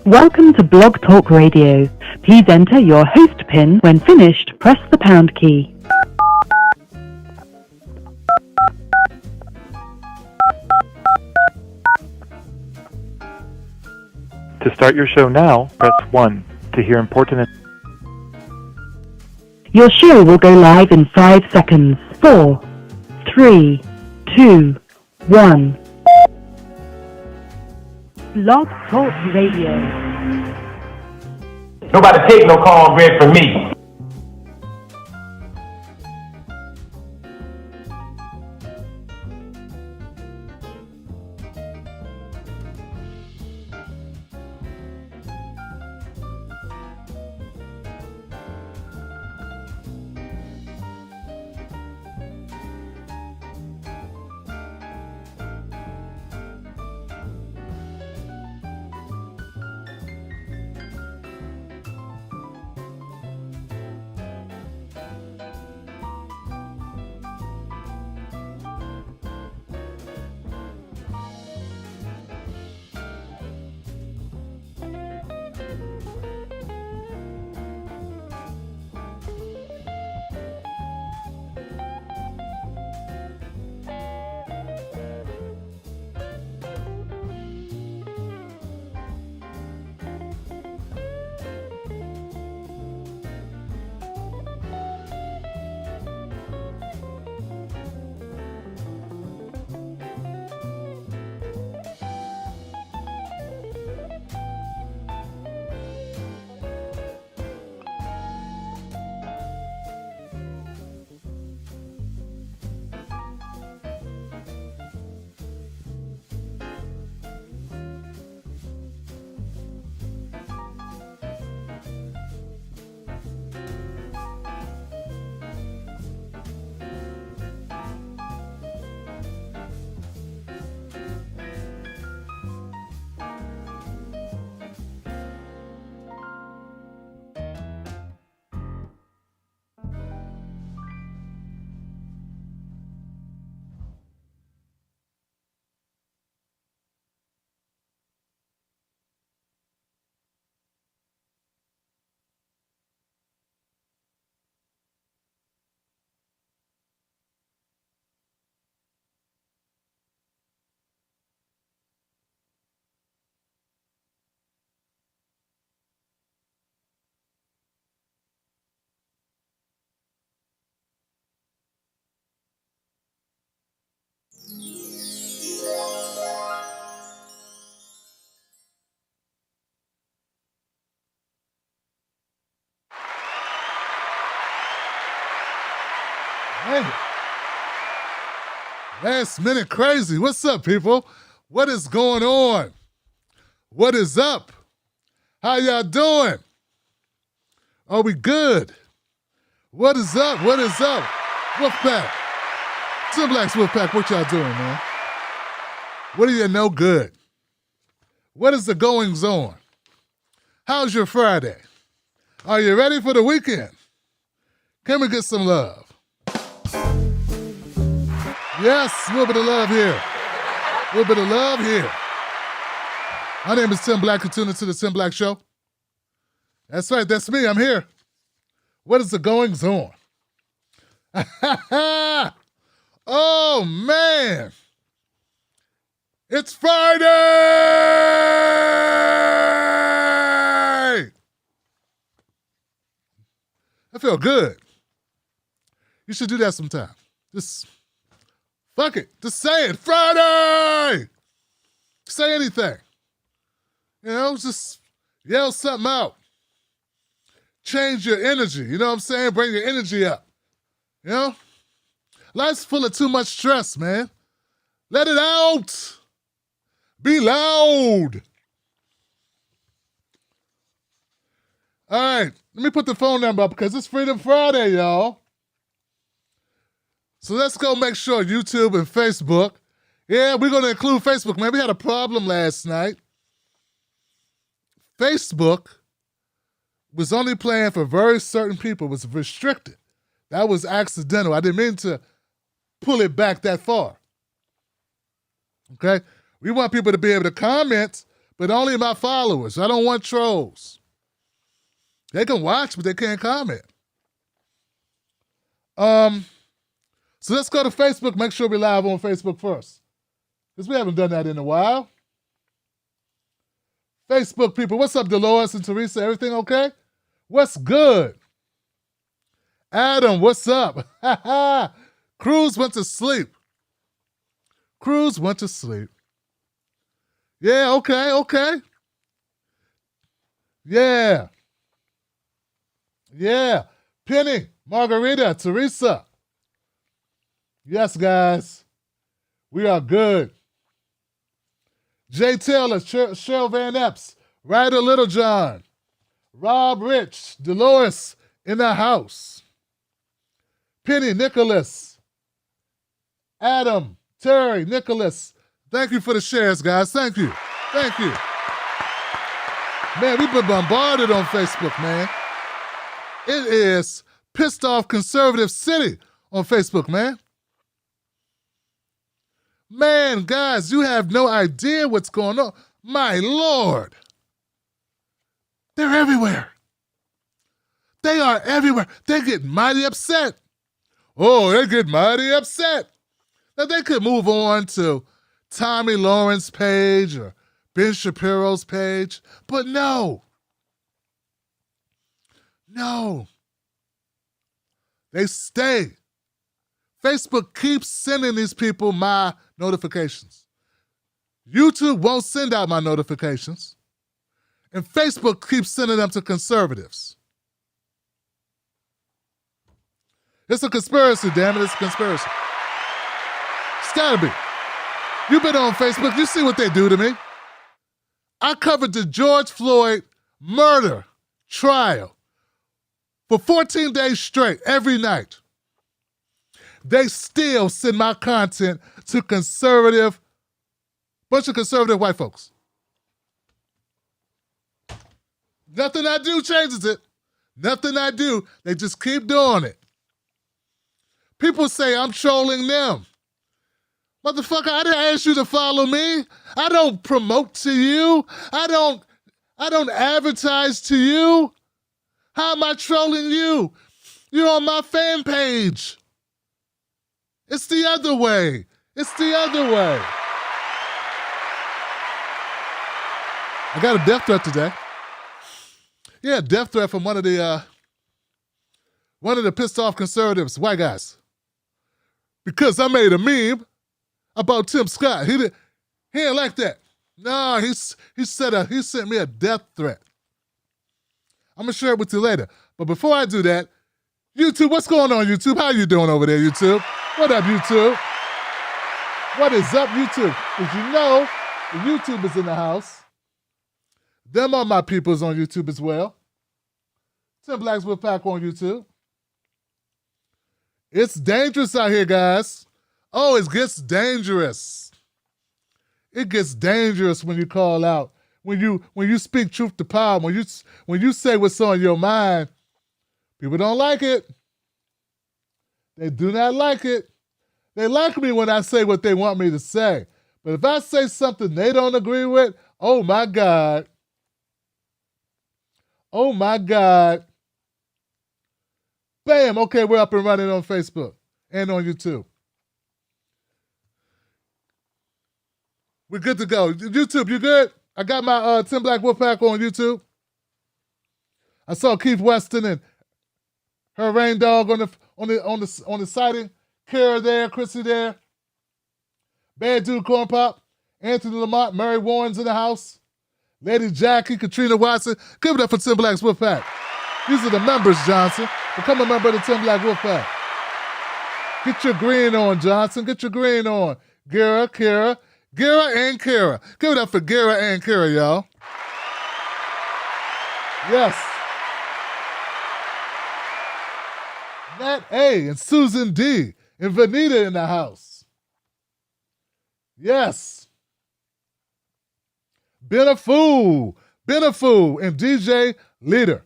Welcome to Blog Talk Radio. Please enter your host PIN. When finished, press the pound key. To start your show now, press 1. To hear important... Your show will go live in 5 seconds. 4, 3, 2, 1. Blog Talk Radio. Nobody take no cornbread from me. Hey, last minute crazy. What's up, people? What is going on? What is up? How y'all doing? Are we good? What is up? What is up? Wolfpack. Tim Black's Wolfpack, what y'all doing, man? What do you know good? What is the goings on? How's your Friday? Are you ready for the weekend? Can we get some love? Yes, a little bit of love here. A little bit of love here. My name is Tim Black. You're tuned into the Tim Black Show. That's right, that's me. I'm here. What is the goings on? Oh, man. It's Friday! I feel good. You should do that sometime. Just fuck it. Just say it. Friday! Say anything. You know, just yell something out. Change your energy. You know what I'm saying? Bring your energy up. You know? Life's full of too much stress, man. Let it out. Be loud. All right. Let me put the phone number up because it's Freedom Friday, y'all. So let's go make sure YouTube and Facebook. Yeah, we're going to include Facebook, man. We had a problem last night. Facebook was only playing for very certain people. It was restricted. That was accidental. I didn't mean to pull it back that far. Okay? We want people to be able to comment, but only my followers. I don't want trolls. They can watch, but they can't comment. So let's go to Facebook. Make sure we're live on Facebook first, because we haven't done that in a while. Facebook people, what's up, Dolores and Teresa? Everything okay? What's good? Adam, what's up? Cruz went to sleep. Cruz went to sleep. Yeah, okay. Yeah. Penny, Margarita, Teresa. Yes, guys. We are good. Jay Taylor, Cheryl Van Epps, Ryder Littlejohn, Rob Rich, Dolores in the house. Penny, Nicholas, Adam, Terry, Nicholas. Thank you for the shares, guys. Thank you. Man, we've been bombarded on Facebook, man. It is Pissed Off Conservative City on Facebook, man. Man, guys, you have no idea what's going on. My Lord. They're everywhere. They are everywhere. They get mighty upset. Oh, they get mighty upset. Now, they could move on to Tommy Lawrence's page or Ben Shapiro's page, but no. They stay. Facebook keeps sending these people my notifications. YouTube won't send out my notifications. And Facebook keeps sending them to conservatives. It's a conspiracy, damn it, it's a conspiracy. It's gotta be. You've been on Facebook, you see what they do to me. I covered the George Floyd murder trial for 14 days straight, every night. They still send my content to bunch of conservative white folks. Nothing I do changes it. Nothing I do, they just keep doing it. People say I'm trolling them. Motherfucker, I didn't ask you to follow me. I don't promote to you. I don't advertise to you. How am I trolling you? You're on my fan page. It's the other way. I got a death threat today. Yeah, death threat from one of the pissed off conservatives, white guys. Because I made a meme about Tim Scott. He ain't like that. No, he sent me a death threat. I'm gonna share it with you later. But before I do that, YouTube, what's going on, YouTube? How you doing over there, YouTube? What up, YouTube? What is up, YouTube? Did you know the YouTube is in the house? Them are my peoples on YouTube as well. Tim Blacks with Pack on YouTube. It's dangerous out here, guys. Oh, it gets dangerous. It gets dangerous when you call out. When you speak truth to power, when you say what's on your mind, people don't like it. They do not like it. They like me when I say what they want me to say. But if I say something they don't agree with, oh my God. Oh my God. Bam, okay, we're up and running on Facebook and on YouTube. We're good to go. YouTube, you good? I got my Tim Black Wolfpack on YouTube. I saw Keith Weston and her rain dog on the sighting. Kara there, Chrissy there. Bad Dude Corn Pop, Anthony Lamont, Mary Warren's in the house. Lady Jackie, Katrina Watson. Give it up for Tim Black's Wolfpack. These are the members, Johnson. Become a member of the Tim Black Wolfpack. Get your green on, Johnson. Get your green on. Gara, Kara, and Kara. Give it up for Gara and Kara, y'all. Yes. Nat A and Susan D and Vanita in the house. Yes. Been a fool, and DJ Leader.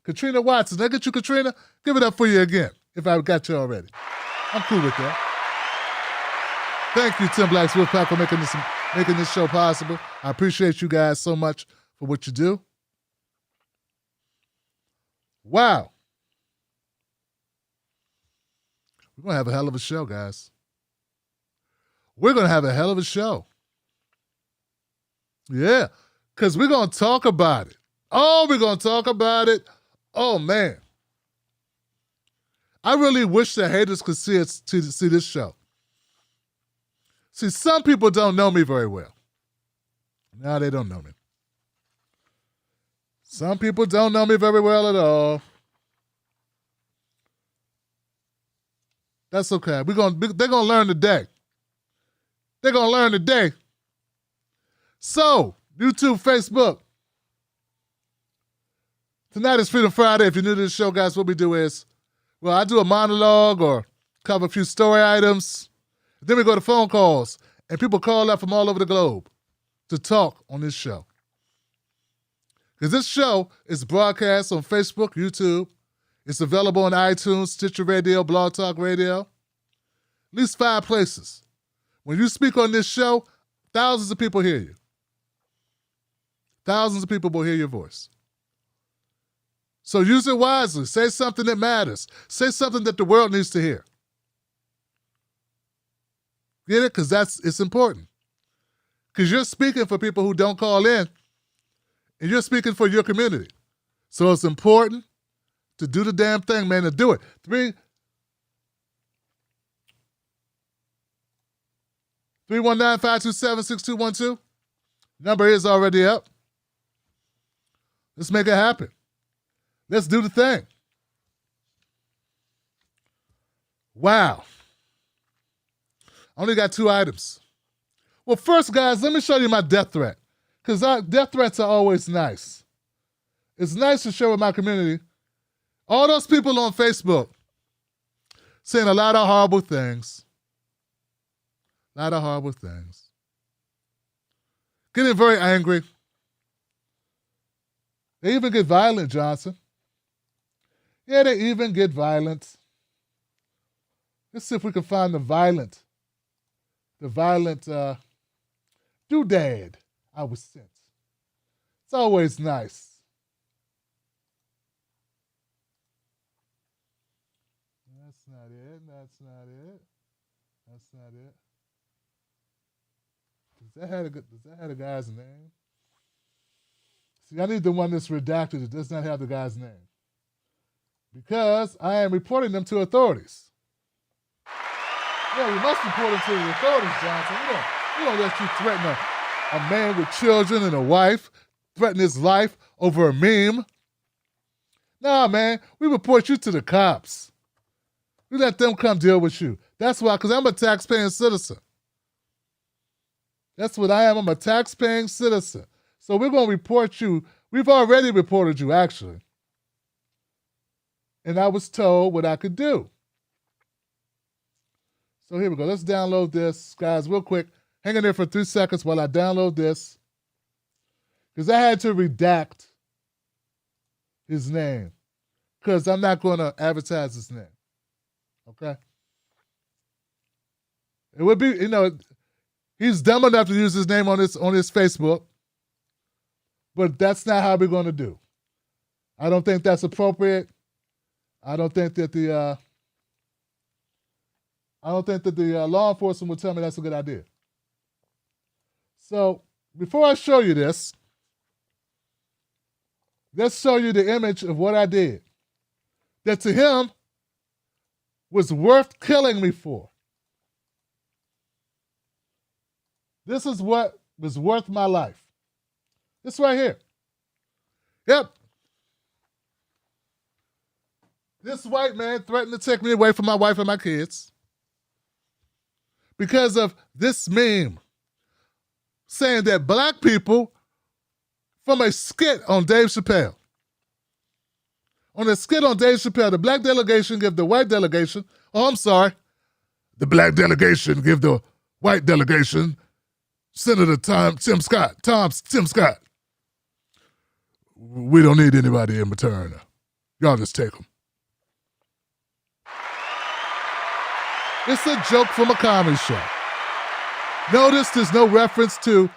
Katrina Watson. Did I get you, Katrina? Give it up for you again, if I got you already. I'm cool with that. Thank you, Tim Black's Wolfpack, for making this making this show possible. I appreciate you guys so much for what you do. Wow. We're going to have a hell of a show, guys. We're going to have a hell of a show. Yeah, because we're going to talk about it. Oh, we're going to talk about it. Oh, man. I really wish the haters could see this show. See, some people don't know me very well. No, they don't know me. Some people don't know me very well at all. That's okay. They're gonna learn today. They're gonna learn today. So, YouTube, Facebook. Tonight is Freedom Friday. If you're new to the show, guys, what we do is, well, I do a monologue or cover a few story items. Then we go to phone calls, and people call up from all over the globe to talk on this show. Because this show is broadcast on Facebook, YouTube. It's available on iTunes, Stitcher Radio, Blog Talk Radio. At least 5 places. When you speak on this show, thousands of people hear you. Thousands of people will hear your voice. So use it wisely. Say something that matters. Say something that the world needs to hear. Get it? Because it's important. Because you're speaking for people who don't call in, and you're speaking for your community. So it's important to do the damn thing, man, to do it. 319-527-6212. Number is already up. Let's make it happen. Let's do the thing. Wow. I only got 2 items. Well, first, guys, let me show you my death threat. Because death threats are always nice. It's nice to share with my community. All those people on Facebook saying a lot of horrible things. A lot of horrible things. Getting very angry. They even get violent, Johnson. Yeah, they even get violent. Let's see if we can find the violent doodad I was sent. It's always nice. That's not it. That's not it. That's not it. Does that have a guy's name? See, I need the one that's redacted. It does not have the guy's name. Because I am reporting them to authorities. Yeah, we must report them to the authorities, Johnson. We don't let you threaten a man with children and a wife, threaten his life over a meme. Nah, man, we report you to the cops. We let them come deal with you. That's why, because I'm a tax-paying citizen. That's what I am. I'm a tax-paying citizen. So we're going to report you. We've already reported you, actually. And I was told what I could do. So here we go. Let's download this. Guys, real quick. Hang in there for 3 seconds while I download this. Because I had to redact his name. Because I'm not going to advertise his name. Okay? It would be, he's dumb enough to use his name on his Facebook. But that's not how we're going to do. I don't think that's appropriate. I don't think that the law enforcement would tell me that's a good idea. So before I show you this, let's show you the image of what I did. That to him was worth killing me for. This is what was worth my life. This right here. Yep. This white man threatened to take me away from my wife and my kids because of this meme saying that black people, from a skit on Dave Chappelle. On a skit on Dave Chappelle, the black delegation give the white delegation, the black delegation give the white delegation Senator Tim Scott. We don't need anybody in return. Y'all just take them. It's a joke from a comedy show. Notice there's no reference to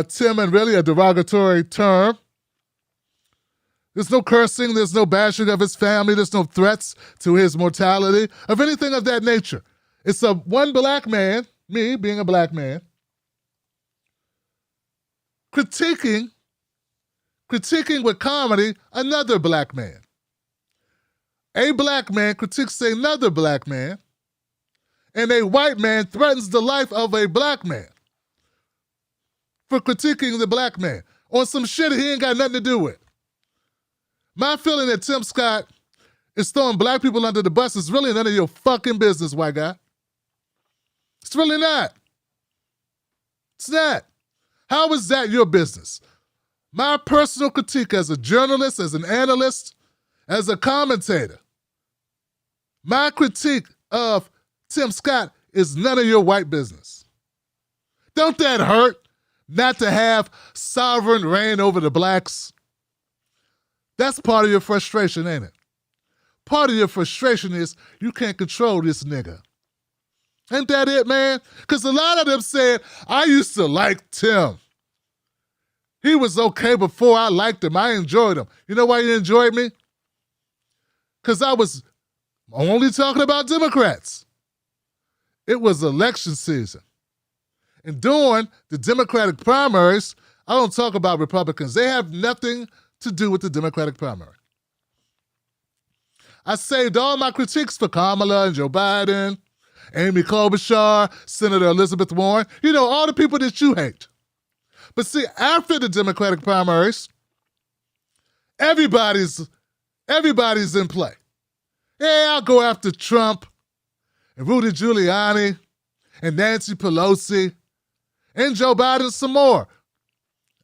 Tim and really a derogatory term. There's no cursing, there's no bashing of his family, there's no threats to his mortality, of anything of that nature. It's one black man, me being a black man, critiquing with comedy another black man. A black man critiques another black man, and a white man threatens the life of a black man for critiquing the black man on some shit he ain't got nothing to do with. My feeling that Tim Scott is throwing black people under the bus is really none of your fucking business, white guy. It's really not. It's not. How is that your business? My personal critique as a journalist, as an analyst, as a commentator, my critique of Tim Scott is none of your white business. Don't that hurt not to have sovereign reign over the blacks? That's part of your frustration, ain't it? Part of your frustration is you can't control this nigga. Ain't that it, man? Because a lot of them said, I used to like Tim. He was okay before I liked him. I enjoyed him. You know why you enjoyed me? Because I was only talking about Democrats. It was election season. And during the Democratic primaries, I don't talk about Republicans. They have nothing to do with the Democratic primary. I saved all my critiques for Kamala and Joe Biden, Amy Klobuchar, Senator Elizabeth Warren, you know, all the people that you hate. But see, after the Democratic primaries, everybody's in play. Yeah, I'll go after Trump and Rudy Giuliani and Nancy Pelosi and Joe Biden some more.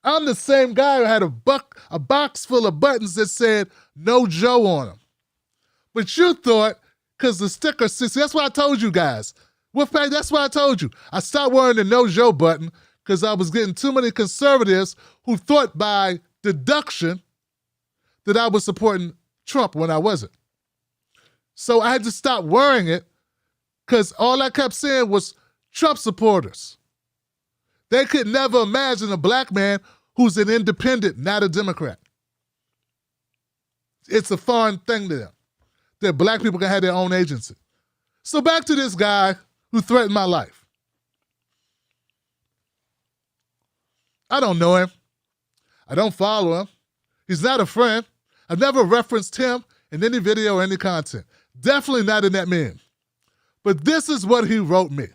I'm the same guy who had a box full of buttons that said no Joe on them. But you thought, because the sticker, see, that's what I told you guys. Wolfpack, that's what I told you. I stopped wearing the no Joe button because I was getting too many conservatives who thought by deduction that I was supporting Trump when I wasn't. So I had to stop wearing it because all I kept saying was Trump supporters. They could never imagine a black man who's an independent, not a Democrat. It's a foreign thing to them that black people can have their own agency. So back to this guy who threatened my life. I don't know him. I don't follow him. He's not a friend. I've never referenced him in any video or any content. Definitely not in that meme. But this is what he wrote me.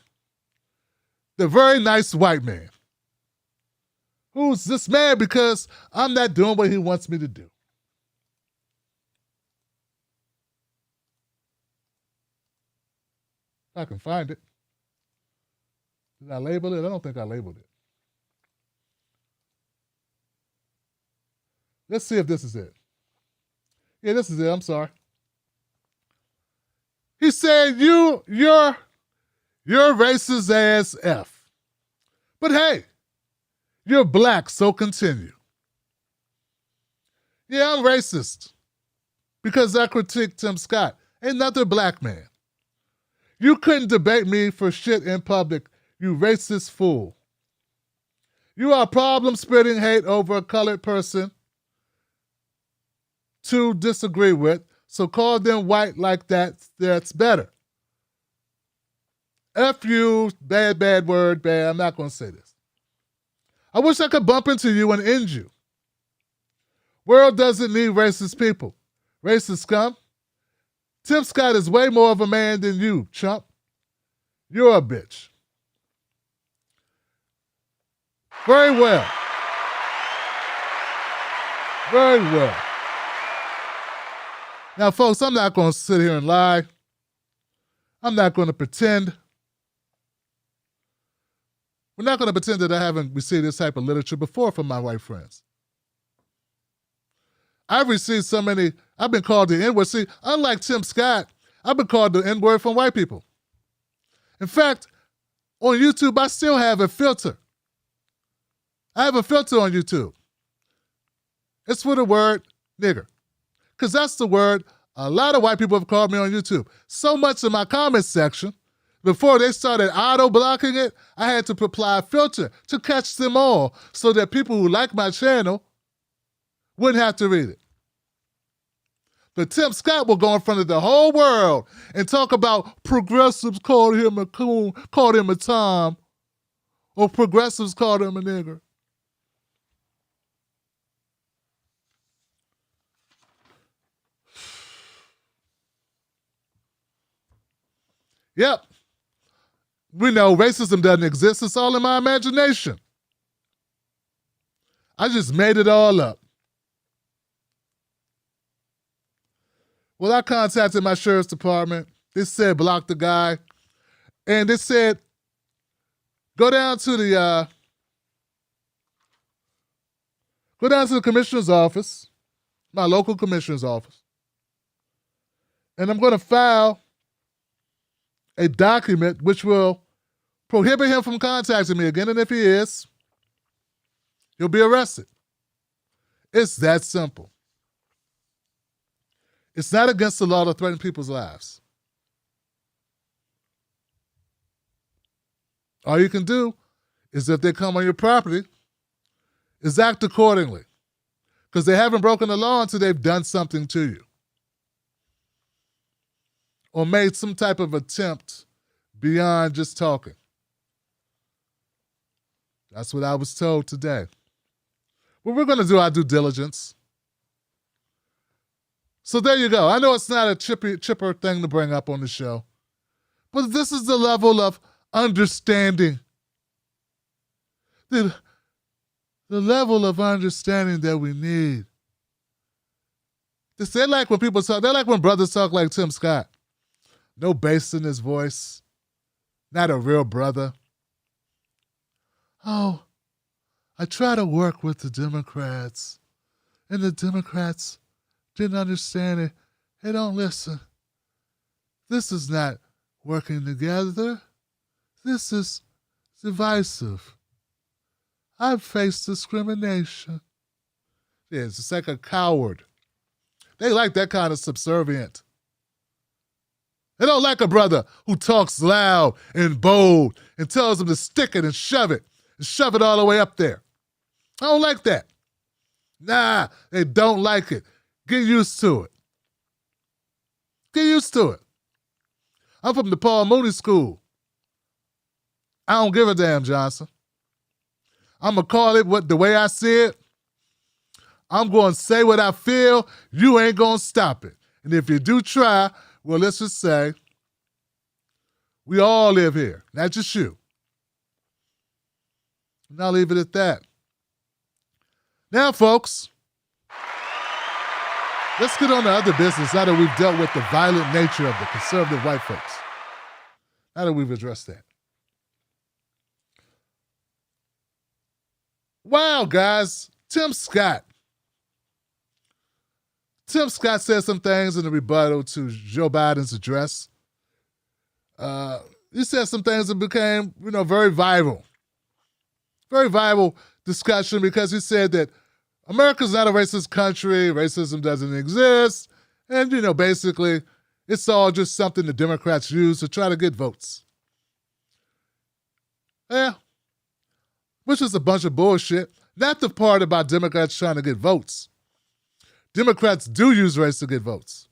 The very nice white man. Who's this man because I'm not doing what he wants me to do. If I can find it. Did I label it? I don't think I labeled it. Let's see if this is it. Yeah, this is it. I'm sorry. He said, you're racist as F. But hey, you're black, so continue. Yeah, I'm racist because I critiqued Tim Scott, another black man. You couldn't debate me for shit in public, you racist fool. You are problem-spreading hate over a colored person to disagree with, so call them white like that, that's better. F you, bad word, bad. I'm not going to say this. I wish I could bump into you and end you. World doesn't need racist people. Racist scum. Tim Scott is way more of a man than you, chump. You're a bitch. Very well. Very well. Now, folks, I'm not going to sit here and lie. I'm not going to pretend. We're not going to pretend that I haven't received this type of literature before from my white friends. I've received so many, I've been called the N-word. See, unlike Tim Scott, I've been called the N-word from white people. In fact, on YouTube, I still have a filter. I have a filter on YouTube. It's for the word nigger. Because that's the word a lot of white people have called me on YouTube. So much in my comment section Before they started auto-blocking it, I had to apply a filter to catch them all so that people who like my channel wouldn't have to read it. But Tim Scott will go in front of the whole world and talk about progressives called him a coon, called him a Tom, or progressives called him a nigger. Yep. We know racism doesn't exist. It's all in my imagination. I just made it all up. Well, I contacted my sheriff's department. They said block the guy. And they said go down to the commissioner's office, my local commissioner's office. And I'm going to file a document which will prohibit him from contacting me again. And if he is, he'll be arrested. It's that simple. It's not against the law to threaten people's lives. All you can do is, if they come on your property, is act accordingly. Because they haven't broken the law until they've done something to you, or made some type of attempt beyond just talking. That's what I was told today. Well, we're going to do our due diligence. So there you go. I know it's not a chipper thing to bring up on the show, but this is the level of understanding. The level of understanding that we need. They like when people talk, they like when brothers talk like Tim Scott. No bass in his voice. Not a real brother. Oh, I try to work with the Democrats, and the Democrats didn't understand it. They don't listen. This is not working together. This is divisive. I've faced discrimination. Yeah, it's just like a coward. They like that kind of subservient. They don't like a brother who talks loud and bold and tells them to stick it and shove it all the way up there. I don't like that. Nah, they don't like it. Get used to it. Get used to it. I'm from the Paul Mooney School. I don't give a damn, Johnson. I'm going to call it the way I see it. I'm going to say what I feel. You ain't going to stop it. And if you do try, well, let's just say we all live here, not just you. And I'll leave it at that. Now, folks, let's get on to other business now that we've dealt with the violent nature of the conservative white folks. Now that we've addressed that. Wow, guys, Tim Scott. Tim Scott said some things in the rebuttal to Joe Biden's address. He said some things that became, very viral. Very viral discussion, because he said that America's not a racist country, racism doesn't exist, and, basically it's all just something the Democrats use to try to get votes. Yeah, which is a bunch of bullshit. Not the part about Democrats trying to get votes. Democrats do use race to get votes.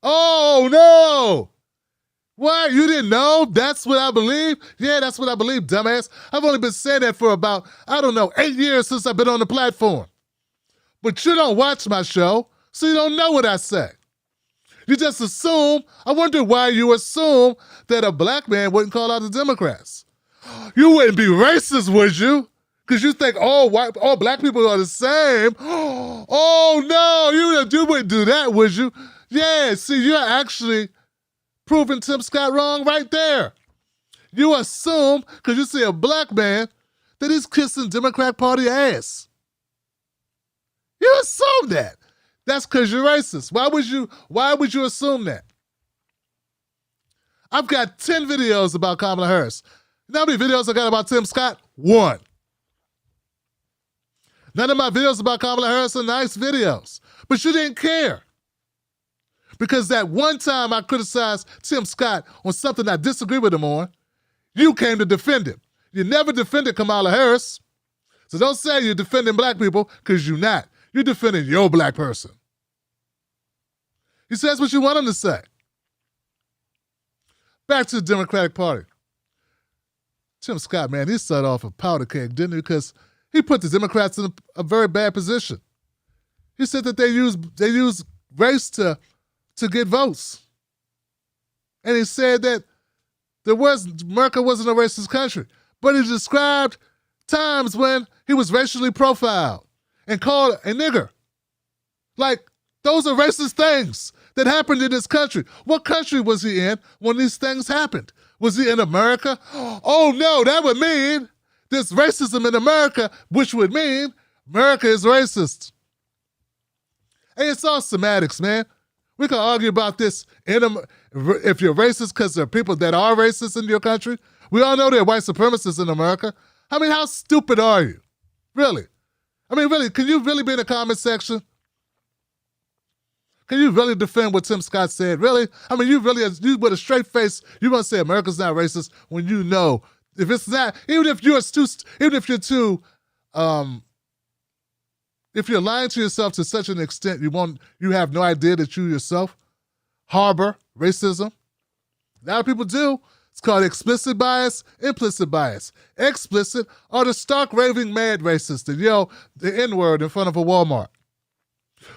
Oh, no! What? You didn't know? That's what I believe? Yeah, that's what I believe, dumbass. I've only been saying that for about, 8 years since I've been on the platform. But you don't watch my show, so you don't know what I say. You just assume, I wonder why you assume that a black man wouldn't call out the Democrats. You wouldn't be racist, would you? Because you think all black people are the same. Oh, no, you wouldn't do that, would you? Yeah, see, you're actually proving Tim Scott wrong right there. You assume, because you see a black man, that he's kissing Democrat Party ass. You assume that. That's because you're racist. Why would you assume that? I've got 10 videos about Kamala Harris. You know how many videos I got about Tim Scott? 1. None of my videos about Kamala Harris are nice videos. But you didn't care. Because that one time I criticized Tim Scott on something I disagree with him on, you came to defend him. You never defended Kamala Harris. So don't say you're defending black people, because you're not. You're defending your black person. He says what you want him to say. Back to the Democratic Party. Tim Scott, man, he set off a powder keg, didn't he? Because he put the Democrats in a very bad position. He said that they use race to get votes. And he said that America wasn't a racist country. But he described times when he was racially profiled and called a nigger. Like, those are racist things that happened in this country. What country was he in when these things happened? Was he in America? Oh no, that would mean there's racism in America, which would mean America is racist. Hey, it's all semantics, man. We can argue about this if you're racist because there are people that are racist in your country. We all know there are white supremacists in America. I mean, how stupid are you? Really? I mean, really, can you really be in the comment section? Can you really defend what Tim Scott said? Really? I mean, you with a straight face, you're going to say America's not racist when you know if it's not, if you're lying to yourself to such an extent you have no idea that you yourself harbor racism. A lot of people do. It's called explicit bias, implicit bias. Explicit are the stark raving mad racists that yell the N-word in front of a Walmart,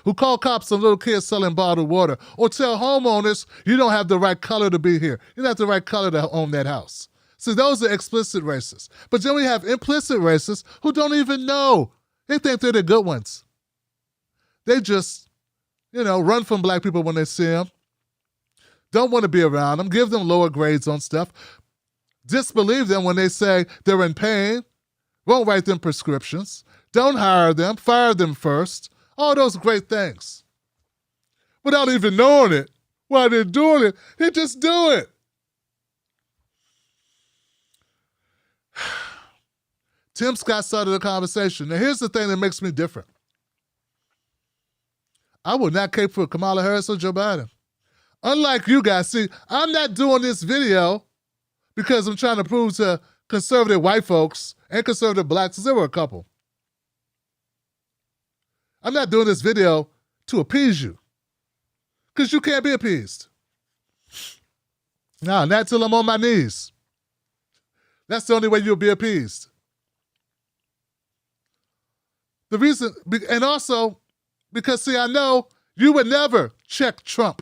who call cops on little kids selling bottled water, or tell homeowners you don't have the right color to be here. You don't have the right color to own that house. So those are explicit racists. But then we have implicit racists who don't even know. They think they're the good ones. They just, run from black people when they see them. Don't want to be around them. Give them lower grades on stuff. Disbelieve them when they say they're in pain. Won't write them prescriptions. Don't hire them. Fire them first. All those great things. Without even knowing it, while they're doing it, they just do it. Tim Scott started a conversation. Now, here's the thing that makes me different. I would not cape for Kamala Harris or Joe Biden. Unlike you guys, see, I'm not doing this video because I'm trying to prove to conservative white folks and conservative blacks, because there were a couple. I'm not doing this video to appease you, because you can't be appeased. No, not till I'm on my knees. That's the only way you'll be appeased. The reason, and also, because see, I know you would never check Trump.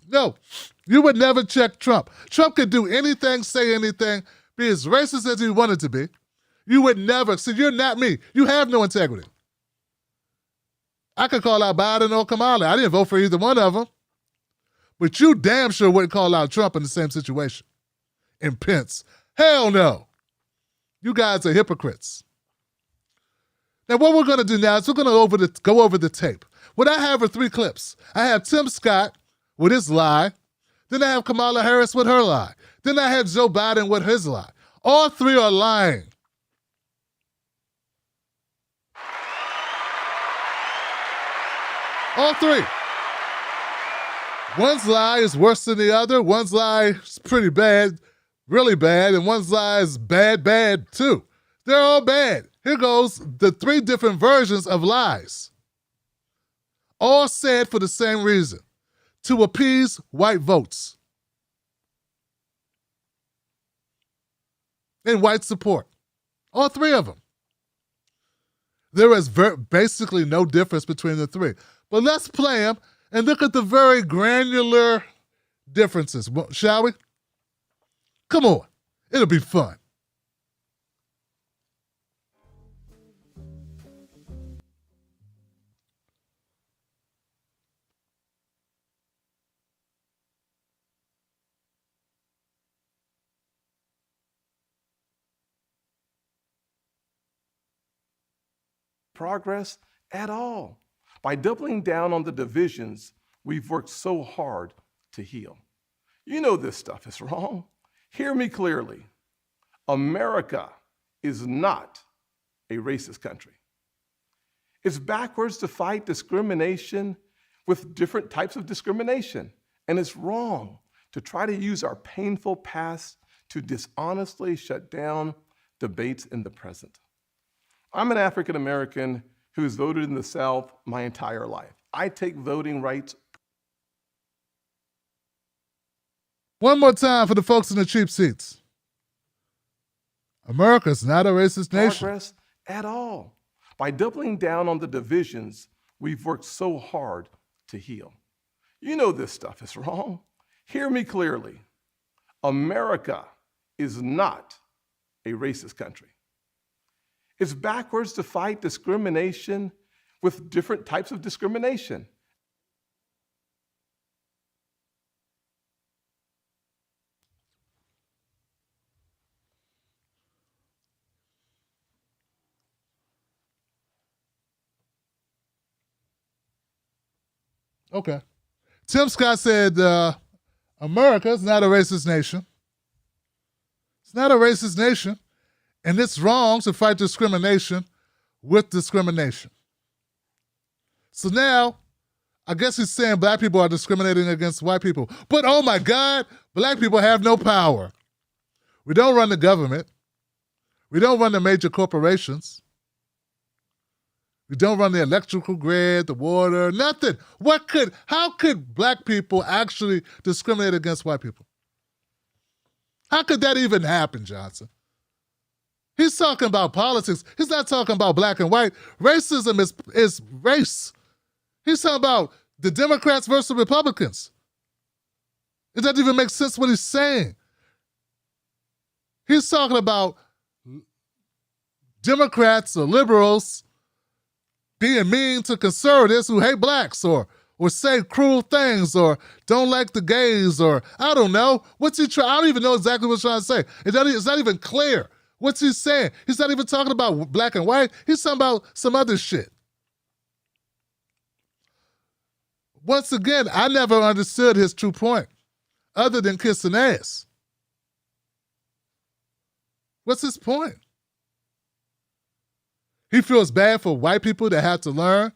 No, you would never check Trump. Trump could do anything, say anything, be as racist as he wanted to be. You would never, see, you're not me. You have no integrity. I could call out Biden or Kamala. I didn't vote for either one of them. But you damn sure wouldn't call out Trump in the same situation. And Pence. Hell no. You guys are hypocrites. Now, what we're going to do now is we're going to go over the tape. What I have are 3 clips. I have Tim Scott with his lie. Then I have Kamala Harris with her lie. Then I have Joe Biden with his lie. All 3 are lying. All 3. One's lie is worse than the other. One's lie is pretty bad, really bad, and one's lie is bad, bad too. They're all bad. Here goes the 3 different versions of lies. All said for the same reason, to appease white votes and white support. All 3 of them. There is basically no difference between the 3. But let's play them and look at the very granular differences, shall we? Come on, it'll be fun. Progress at all. By doubling down on the divisions we've worked so hard to heal. You know this stuff is wrong. Hear me clearly. America is not a racist country. It's backwards to fight discrimination with different types of discrimination. And it's wrong to try to use our painful past to dishonestly shut down debates in the present. I'm an African American who's voted in the South my entire life. I take voting rights. One more time for the folks in the cheap seats. America's not a racist nation. Progress at all by doubling down on the divisions we've worked so hard to heal. You know this stuff is wrong. Hear me clearly. America is not a racist country. It's backwards to fight discrimination with different types of discrimination. Okay. Tim Scott said, America is not a racist nation. It's not a racist nation, and it's wrong to fight discrimination with discrimination. So now, I guess he's saying black people are discriminating against white people. But oh my God, black people have no power. We don't run the government. We don't run the major corporations. We don't run the electrical grid, the water, nothing. How could black people actually discriminate against white people? How could that even happen, Johnson? He's talking about politics. He's not talking about black and white. Racism is race. He's talking about the Democrats versus Republicans. It doesn't even make sense what he's saying. He's talking about Democrats or liberals being mean to conservatives who hate blacks or say cruel things or don't like the gays or I don't know. I don't even know exactly what he's trying to say. It's not even clear. What's he saying? He's not even talking about black and white. He's talking about some other shit. Once again, I never understood his true point other than kissing ass. What's his point? He feels bad for white people that have to learn.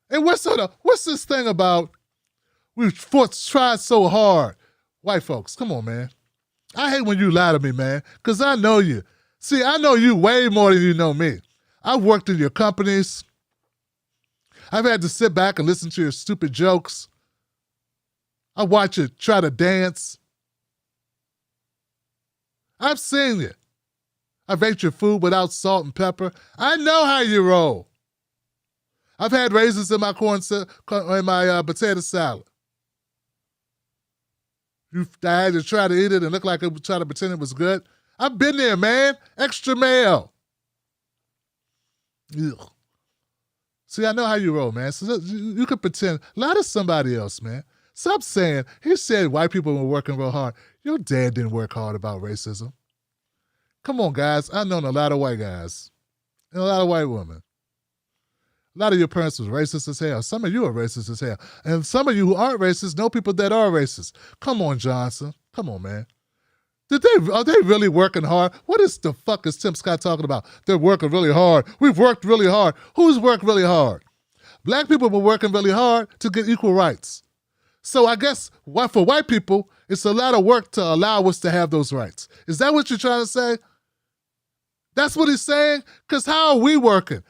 And what's this thing about we've tried so hard? White folks, come on, man. I hate when you lie to me, man, because I know you. See, I know you way more than you know me. I've worked in your companies. I've had to sit back and listen to your stupid jokes. I watch you try to dance. I've seen you. I've ate your food without salt and pepper. I know how you roll. I've had raisins in my potato salad. I had to try to eat it and look like it, try to pretend it was good. I've been there, man. Extra mayo. Ugh. See, I know how you roll, man. So you could pretend. Lie to somebody else, man. Stop saying, he said white people were working real hard. Your dad didn't work hard about racism. Come on, guys. I've known a lot of white guys and a lot of white women. A lot of your parents was racist as hell. Some of you are racist as hell. And some of you who aren't racist know people that are racist. Come on, Johnson. Come on, man. Are they really working hard? What is the fuck is Tim Scott talking about? They're working really hard. We've worked really hard. Who's worked really hard? Black people were working really hard to get equal rights. So I guess for white people, it's a lot of work to allow us to have those rights. Is that what you're trying to say? That's what he's saying? Because how are we working?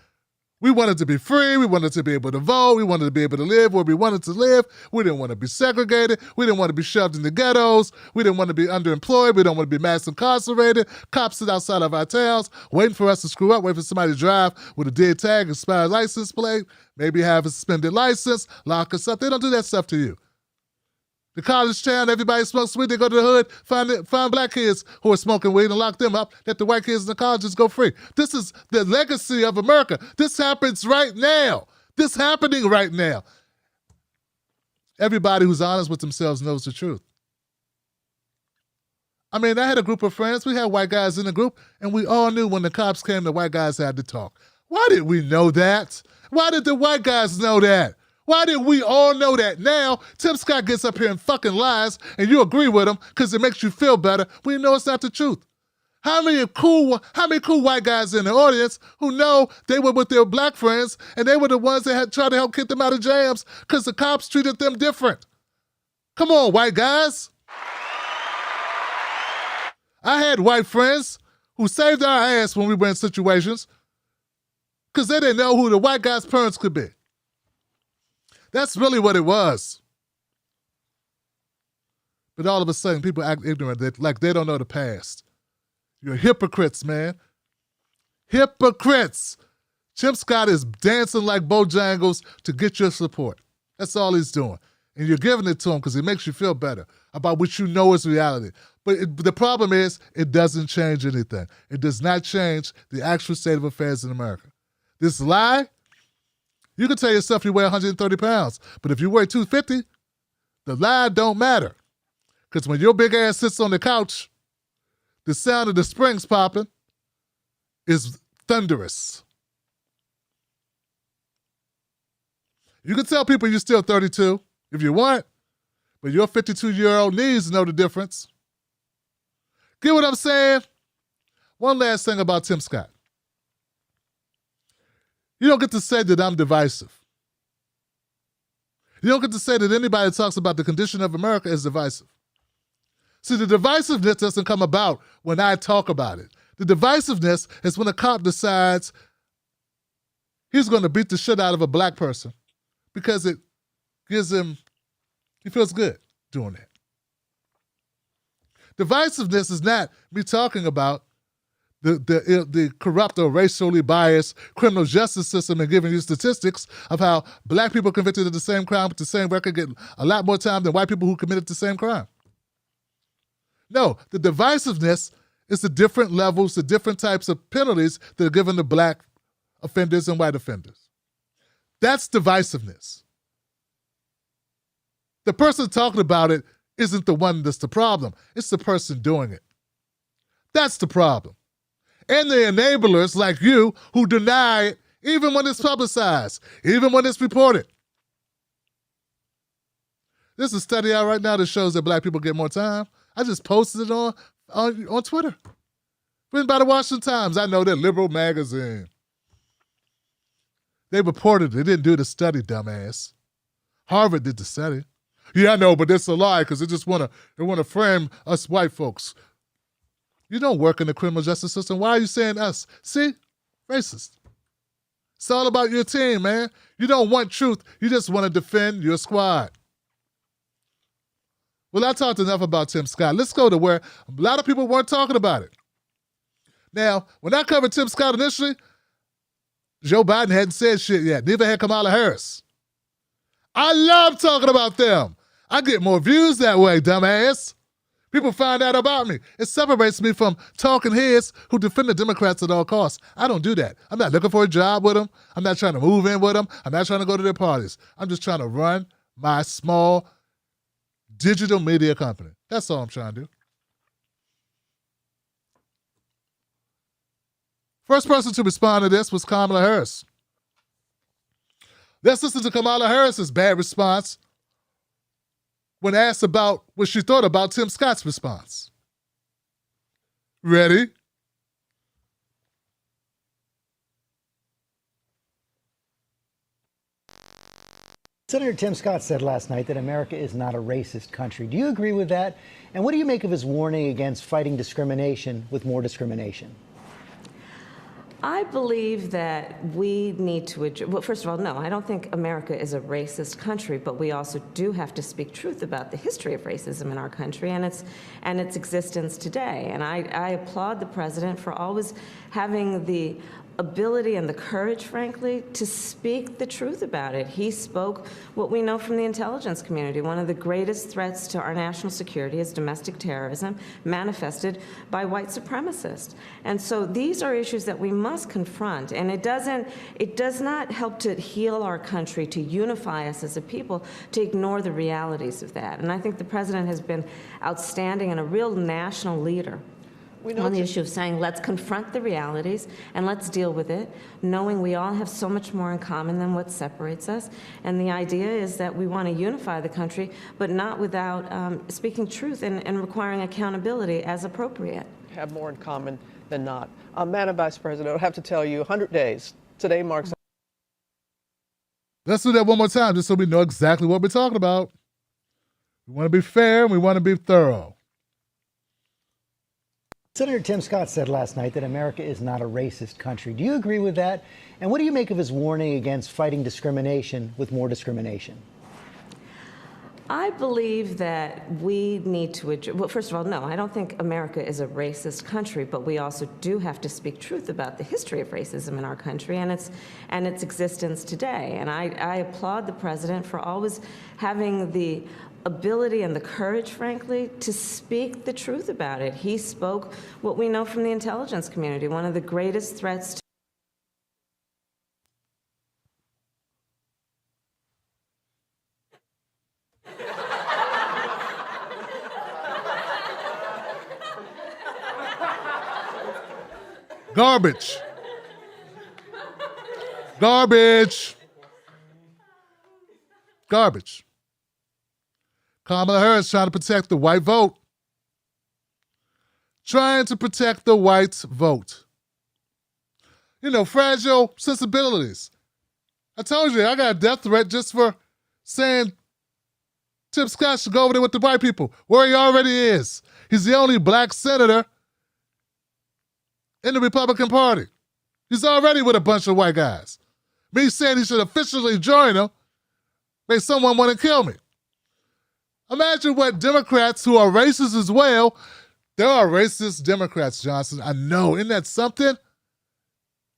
We wanted to be free. We wanted to be able to vote. We wanted to be able to live where we wanted to live. We didn't want to be segregated. We didn't want to be shoved in the ghettos. We didn't want to be underemployed. We don't want to be mass incarcerated. Cops sit outside of our towns waiting for us to screw up, waiting for somebody to drive with a dead tag, expired license plate, maybe have a suspended license, lock us up. They don't do that stuff to you. The college town, everybody smokes weed. They go to the hood, find black kids who are smoking weed and lock them up. Let the white kids in the colleges go free. This is the legacy of America. This happens right now. This happening right now. Everybody who's honest with themselves knows the truth. I mean, I had a group of friends. We had white guys in the group, and we all knew when the cops came, the white guys had to talk. Why did we know that? Why did the white guys know that? Why did we all know that? Now, Tim Scott gets up here and fucking lies, and you agree with him because it makes you feel better. We know it's not the truth. How many cool white guys in the audience who know they were with their black friends and they were the ones that had tried to help get them out of jams because the cops treated them different? Come on, white guys. I had white friends who saved our ass when we were in situations because they didn't know who the white guy's parents could be. That's really what it was. But all of a sudden, people act ignorant, like they don't know the past. You're hypocrites, man. Hypocrites. Tim Scott is dancing like Bojangles to get your support. That's all he's doing. And you're giving it to him because it makes you feel better about what you know is reality. But the problem is, it doesn't change anything. It does not change the actual state of affairs in America. This lie, you can tell yourself you weigh 130 pounds, but if you weigh 250, the lie don't matter. Because when your big ass sits on the couch, the sound of the springs popping is thunderous. You can tell people you're still 32 if you want, but your 52-year-old knees know the difference. Get what I'm saying? One last thing about Tim Scott. You don't get to say that I'm divisive. You don't get to say that anybody that talks about the condition of America is divisive. See, the divisiveness doesn't come about when I talk about it. The divisiveness is when a cop decides he's going to beat the shit out of a black person because it gives him, he feels good doing that. Divisiveness is not me talking about the corrupt or racially biased criminal justice system and giving you statistics of how black people convicted of the same crime with the same record get a lot more time than white people who committed the same crime. No, the divisiveness is the different levels, the different types of penalties that are given to black offenders and white offenders. That's divisiveness. The person talking about it isn't the one that's the problem. It's the person doing it. That's the problem. And the enablers like you who deny it even when it's publicized, even when it's reported. There's a study out right now that shows that black people get more time. I just posted it on Twitter. Written by the Washington Times. I know they're liberal magazine. They reported it. They didn't do the study, dumbass. Harvard did the study. Yeah, I know, but it's a lie because they want to frame us white folks. You don't work in the criminal justice system. Why are you saying us? See? Racist. It's all about your team, man. You don't want truth. You just want to defend your squad. Well, I talked enough about Tim Scott. Let's go to where a lot of people weren't talking about it. Now, when I covered Tim Scott initially, Joe Biden hadn't said shit yet. Neither had Kamala Harris. I love talking about them. I get more views that way, dumbass. People find out about me. It separates me from talking heads who defend the Democrats at all costs. I don't do that. I'm not looking for a job with them. I'm not trying to move in with them. I'm not trying to go to their parties. I'm just trying to run my small digital media company. That's all I'm trying to do. First person to respond to this was Kamala Harris. Let's listen to Kamala Harris's bad response when asked about what she thought about Tim Scott's response. Ready? Senator Tim Scott said last night that America is not a racist country. Do you agree with that? And what do you make of his warning against fighting discrimination with more discrimination? I believe that we need to, well, first of all, no, I don't think America is a racist country, but we also do have to speak truth about the history of racism in our country and its existence today. And I applaud the president for always having the ability and the courage, frankly, to speak the truth about it. He spoke what we know from the intelligence community. One of the greatest threats to our national security is domestic terrorism manifested by white supremacists. And so these are issues that we must confront. And it does not help to heal our country, to unify us as a people, to ignore the realities of that. And I think the president has been outstanding and a real national leader on the issue of saying, let's confront the realities and let's deal with it, knowing we all have so much more in common than what separates us. And the idea is that we want to unify the country, but not without speaking truth and requiring accountability as appropriate. have more in common than not. Madam Vice President, I have to tell you, 100 days. Today marks. Let's do that one more time just so we know exactly what we're talking about. We want to be fair and we want to be thorough. Senator Tim Scott said last night that America is not a racist country. Do you agree with that? And what do you make of his warning against fighting discrimination with more discrimination? I believe that we need to, well, first of all, no, I don't think America is a racist country, but we also do have to speak truth about the history of racism in our country and its existence today. And I applaud the president for always having the ability and the courage, frankly, to speak the truth about it. He spoke what we know from the intelligence community, one of the greatest threats to Garbage. Garbage. Garbage. Kamala Harris trying to protect the white vote. Trying to protect the white vote. You know, fragile sensibilities. I told you, I got a death threat just for saying Tim Scott should go over there with the white people, where he already is. He's the only black senator in the Republican Party. He's already with a bunch of white guys. Me saying he should officially join them made someone want to kill me. Imagine what Democrats who are racist as well, there are racist Democrats, Johnson. I know. Isn't that something?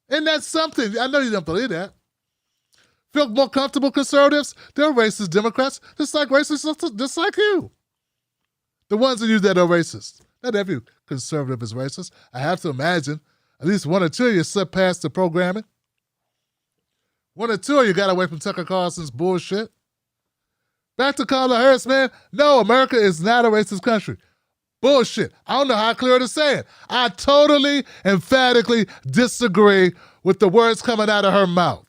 Isn't that something? I know you don't believe that. Feel more comfortable conservatives? They're racist Democrats, just like racists, just like you. The ones of you that are racist. Not every conservative is racist. I have to imagine at least one or two of you slipped past the programming. One or two of you got away from Tucker Carlson's bullshit. Back to Kamala Harris, man. No, America is not a racist country. Bullshit. I don't know how clear to say it. I totally, emphatically disagree with the words coming out of her mouth.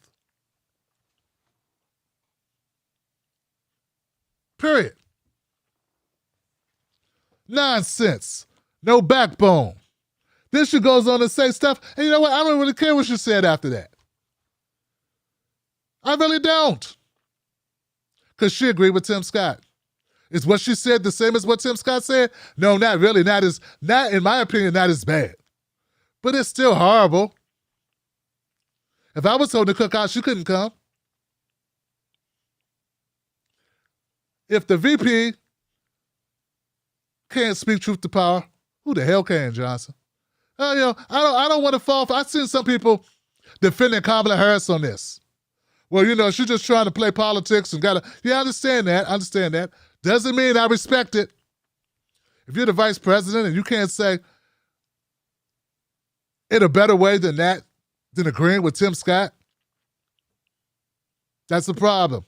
Period. Nonsense. No backbone. Then she goes on to say stuff, and you know what? I don't really care what she said after that. I really don't. Because she agreed with Tim Scott. Is what she said the same as what Tim Scott said? No, not really. Not in my opinion, not as bad. But it's still horrible. If I was holding the cookout, she couldn't come. If the VP can't speak truth to power, who the hell can, Johnson? You know, I don't want to fall for. I've seen some people defending Kamala Harris on this. Well, you know, she's just trying to play politics and I understand that. Doesn't mean I respect it. If you're the vice president and you can't say it a better way than that, than agreeing with Tim Scott, that's the problem.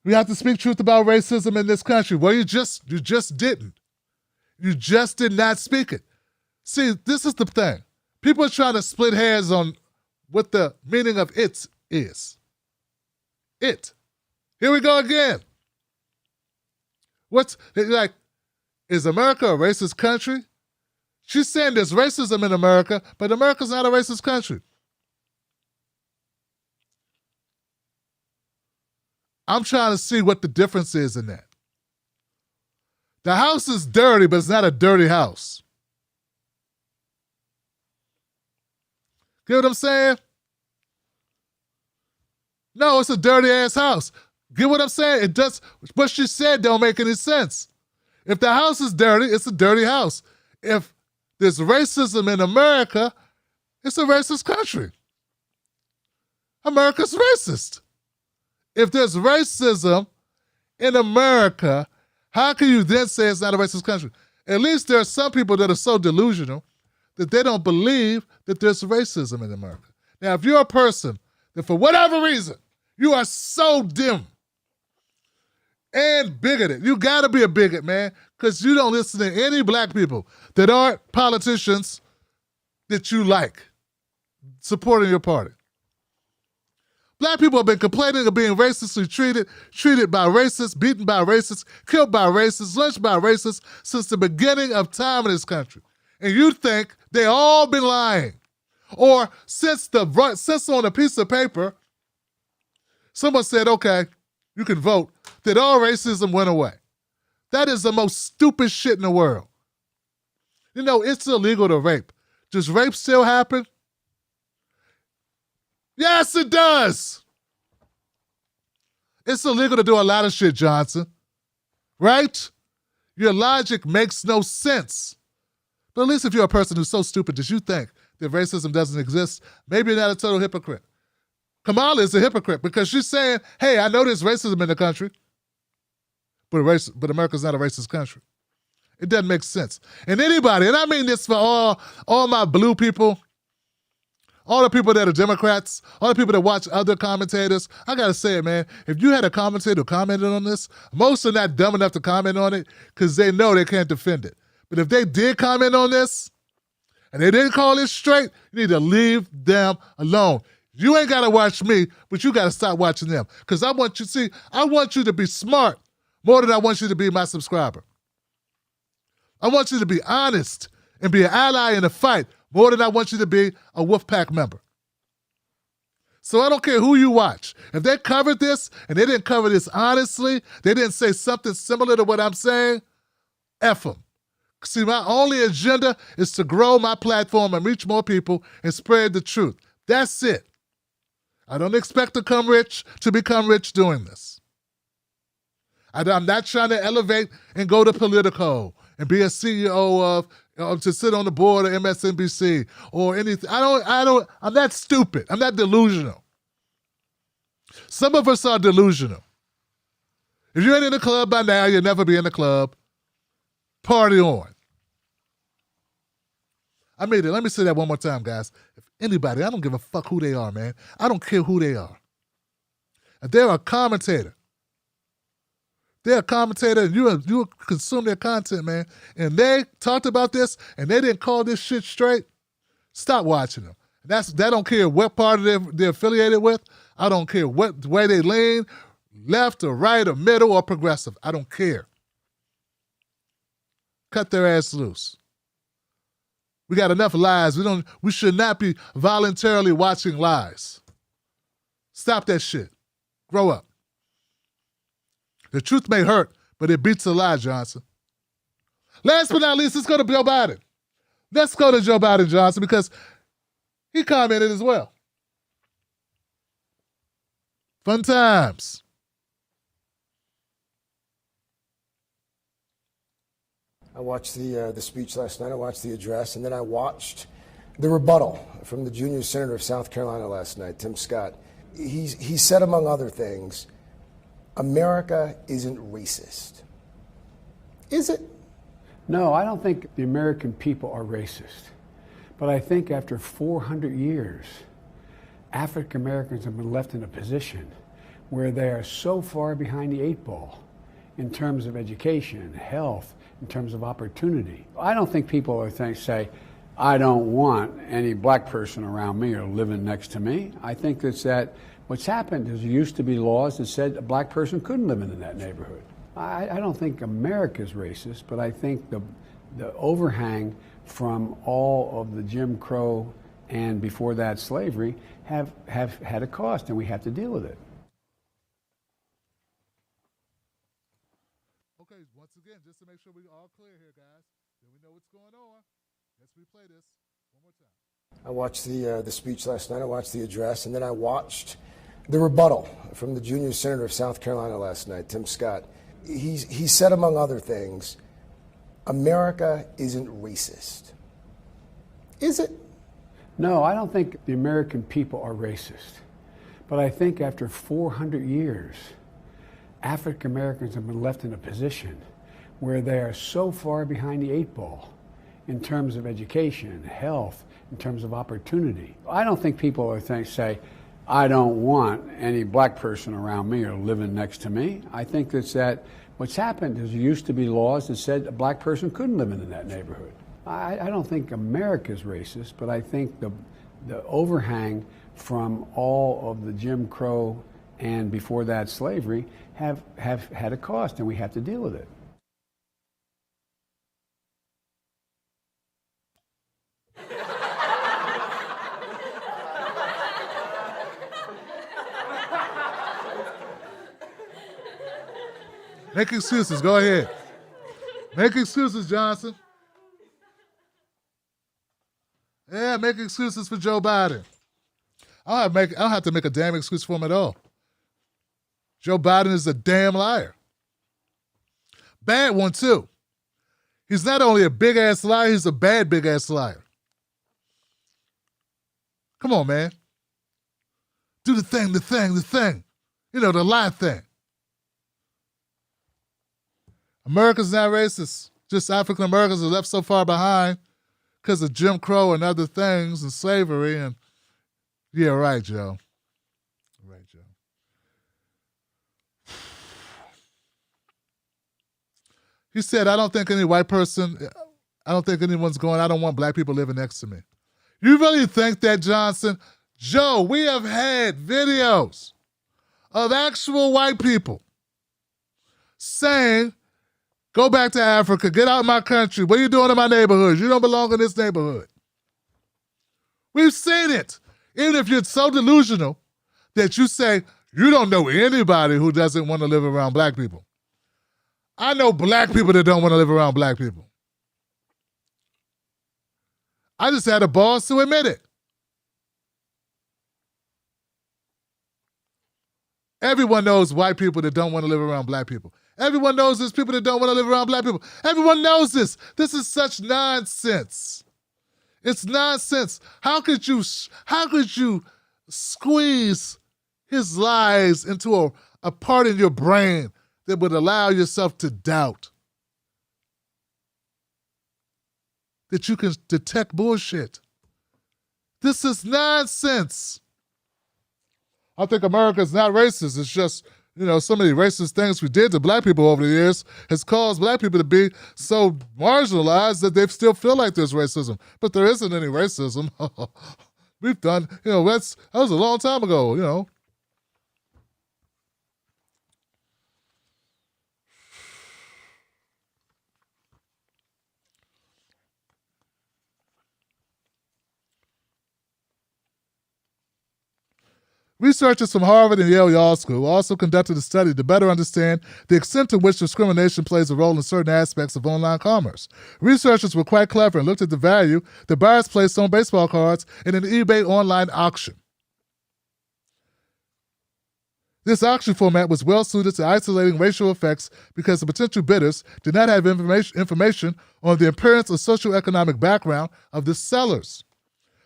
We have to speak truth about racism in this country. Well, you just didn't. You just did not speak it. See, this is the thing. People are trying to split hairs on what the meaning of it is. It. Here we go again. Is America a racist country? She's saying there's racism in America, but America's not a racist country. I'm trying to see what the difference is in that. The house is dirty, but it's not a dirty house. Get what I'm saying? No, it's a dirty-ass house. Get what I'm saying? It does. What she said don't make any sense. If the house is dirty, it's a dirty house. If there's racism in America, it's a racist country. America's racist. If there's racism in America, how can you then say it's not a racist country? At least there are some people that are so delusional that they don't believe that there's racism in America. Now, if you're a person that for whatever reason, you are so dim and bigoted, you gotta be a bigot, man, because you don't listen to any black people that aren't politicians that you like supporting your party. Black people have been complaining of being racistly treated by racists, beaten by racists, killed by racists, lynched by racists since the beginning of time in this country. And you think they all been lying. Or since on a piece of paper, someone said, okay, you can vote, that all racism went away. That is the most stupid shit in the world. You know, it's illegal to rape. Does rape still happen? Yes, it does. It's illegal to do a lot of shit, Johnson. Right? Your logic makes no sense. But at least if you're a person who's so stupid that you think that racism doesn't exist, maybe you're not a total hypocrite. Kamala is a hypocrite because she's saying, hey, I know there's racism in the country, but America's not a racist country. It doesn't make sense. And anybody, and I mean this for all my blue people, all the people that are Democrats, all the people that watch other commentators, I gotta say it, man, if you had a commentator who commented on this, most are not dumb enough to comment on it because they know they can't defend it. But if they did comment on this, and they didn't call it straight, you need to leave them alone. You ain't gotta watch me, but you gotta stop watching them. Because I want you to be smart more than I want you to be my subscriber. I want you to be honest and be an ally in the fight more than I want you to be a Wolfpack member. So I don't care who you watch. If they covered this and they didn't cover this honestly, they didn't say something similar to what I'm saying, F them. See, my only agenda is to grow my platform and reach more people and spread the truth. That's it. I don't expect to become rich doing this. I'm not trying to elevate and go to Politico and be a CEO to sit on the board of MSNBC or anything. I'm not stupid. I'm not delusional. Some of us are delusional. If you ain't in the club by now, you'll never be in the club. Party on. I made it. Let me say that one more time, guys. If anybody, I don't give a fuck who they are, man. I don't care who they are. If they're a commentator, and you consume their content, man, and they talked about this and they didn't call this shit straight, stop watching them. That don't care what party they're affiliated with. I don't care what way they lean, left or right or middle or progressive. I don't care. Cut their ass loose. We got enough lies. We should not be voluntarily watching lies. Stop that shit. Grow up. The truth may hurt, but it beats a lie, Johnson. Last but not least, let's go to Joe Biden. Let's go to Joe Biden, Johnson, because he commented as well. Fun times. I watched the speech last night. I watched the address, and then I watched the rebuttal from the junior senator of South Carolina last night, Tim Scott. He said, among other things, America isn't racist. Is it? No, I don't think the American people are racist. But I think after 400 years, African Americans have been left in a position where they are so far behind the 8 ball in terms of education, health, in terms of opportunity. I don't think people are say, I don't want any black person around me or living next to me. I think that what's happened is there used to be laws that said a black person couldn't live in that neighborhood. I don't think America's racist, but I think the overhang from all of the Jim Crow and before that slavery have had a cost, and we have to deal with it. Okay, once again, just to make sure we're all clear here, guys, then we know what's going on. Let's replay this one more time. I watched the speech last night. I watched the address, and then I watched the rebuttal from the junior senator of South Carolina last night, Tim Scott. He said, among other things, America isn't racist. Is it? No, I don't think the American people are racist. But I think after 400 years, African Americans have been left in a position where they are so far behind the 8 ball in terms of education, health, in terms of opportunity. I don't think people are say, I don't want any black person around me or living next to me. I think that what's happened is there used to be laws that said a black person couldn't live in that neighborhood. I don't think America's racist, but I think the the overhang from all of the Jim Crow and before that slavery have had a cost, and we have to deal with it. Make excuses. Go ahead. Make excuses, Johnson. Yeah, make excuses for Joe Biden. I don't have to make a damn excuse for him at all. Joe Biden is a damn liar. Bad one, too. He's not only a big-ass liar, he's a bad big-ass liar. Come on, man. Do the thing. You know, the lie thing. America's not racist. Just African Americans are left so far behind because of Jim Crow and other things and slavery. And yeah, right, Joe. Right, Joe. He said, I don't think anyone's going, I don't want black people living next to me. You really think that, Johnson? Joe, we have had videos of actual white people saying, go back to Africa, get out of my country. What are you doing in my neighborhood? You don't belong in this neighborhood. We've seen it. Even if you're so delusional that you say, you don't know anybody who doesn't want to live around black people. I know black people that don't want to live around black people. I just had the balls to admit it. Everyone knows white people that don't want to live around black people. Everyone knows there's people that don't want to live around black people. Everyone knows this. This is such nonsense. It's nonsense. How could you squeeze his lies into a part in your brain that would allow yourself to doubt that you can detect bullshit? This is nonsense. I think America's not racist. It's just, so many racist things we did to black people over the years has caused black people to be so marginalized that they still feel like there's racism. But there isn't any racism. We've done, that was a long time ago, Researchers from Harvard and Yale Law School also conducted a study to better understand the extent to which discrimination plays a role in certain aspects of online commerce. Researchers were quite clever and looked at the value that buyers placed on baseball cards in an eBay online auction. This auction format was well suited to isolating racial effects because the potential bidders did not have information on the appearance or socioeconomic background of the sellers.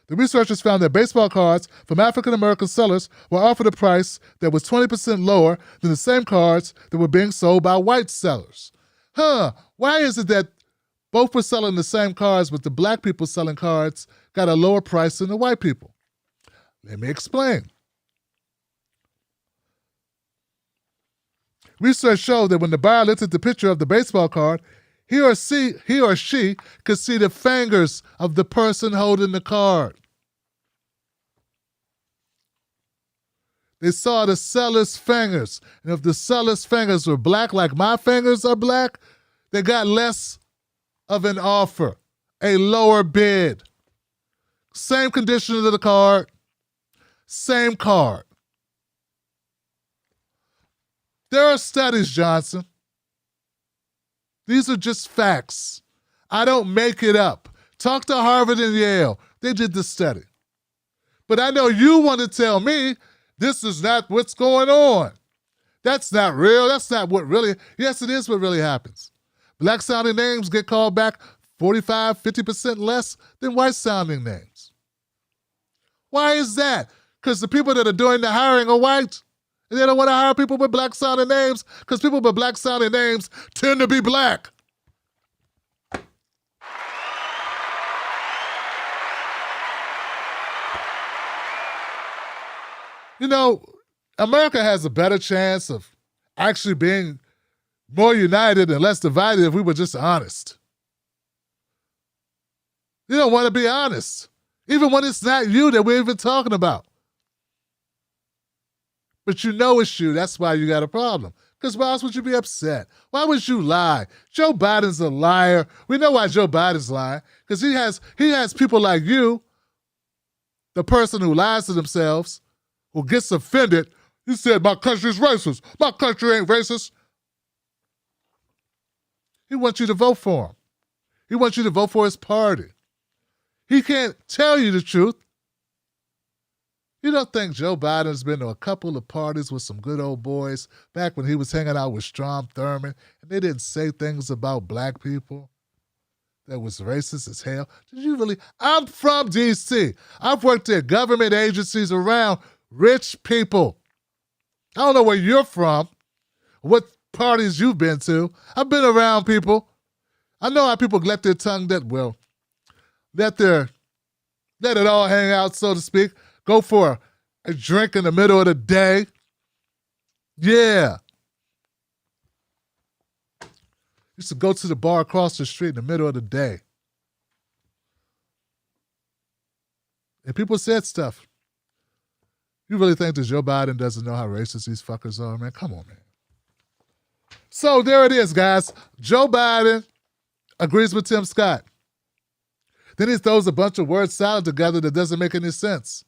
The researchers found that baseball cards from African-American sellers were offered a price that was 20% lower than the same cards that were being sold by white sellers. Why is it that both were selling the same cards, but the black people selling cards got a lower price than the white people? Let me explain. Research showed that when the buyer looked at the picture of the baseball card, he or she could see the fingers of the person holding the card. They saw the seller's fingers. And if the seller's fingers were black, like my fingers are black, they got less of an offer, a lower bid. Same condition of the card, same card. There are studies, Johnson. These are just facts. I don't make it up. Talk to Harvard and Yale. They did the study. But I know you want to tell me this is not what's going on. That's not real. That's not what really, yes, it is what really happens. Black-sounding names get called back 45, 50% less than white-sounding names. Why is that? Because the people that are doing the hiring are white, and they don't want to hire people with black-sounding names because people with black-sounding names tend to be black. America has a better chance of actually being more united and less divided if we were just honest. You don't want to be honest. Even when it's not you that we're even talking about. But you know it's you. That's why you got a problem. Because why else would you be upset? Why would you lie? Joe Biden's a liar. We know why Joe Biden's lying. Because he has people like you, the person who lies to themselves, who gets offended. He said, my country's racist. My country ain't racist. He wants you to vote for him. He wants you to vote for his party. He can't tell you the truth. You don't think Joe Biden's been to a couple of parties with some good old boys back when he was hanging out with Strom Thurmond and they didn't say things about black people that was racist as hell? Did you really? I'm from D.C. I've worked at government agencies around rich people. I don't know where you're from, what parties you've been to. I've been around people. I know how people let their tongue let it all hang out, so to speak. Go for a drink in the middle of the day. Yeah. Used to go to the bar across the street in the middle of the day. And people said stuff. You really think that Joe Biden doesn't know how racist these fuckers are, man? Come on, man. So there it is, guys. Joe Biden agrees with Tim Scott. Then he throws a bunch of word salad together that doesn't make any sense.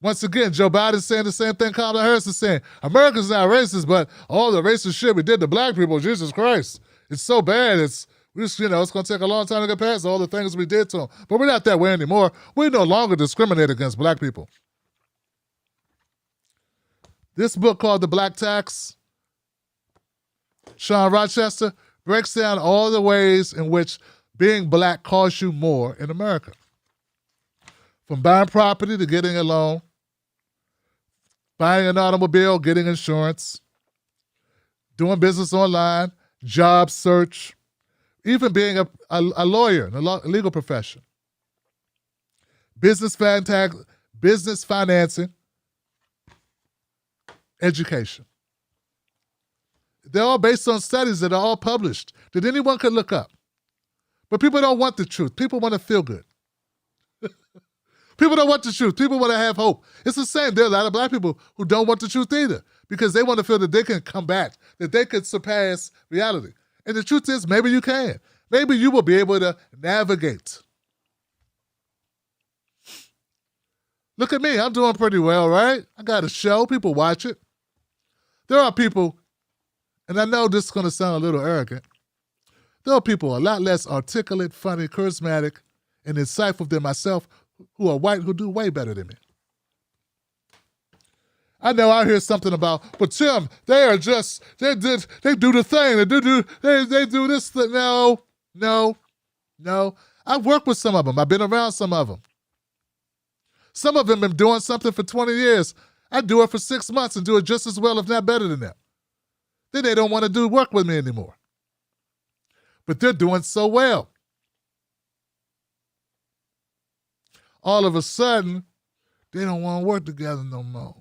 Once again, Joe Biden's saying the same thing Kamala Harris is saying. America's not racist, but all the racist shit we did to black people, Jesus Christ. It's so bad. It's going to take a long time to get past all the things we did to them. But we're not that way anymore. We no longer discriminate against black people. This book called The Black Tax, Sean Rochester, breaks down all the ways in which being black costs you more in America. From buying property to getting a loan, buying an automobile, getting insurance, doing business online, job search, even being a lawyer in the legal profession, business financing, education. They're all based on studies that are all published that anyone could look up. But people don't want the truth. People want to feel good. People don't want the truth. People want to have hope. It's the same. There are a lot of black people who don't want the truth either because they want to feel that they can come back, that they can surpass reality. And the truth is, maybe you can. Maybe you will be able to navigate. Look at me. I'm doing pretty well, right? I got a show. People watch it. There are people, and I know this is going to sound a little arrogant, there are people a lot less articulate, funny, charismatic, and insightful than myself who are white who do way better than me. I know I hear something about, but Tim, they do the thing. They do this thing. No. I've worked with some of them. I've been around some of them. Some of them have been doing something for 20 years. I do it for 6 months and do it just as well, if not better than them. Then they don't want to do work with me anymore. But they're doing so well. All of a sudden, they don't want to work together no more.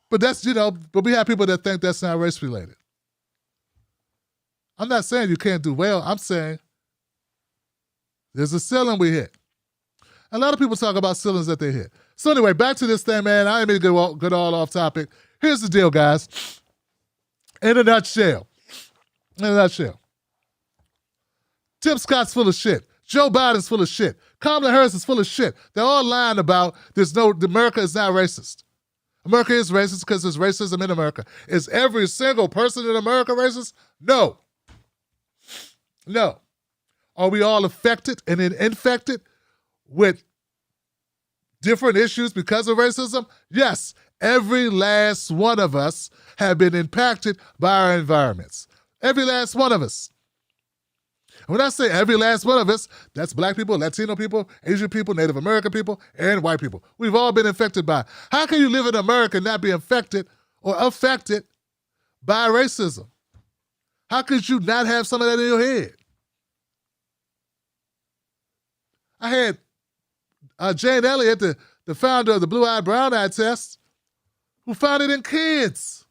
But but we have people that think that's not race related. I'm not saying you can't do well. I'm saying there's a ceiling we hit. A lot of people talk about ceilings that they hit. So anyway, back to this thing, man. I ain't mean to get all off topic. Here's the deal, guys. In a nutshell. Tim Scott's full of shit. Joe Biden's full of shit. Kamala Harris is full of shit. They're all lying about America is not racist. America is racist because there's racism in America. Is every single person in America racist? No. Are we all affected and infected with different issues because of racism? Yes. Every last one of us have been impacted by our environments. Every last one of us. When I say every last one of us, that's black people, Latino people, Asian people, Native American people, and white people. We've all been infected by it. How can you live in America and not be infected or affected by racism? How could you not have some of that in your head? I had Jane Elliott, the founder of the blue-eyed, brown-eyed test, who found it in kids.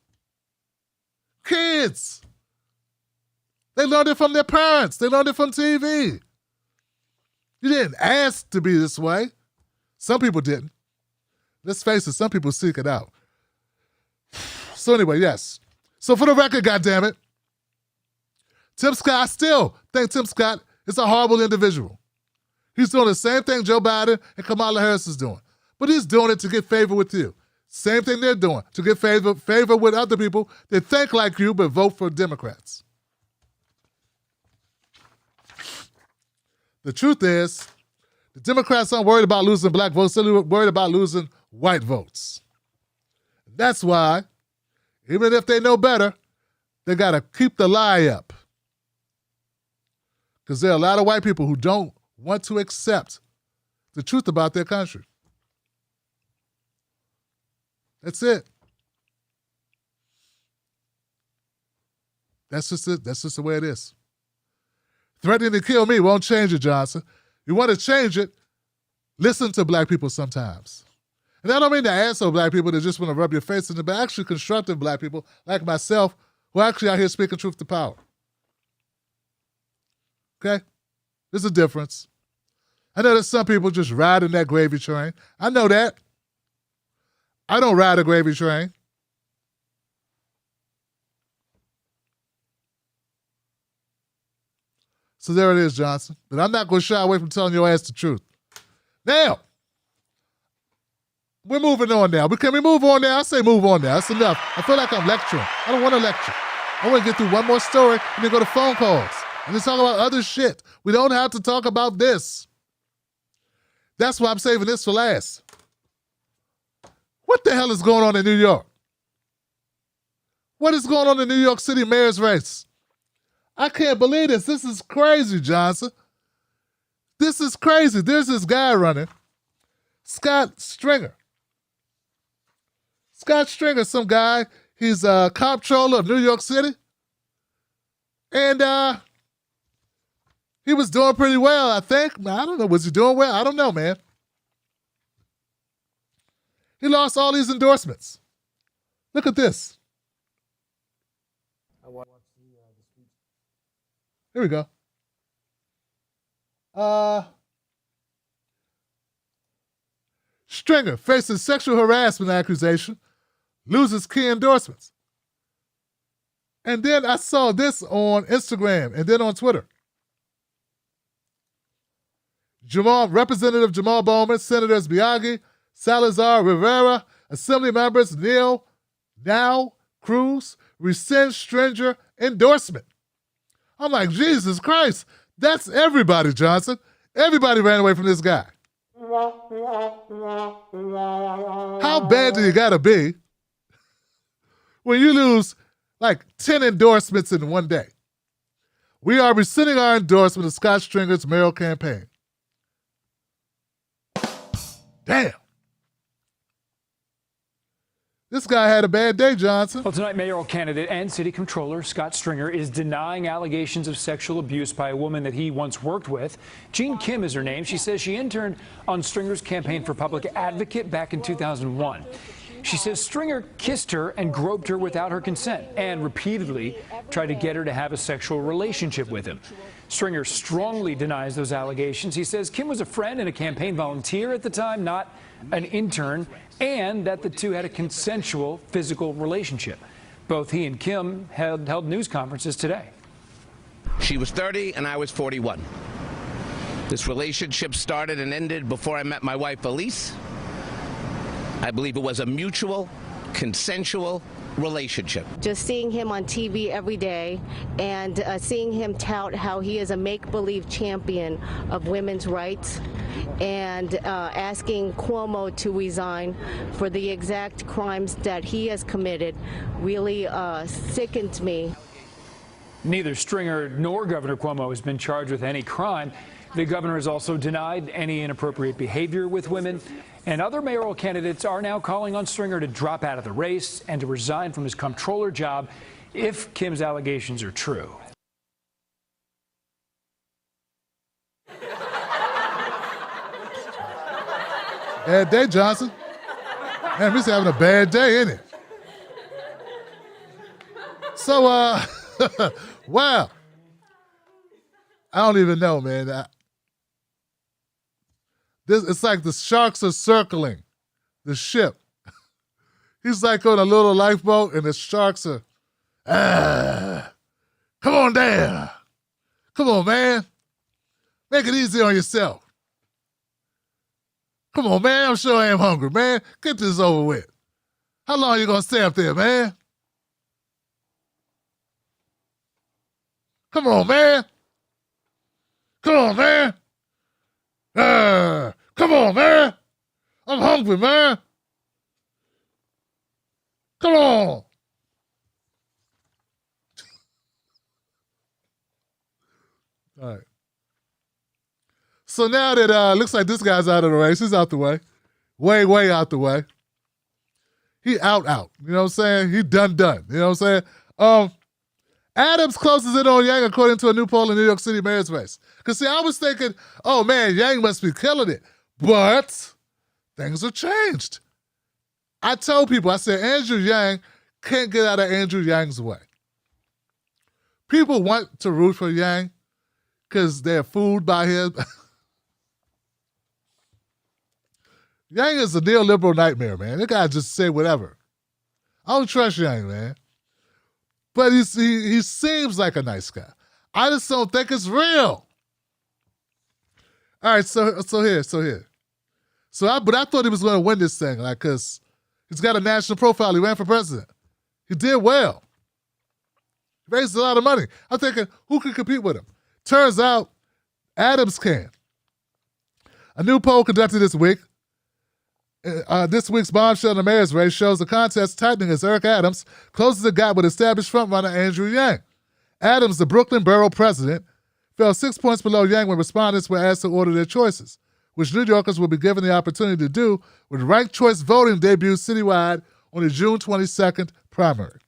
Kids. They learned it from their parents. They learned it from TV. You didn't ask to be this way. Some people didn't. Let's face it, some people seek it out. So anyway, yes. So for the record, goddammit, Tim Scott, I still think Tim Scott is a horrible individual. He's doing the same thing Joe Biden and Kamala Harris is doing. But he's doing it to get favor with you. Same thing they're doing, to get favor with other people that think like you but vote for Democrats. The truth is, the Democrats aren't worried about losing black votes, they're worried about losing white votes. That's why, even if they know better, they got to keep the lie up. Because there are a lot of white people who don't want to accept the truth about their country. That's it. That's just it. That's just the way it is. Threatening to kill me won't change it, Johnson. You want to change it, listen to black people sometimes. And I don't mean to asshole black people that just want to rub your face in it, but actually constructive black people like myself who are actually out here speaking truth to power. Okay? There's a difference. I know that some people just riding that gravy train. I know that. I don't ride a gravy train. So there it is, Johnson. But I'm not going to shy away from telling your ass the truth. Now, we're moving on now. Can we move on now? I say move on now. That's enough. I feel like I'm lecturing. I don't want to lecture. I want to get through one more story and then go to phone calls. And then talk about other shit. We don't have to talk about this. That's why I'm saving this for last. What the hell is going on in New York? What is going on in the New York City mayor's race? I can't believe this. This is crazy, Johnson. This is crazy. There's this guy running, Scott Stringer. Scott Stringer, some guy, he's a comptroller of New York City. And he was doing pretty well, I think. I don't know. Was he doing well? I don't know, man. He lost all these endorsements. Look at this. Here we go. Stringer faces sexual harassment accusation, loses key endorsements. And then I saw this on Instagram and then on Twitter. Representative Jamal Bowman, Senators Biaggi, Salazar Rivera, Assembly members Neil, Now, Cruz, rescind Stringer endorsement. I'm like, Jesus Christ, that's everybody, Johnson. Everybody ran away from this guy. How bad do you gotta be when you lose like 10 endorsements in one day? We are rescinding our endorsement of Scott Stringer's mayoral campaign. Damn. This guy had a bad day, Johnson. Well, tonight, mayoral candidate and city controller Scott Stringer is denying allegations of sexual abuse by a woman that he once worked with. Jean Kim is her name. She says she interned on Stringer's campaign for public advocate back in 2001. She says Stringer kissed her and groped her without her consent and repeatedly tried to get her to have a sexual relationship with him. Stringer strongly denies those allegations. He says Kim was a friend and a campaign volunteer at the time, not an intern, and that the two had a consensual physical relationship. Both he and Kim held news conferences today. She was 30 and I was 41. This relationship started and ended before I met my wife, Elise. I believe it was a mutual, consensual relationship. Just seeing him on TV every day and seeing him tout how he is a make-believe champion of women's rights and asking Cuomo to resign for the exact crimes that he has committed really sickens me. Neither Stringer nor Governor Cuomo has been charged with any crime. The governor has also denied any inappropriate behavior with women. And other mayoral candidates are now calling on Stringer to drop out of the race and to resign from his comptroller job if Kim's allegations are true. Bad day, Johnson. Man, he's having a bad day, isn't it? So, wow. I don't even know, man. It's like the sharks are circling the ship. He's like on a little lifeboat, and the sharks are, come on down. Come on, man. Make it easy on yourself. Come on, man. I'm sure I am hungry, man. Get this over with. How long you gonna stay up there, man? Come on, man. Come on, man. Come on, man. I'm hungry, man. Come on. All right. So now that looks like this guy's out of the race, he's out the way. Way out the way. He out. You know what I'm saying? He done. You know what I'm saying? Adams closes in on Yang according to a new poll in New York City mayor's race. Because, see, I was thinking, oh, man, Yang must be killing it. But things have changed. I told people, I said, Andrew Yang can't get out of Andrew Yang's way. People want to root for Yang because they're fooled by him. Yang is a neoliberal nightmare, man. That guy just say whatever. I don't trust Yang, man. But he seems like a nice guy. I just don't think it's real. All right, so here. But I thought he was going to win this thing, like, because he's got a national profile. He ran for president. He did well. He raised a lot of money. I'm thinking, who can compete with him? Turns out, Adams can. A new poll conducted this week. This week's bombshell in the mayor's race shows the contest tightening as Eric Adams closes the gap with established frontrunner Andrew Yang. Adams, the Brooklyn borough president, fell 6 points below Yang when respondents were asked to order their choices, which New Yorkers will be given the opportunity to do when ranked choice voting debuts citywide on the June 22nd primary.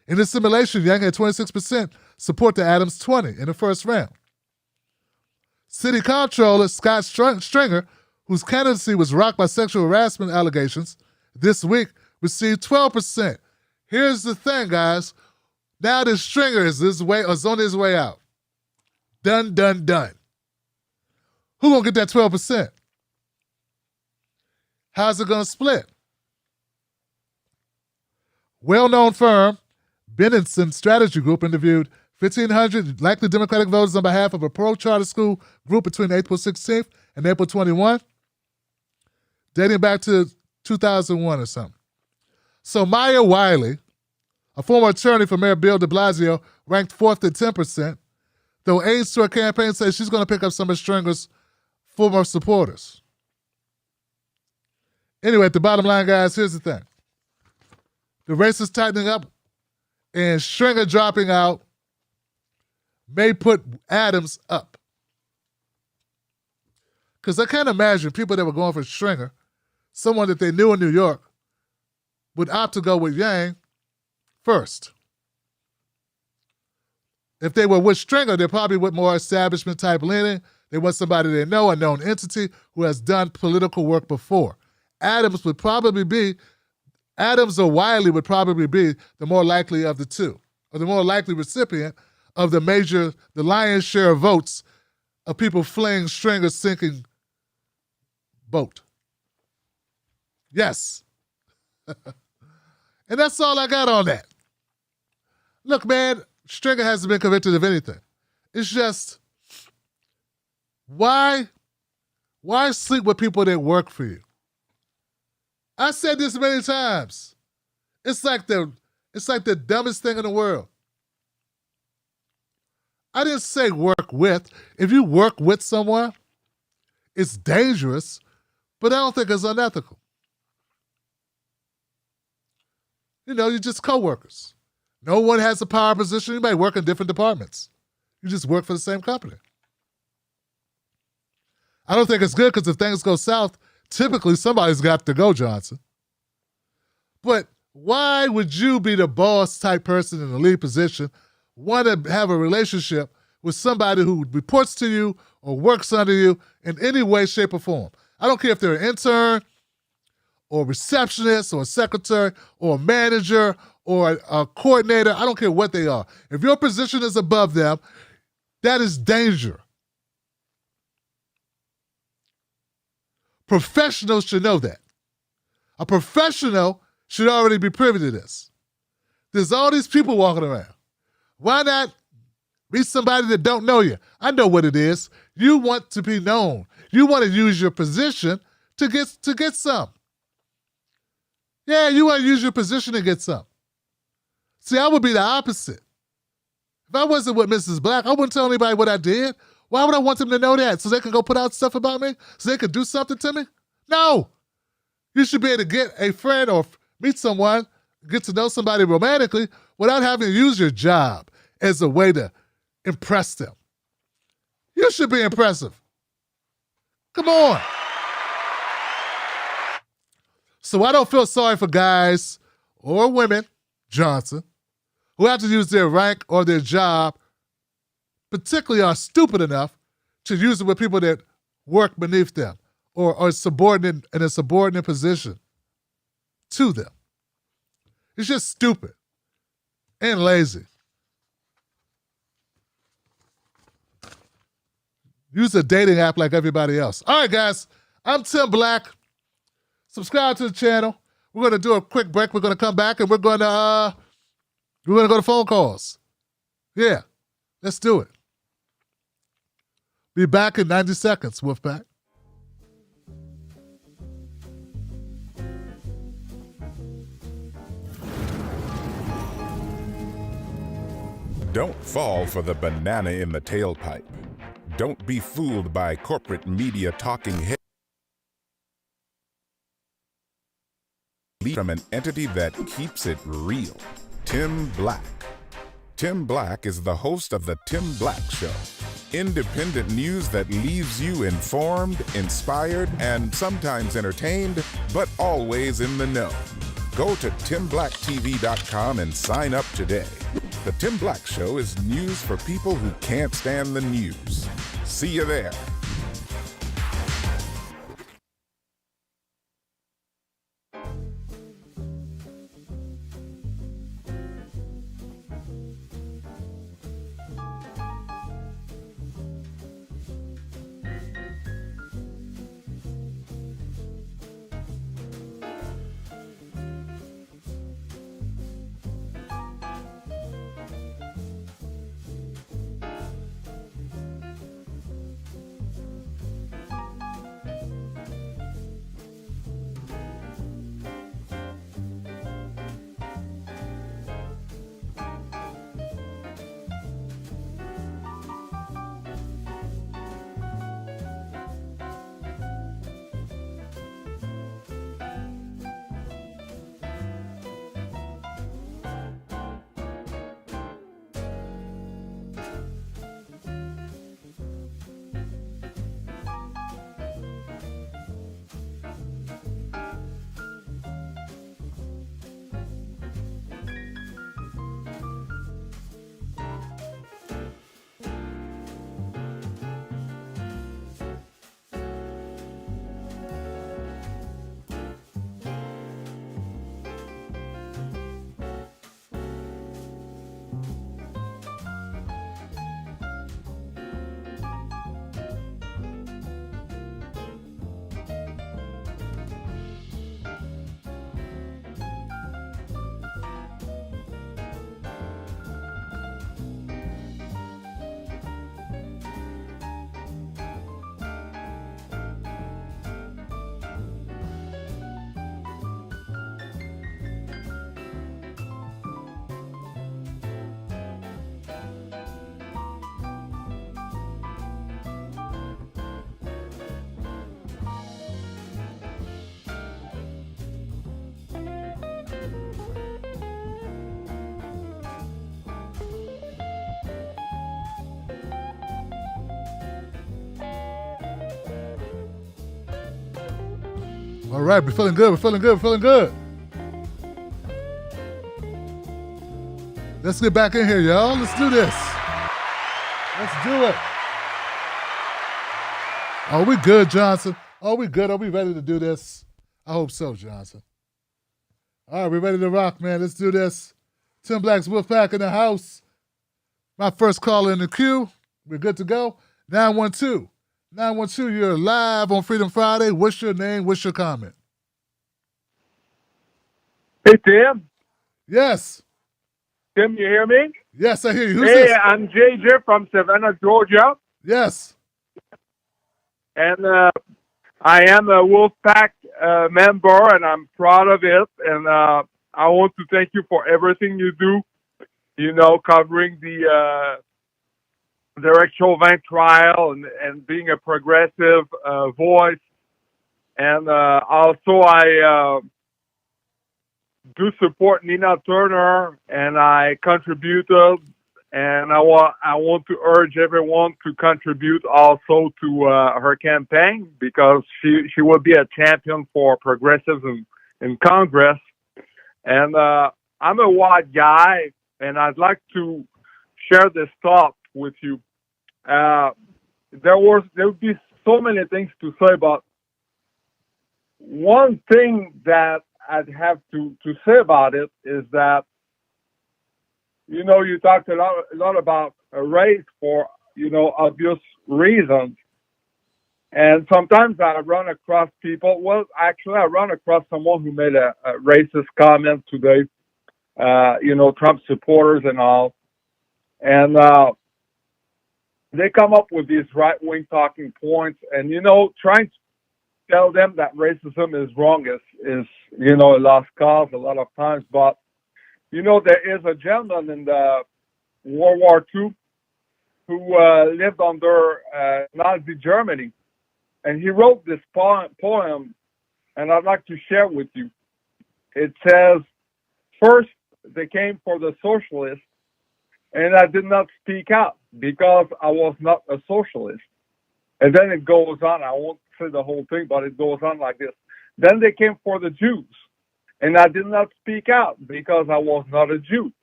In this simulation, Yang had 26% support to Adams' 20% in the first round. City Comptroller Scott Stringer, whose candidacy was rocked by sexual harassment allegations, this week received 12%. Here's the thing, guys. Now this Stringer is on his way out. Done. Who gonna get that 12%? How's it gonna split? Well-known firm, Benenson Strategy Group, interviewed 1,500 likely Democratic voters on behalf of a pro-charter school group between April 16th and April 21, dating back to 2001 or something. So Maya Wiley, a former attorney for Mayor Bill de Blasio, ranked fourth at 10%, though aides to her campaign say she's going to pick up some of Stringer's former supporters. Anyway, at the bottom line, guys, here's the thing. The race is tightening up, and Stringer dropping out may put Adams up. Because I can't imagine people that were going for Stringer, someone that they knew in New York, would opt to go with Yang first. If they were with Stringer, they're probably with more establishment type leaning. They want somebody they know, a known entity who has done political work before. Adams or Wiley would probably be the more likely of the two, or the more likely recipient of the lion's share of votes of people fleeing Stringer's sinking boat. Yes. And that's all I got on that. Look, man, Stringer hasn't been convicted of anything. It's just, why sleep with people that work for you? I said this many times. It's like the dumbest thing in the world. I didn't say work with. If you work with someone, it's dangerous, but I don't think it's unethical. You know, you're just co-workers. No one has a power position. You may work in different departments. You just work for the same company. I don't think it's good because if things go south, typically somebody's got to go, Johnson. But why would you be the boss type person in the lead position, want to have a relationship with somebody who reports to you or works under you in any way, shape, or form? I don't care if they're an intern or a receptionist or a secretary or a manager or a coordinator. I don't care what they are. If your position is above them, that is danger. Professionals should know that. A professional should already be privy to this. There's all these people walking around. Why not meet somebody that don't know you? I know what it is. You want to be known. You want to use your position to get some. Yeah, you want to use your position to get some. See, I would be the opposite. If I wasn't with Mrs. Black, I wouldn't tell anybody what I did. Why would I want them to know that? So they can go put out stuff about me? So they could do something to me? No. You should be able to get a friend or meet someone, get to know somebody romantically without having to use your job as a way to impress them. You should be impressive. Come on. So I don't feel sorry for guys or women, Johnson, who have to use their rank or their job, particularly are stupid enough to use it with people that work beneath them or are subordinate in a subordinate position to them. It's just stupid and lazy. Use a dating app like everybody else. All right, guys, I'm Tim Black. Subscribe to the channel. We're going to do a quick break. We're going to come back and we're going to go to phone calls. Yeah, let's do it. Be back in 90 seconds, Wolfpack. Don't fall for the banana in the tailpipe. Don't be fooled by corporate media talking heads from an entity that keeps it real. Tim Black. Tim Black is the host of The Tim Black Show. Independent news that leaves you informed, inspired, and sometimes entertained, but always in the know. Go to TimBlackTV.com and sign up today. The Tim Black Show is news for people who can't stand the news. See you there. All right, we're feeling good, we're feeling good, we're feeling good. Let's get back in here, y'all. Let's do this. Let's do it. Are we good, Johnson? Are we good? Are we ready to do this? I hope so, Johnson. All right, we're ready to rock, man. Let's do this. Tim Black's Wolfpack in the house. My first caller in the queue. We're good to go. 912 912, you're live on Freedom Friday. What's your name? What's your comment? Hey, Tim. Yes. Tim, you hear me? Yes, I hear you. Who's hey, this? I'm JJ from Savannah, Georgia. Yes. And I am a Wolfpack member, and I'm proud of it. And I want to thank you for everything you do, covering the Derek Chauvin trial and being a progressive voice. And also, I do support Nina Turner, and I contributed, and I want to urge everyone to contribute also to her campaign, because she will be a champion for progressives in Congress. And I'm a white guy, and I'd like to share this thought with you. There would be so many things to say, but one thing that I'd have to say about it is that, you talked a lot about a race for, obvious reasons. And sometimes I run across people. Well, actually, I run across someone who made a racist comment today, Trump supporters and all. And they come up with these right-wing talking points and, trying to tell them that racism is wrong is a lost cause a lot of times. But, there is a gentleman in the World War II who lived under Nazi Germany. And he wrote this poem, and I'd like to share with you. It says, "First, they came for the socialists, and I did not speak out because I was not a socialist." And then it goes on. I won't say the whole thing, but it goes on like this. "Then they came for the Jews, and I did not speak out because I was not a Jew.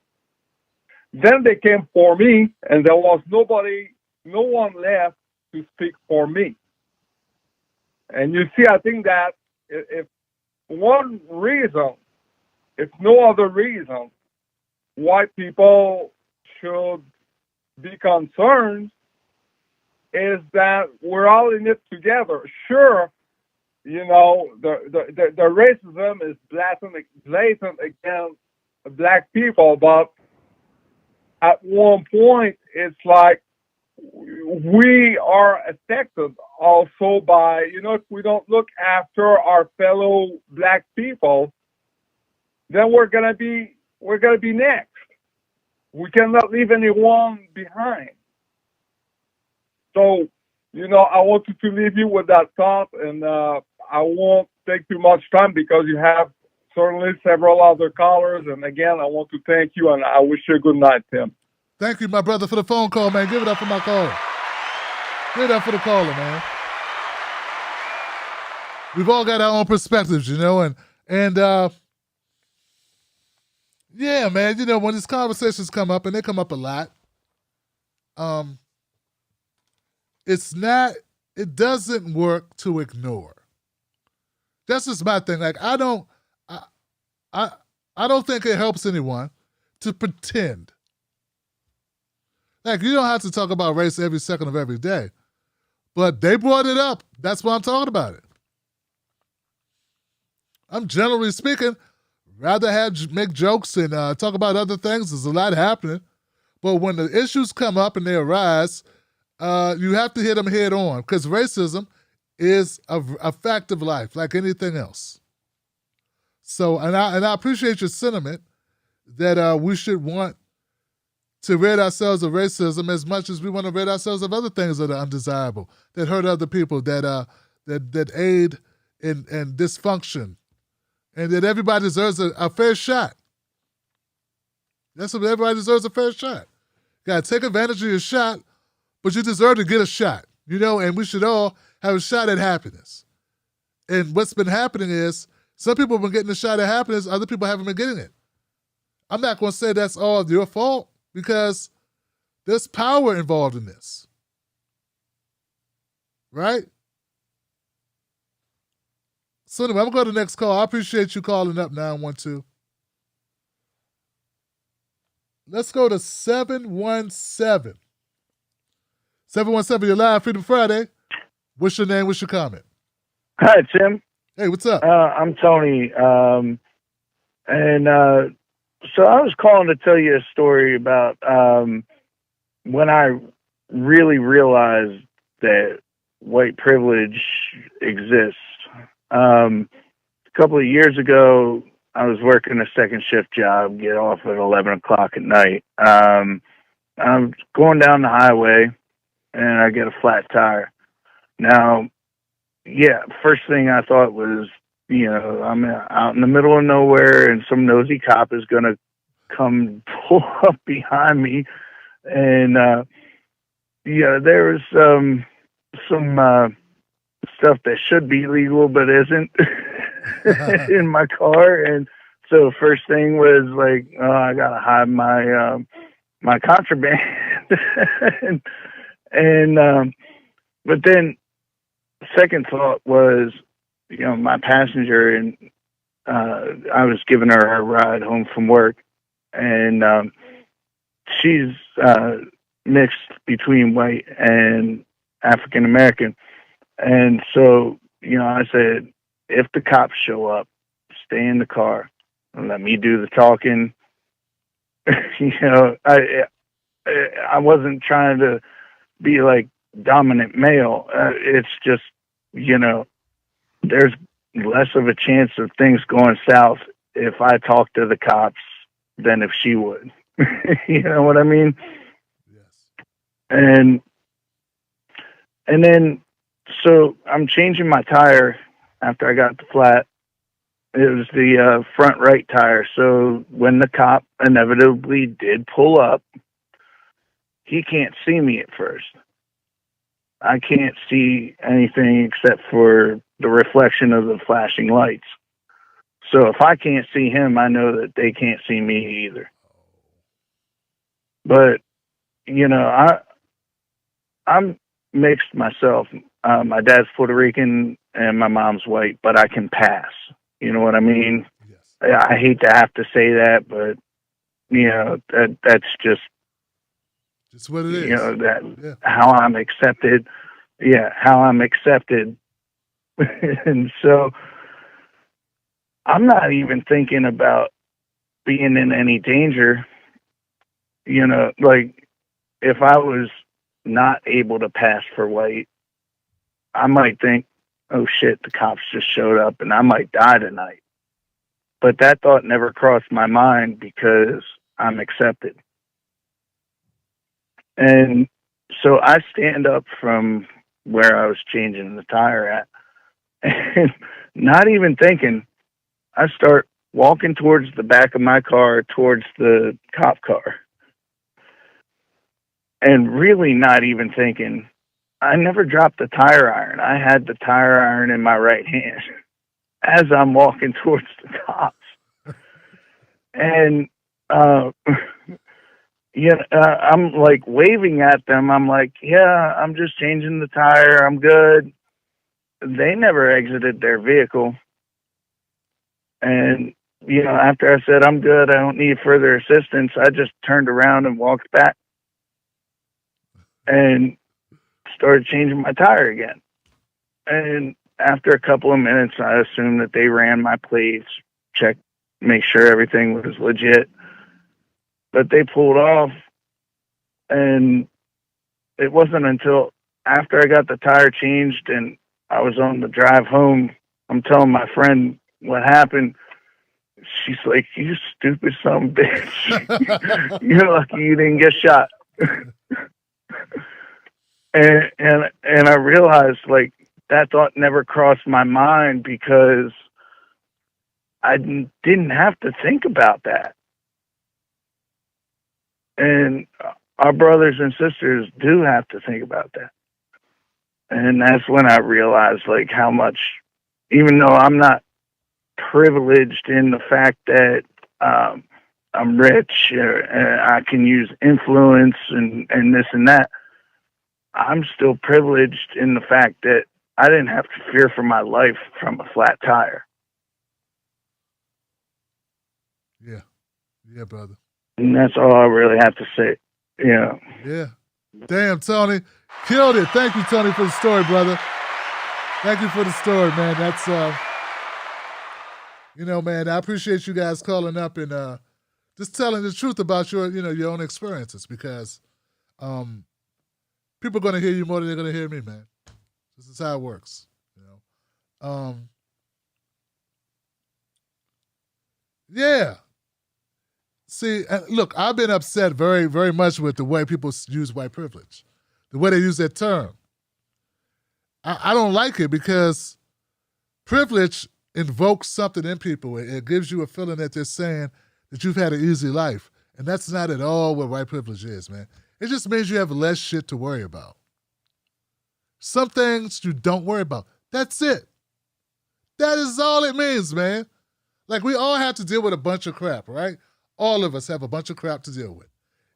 Then they came for me, and there was no one left to speak for me." And you see, I think that if one reason, if no other reason, white people should be concerned is that we're all in it together. Sure, the racism is blatant against black people, but at one point it's like we are affected also by, if we don't look after our fellow black people, then we're gonna be next. We cannot leave anyone behind. So, I wanted to leave you with that thought, and I won't take too much time because you have certainly several other callers. And again, I want to thank you, and I wish you a good night, Tim. Thank you, my brother, for the phone call, man. Give it up for my caller. Give it up for the caller, man. We've all got our own perspectives, and yeah, man, when these conversations come up, and they come up a lot, it doesn't work to ignore. That's just my thing. Like, I don't think it helps anyone to pretend. Like, you don't have to talk about race every second of every day. But they brought it up. That's why I'm talking about it. I'm generally speaking, rather make jokes and talk about other things. There's a lot happening. But when the issues come up and they arise, you have to hit them head on, because racism is a fact of life, like anything else. So, and I appreciate your sentiment that we should want to rid ourselves of racism as much as we want to rid ourselves of other things that are undesirable, that hurt other people, that aid in dysfunction, and that everybody deserves a fair shot. That's what everybody deserves, a fair shot. You got to take advantage of your shot, but you deserve to get a shot, and we should all have a shot at happiness. And what's been happening is some people have been getting a shot at happiness, other people haven't been getting it. I'm not going to say that's all your fault, because there's power involved in this. Right? So anyway, I'm going to go to the next call. I appreciate you calling up, 912. Let's go to 717. 717, you're live, Freedom Friday. What's your name? What's your comment? Hi, Tim. Hey, what's up? I'm Tony. So I was calling to tell you a story about when I really realized that white privilege exists. A couple of years ago, I was working a second shift job, get off at 11 o'clock at night. I'm going down the highway, and I get a flat tire. Now, yeah, first thing I thought was, I'm out in the middle of nowhere, and some nosy cop is going to come pull up behind me. And, there was some stuff that should be legal but isn't in my car. And so first thing was like, oh, I got to hide my contraband. But then second thought was, my passenger, and I was giving her a ride home from work, and she's mixed between white and African American. And so, I said, if the cops show up, stay in the car and let me do the talking. I wasn't trying to be like dominant male. It's just, there's less of a chance of things going south if I talk to the cops than if she would. You know what I mean? Yes. And then, so I'm changing my tire after I got the flat. It was the front right tire. So when the cop inevitably did pull up, he can't see me at first. I can't see anything except for the reflection of the flashing lights. So if I can't see him, I know that they can't see me either. But, I'm mixed myself. My dad's Puerto Rican and my mom's white, but I can pass. You know what I mean? Yes. I hate to have to say that, but, that's just what it is. How I'm accepted. Yeah, how I'm accepted. And so I'm not even thinking about being in any danger. Like if I was not able to pass for white, I might think, oh shit, the cops just showed up and I might die tonight. But that thought never crossed my mind because I'm accepted. And so I stand up from where I was changing the tire at, and not even thinking, I start walking towards the back of my car, towards the cop car. And really not even thinking, I never dropped the tire iron. I had the tire iron in my right hand as I'm walking towards the cops. And, I'm like waving at them. I'm like, yeah, I'm just changing the tire. I'm good. They never exited their vehicle. And, after I said, I'm good, I don't need further assistance, I just turned around and walked back and started changing my tire again. And after a couple of minutes, I assumed that they ran my plates, checked, make sure everything was legit. But they pulled off, and it wasn't until after I got the tire changed and I was on the drive home, I'm telling my friend what happened. She's like, you stupid son of a bitch. You're lucky you didn't get shot. and I realized, like, that thought never crossed my mind because I didn't have to think about that. And our brothers and sisters do have to think about that. And that's when I realized, like, how much, even though I'm not privileged in the fact that I'm rich and I can use influence and this and that, I'm still privileged in the fact that I didn't have to fear for my life from a flat tire. Yeah. Yeah, brother. And that's all I really have to say. Yeah. Damn, Tony. Killed it. Thank you, Tony, for the story, brother. Thank you for the story, man. That's man, I appreciate you guys calling up and just telling the truth about your own experiences because people are going to hear you more than they're going to hear me, man. This is how it works, Yeah. See, look, I've been upset very, very much with the way people use white privilege, the way they use that term. I don't like it because privilege invokes something in people. It gives you a feeling that they're saying that you've had an easy life. And that's not at all what white privilege is, man. It just means you have less shit to worry about. Some things you don't worry about. That's it. That is all it means, man. Like, we all have to deal with a bunch of crap, right? All of us have a bunch of crap to deal with.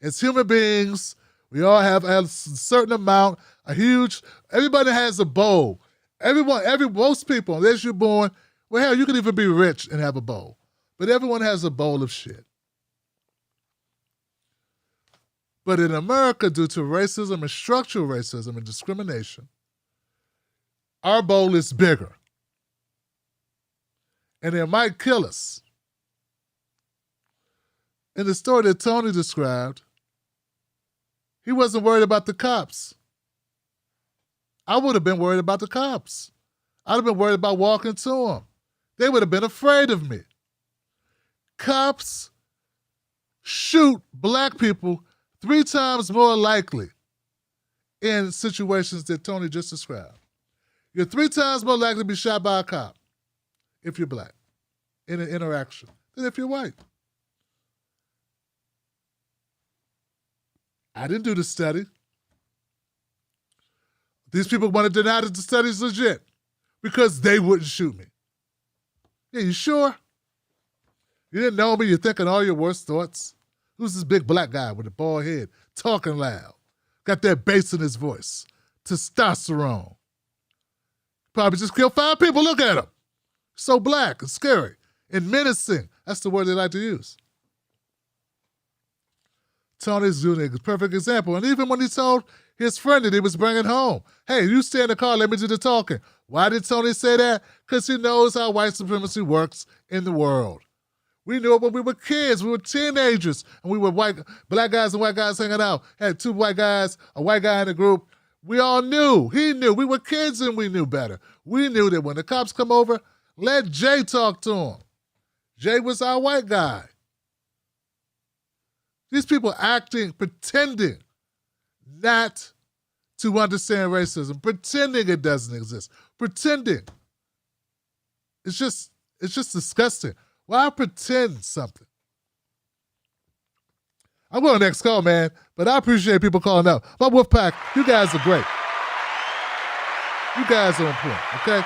As human beings, we all have a certain amount, everybody has a bowl. Most people, unless you're born, well, hell, you can even be rich and have a bowl. But everyone has a bowl of shit. But in America, due to racism and structural racism and discrimination, our bowl is bigger. And it might kill us. In the story that Tony described, he wasn't worried about the cops. I would have been worried about the cops. I'd have been worried about walking to them. They would have been afraid of me. Cops shoot black people 3 times more likely in situations that Tony just described. You're 3 times more likely to be shot by a cop if you're black in an interaction than if you're white. I didn't do the study. These people want to deny that the study's legit because they wouldn't shoot me. Yeah, you sure? You didn't know me, you're thinking all your worst thoughts? Who's this big black guy with a bald head, talking loud? Got that bass in his voice. Testosterone. Probably just killed 5 people, look at him. So black and scary and menacing. That's the word they like to use. Tony's doing a perfect example. And even when he told his friend that he was bringing home, hey, you stay in the car, let me do the talking. Why did Tony say that? Because he knows how white supremacy works in the world. We knew it when we were kids. We were teenagers, and we were black guys and white guys hanging out. Had 2 white guys, a white guy in the group. We all knew. He knew. We were kids, and we knew better. We knew that when the cops come over, let Jay talk to him. Jay was our white guy. These people acting, pretending not to understand racism, pretending it doesn't exist, pretending. It's just disgusting. Why pretend something? I'm going to next call, man, but I appreciate people calling up. My Wolfpack, you guys are great. You guys are on point, okay?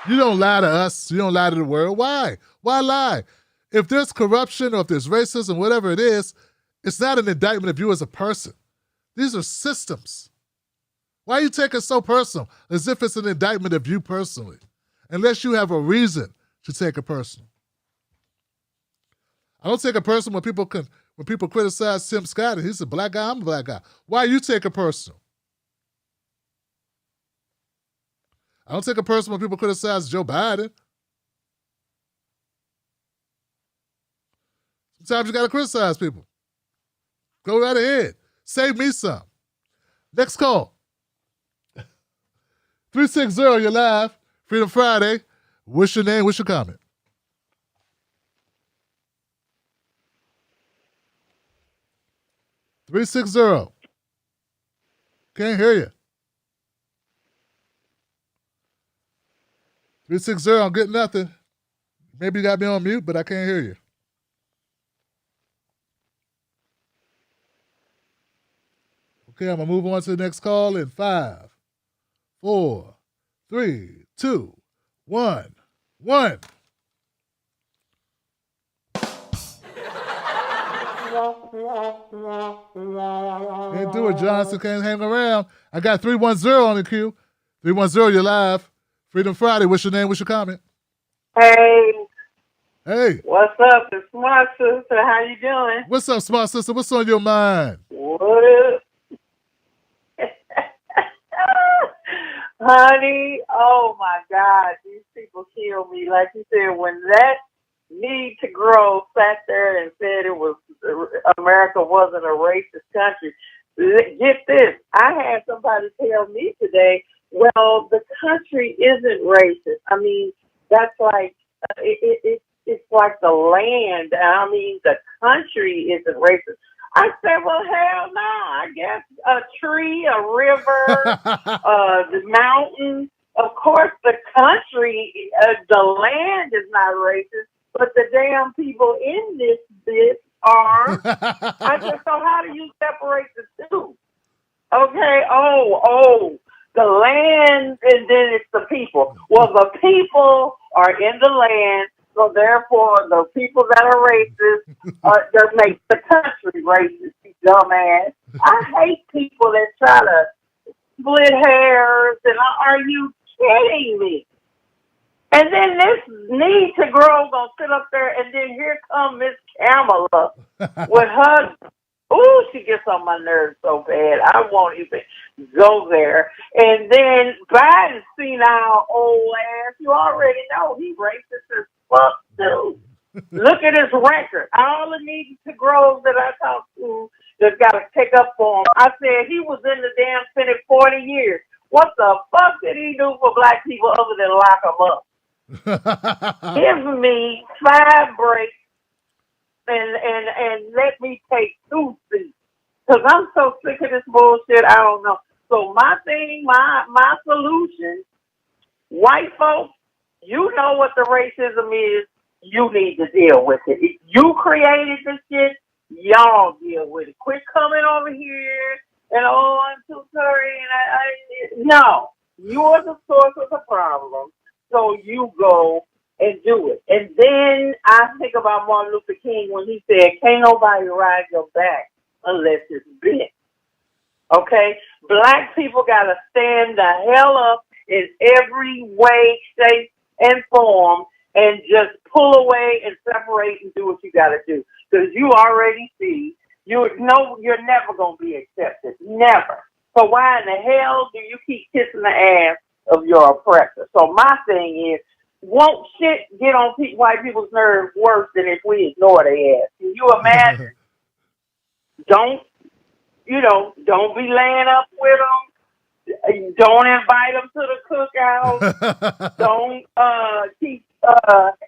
You don't lie to us. You don't lie to the world. Why? Why lie? If there's corruption or if there's racism, whatever it is, it's not an indictment of you as a person. These are systems. Why you take it so personal, as if it's an indictment of you personally, unless you have a reason to take it personal. I don't take it personal when people criticize Tim Scott and he's a black guy, I'm a black guy. Why you take it personal? I don't take it personal when people criticize Joe Biden. Sometimes you got to criticize people. Go right ahead. Save me some. Next call. 360, you're live. Freedom Friday. What's your name? What's your comment? $360. Can't hear you. 360, I'm getting nothing. Maybe you got me on mute, but I can't hear you. Okay, I'm going to move on to the next call in 5, 4, 3, 2, 1. Can't do it, Johnson. Can't hang around. I got 310 on the queue. 310, you're live. Freedom Friday. What's your name? What's your comment? Hey. Hey. What's up? It's Smart Sister. How you doing? What's up, Smart Sister? What's on your mind? What up? Honey, oh my God, these people kill me. Like you said, when that need to grow sat there and said it was America wasn't a racist country. Get this, I had somebody tell me today, well, the country isn't racist. I mean, that's like it's like the land. I mean, the country isn't racist. I said, well, hell no. I guess a tree, a river, the mountain. Of course, the country, the land is not racist, but the damn people in this bit are. I said, so how do you separate the two? Okay, the land, and then it's the people. Well, the people are in the land, so therefore the people that are racist that make the country racist, you dumbass. I hate people that try to split hairs, and are you kidding me? And then this need to grow gonna sit up there, and then here come Miss Kamala with her. Ooh, she gets on my nerves so bad. I won't even go there. And then Biden's senile old ass. You already know he racist as fuck too. Look at his record. All the needs to grow that I talked to just got to pick up for him. I said he was in the damn Senate 40 years. What the fuck did he do for black people other than lock them up? Give me 5 breaks and let me take 2 seats. Because I'm so sick of this bullshit, I don't know. So my thing, my solution, white folks, you know what the racism is. You need to deal with it. If you created this shit, y'all deal with it. Quit coming over here and I'm too sorry. No, you are the source of the problem. So you go and do it. And then I think about Martin Luther King when he said, can't nobody ride your back unless it's bent. Okay? Black people got to stand the hell up in every way, shape, and form and just pull away and separate and do what you got to do. Because you already see, you know you're never going to be accepted. Never. So why in the hell do you keep kissing the ass of your oppressor? So my thing is, won't shit get on white people's nerves worse than if we ignore their ass? Can you imagine? Don't be laying up with them. Don't invite them to the cookout. Don't keep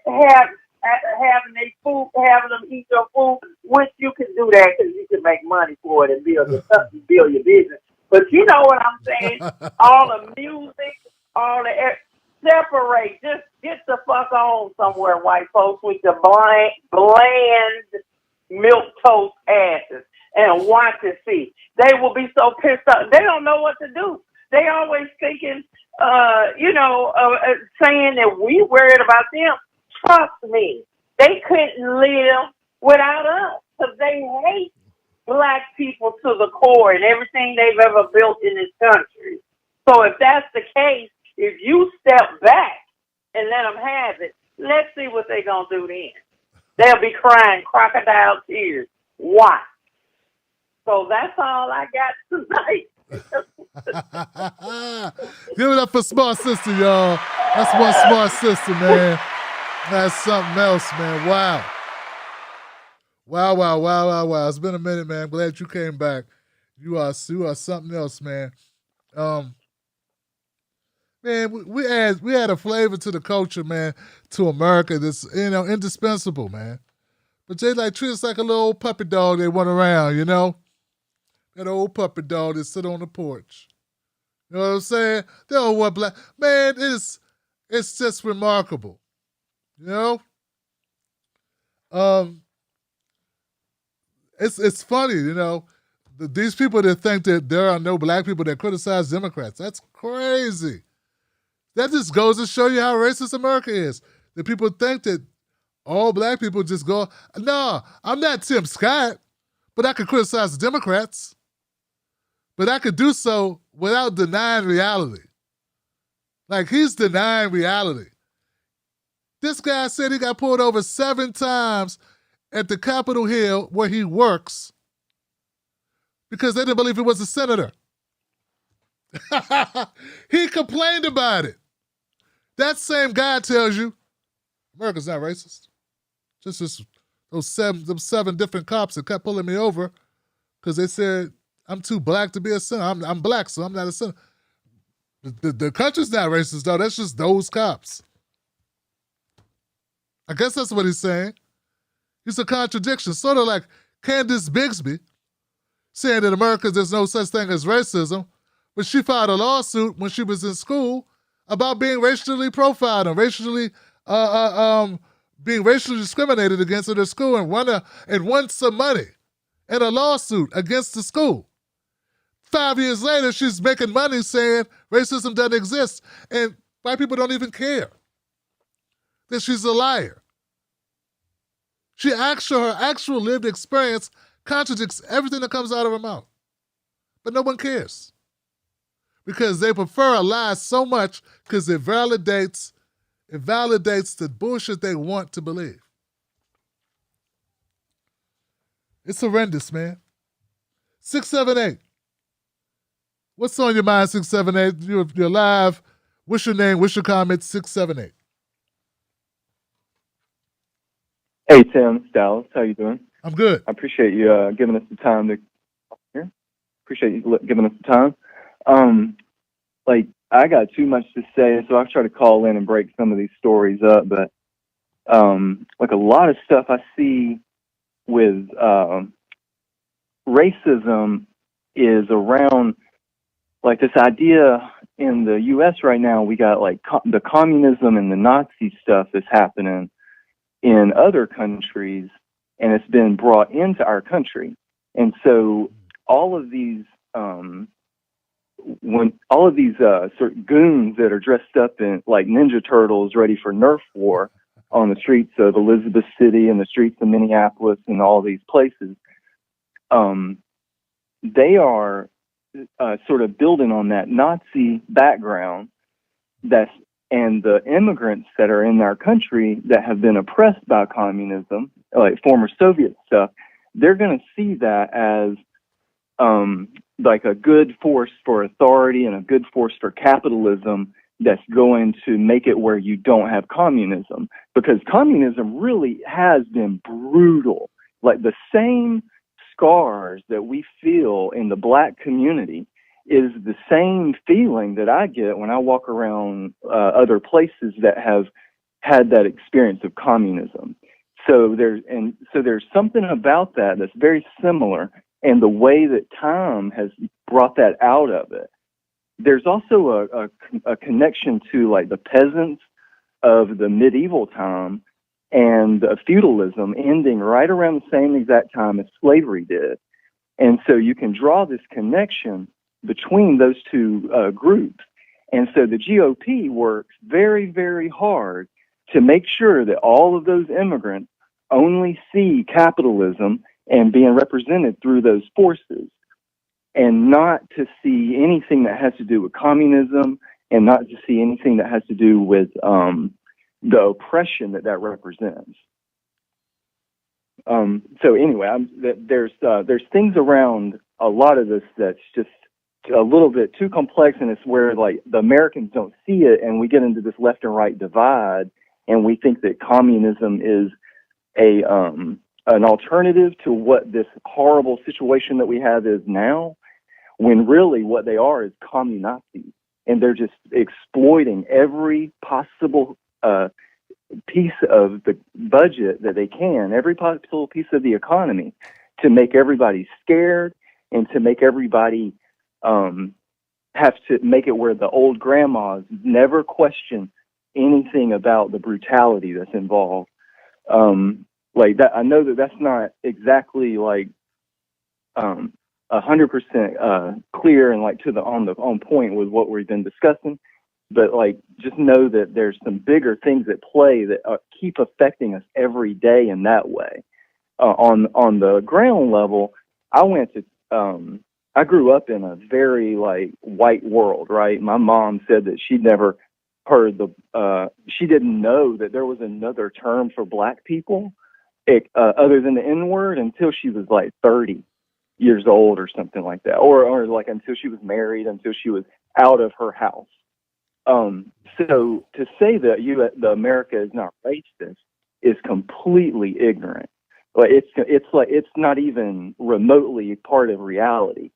having their food, having them eat your food. Which you can do that because you can make money for it and build your business. But you know what I'm saying? All the music, all the separate. Just get the fuck on somewhere, white folks, with your bland milk toast asses and watch and see. They will be so pissed off. They don't know what to do. They always thinking, saying that we worried about them. Trust me, they couldn't live without us because they hate black people to the core and everything they've ever built in this country. So if that's the case, if you step back and let them have it, let's see what they're going to do then. They'll be crying crocodile tears. Why? So that's all I got tonight. Give it up for Smart Sister, y'all. That's one Smart Sister, man. That's something else, man. Wow. Wow. It's been a minute, man. I'm glad you came back. You are something else, man. Man, we add a flavor to the culture, man, to America that's, indispensable, man. But they treat us like a little old puppy dog they want around, That old puppy dog that sit on the porch. You know what I'm saying? They don't want black. Man, it's just remarkable. It's funny, these people that think that there are no black people that criticize Democrats. That's crazy. That just goes to show you how racist America is. That people think that all black people just go, no, I'm not Tim Scott, but I can criticize the Democrats. But I could do so without denying reality. Like, he's denying reality. This guy said he got pulled over 7 times at the Capitol Hill where he works because they didn't believe he was a senator. He complained about it. That same guy tells you America's not racist. Just those seven different cops that kept pulling me over because they said I'm too black to be a senator. I'm black, so I'm not a senator. The country's not racist, though. That's just those cops. I guess that's what he's saying. It's a contradiction. Sort of like Candace Bixby saying that America, there's no such thing as racism, but she filed a lawsuit when she was in school about being racially profiled and being racially discriminated against at her school and won some money in a lawsuit against the school. 5 years later, she's making money saying racism doesn't exist, and white people don't even care that she's a liar. Her actual lived experience contradicts everything that comes out of her mouth. But no one cares. Because they prefer a lie so much because it validates the bullshit they want to believe. It's horrendous, man. 678. What's on your mind, 678? You're live. What's your name? What's your comment? 678. Hey, Tim. It's Dallas. How you doing? I'm good. I appreciate you giving us the time to here. Appreciate you giving us the time. I got too much to say, so I'll try to call in and break some of these stories up. But a lot of stuff I see with racism is around this idea in the U.S. right now. We got the communism and the Nazi stuff that's happening in other countries, and it's been brought into our country. And so all of these sort of goons that are dressed up in like Ninja Turtles ready for Nerf war on the streets of Elizabeth City and the streets of Minneapolis and all these places, they are sort of building on that Nazi background and the immigrants that are in our country that have been oppressed by communism, like former Soviet stuff, they're going to see that as a good force for authority and a good force for capitalism that's going to make it where you don't have communism. Because communism really has been brutal. Like the same scars that we feel in the black community is the same feeling that I get when I walk around other places that have had that experience of communism. So there's something about that that's very similar, and the way that time has brought that out of it. There's also a connection to like the peasants of the medieval time and feudalism ending right around the same exact time as slavery did. And so you can draw this connection between those two groups. And so the GOP works very, very hard to make sure that all of those immigrants only see capitalism and being represented through those forces, and not to see anything that has to do with communism, and not to see anything that has to do with the oppression that represents. So anyway, there's things around a lot of this that's just a little bit too complex, and it's where like the Americans don't see it, and we get into this left and right divide, and we think that communism is an alternative to what this horrible situation that we have is now, when really what they are is communazis, and they're just exploiting every possible piece of the budget that they can, every possible piece of the economy, to make everybody scared and to make everybody have to make it where the old grandmas never question anything about the brutality that's involved. Like that, I know that that's not exactly like 100% clear and like on point with what we've been discussing, but like just know that there's some bigger things at play that keep affecting us every day in that way. On the ground level, I grew up in a very like white world, right? My mom said that she'd never heard she didn't know that there was another term for black people other than the N-word until she was like 30. years old or something like that, or like until she was married, until she was out of her house. So to say that the America is not racist is completely ignorant. Like it's not even remotely part of reality.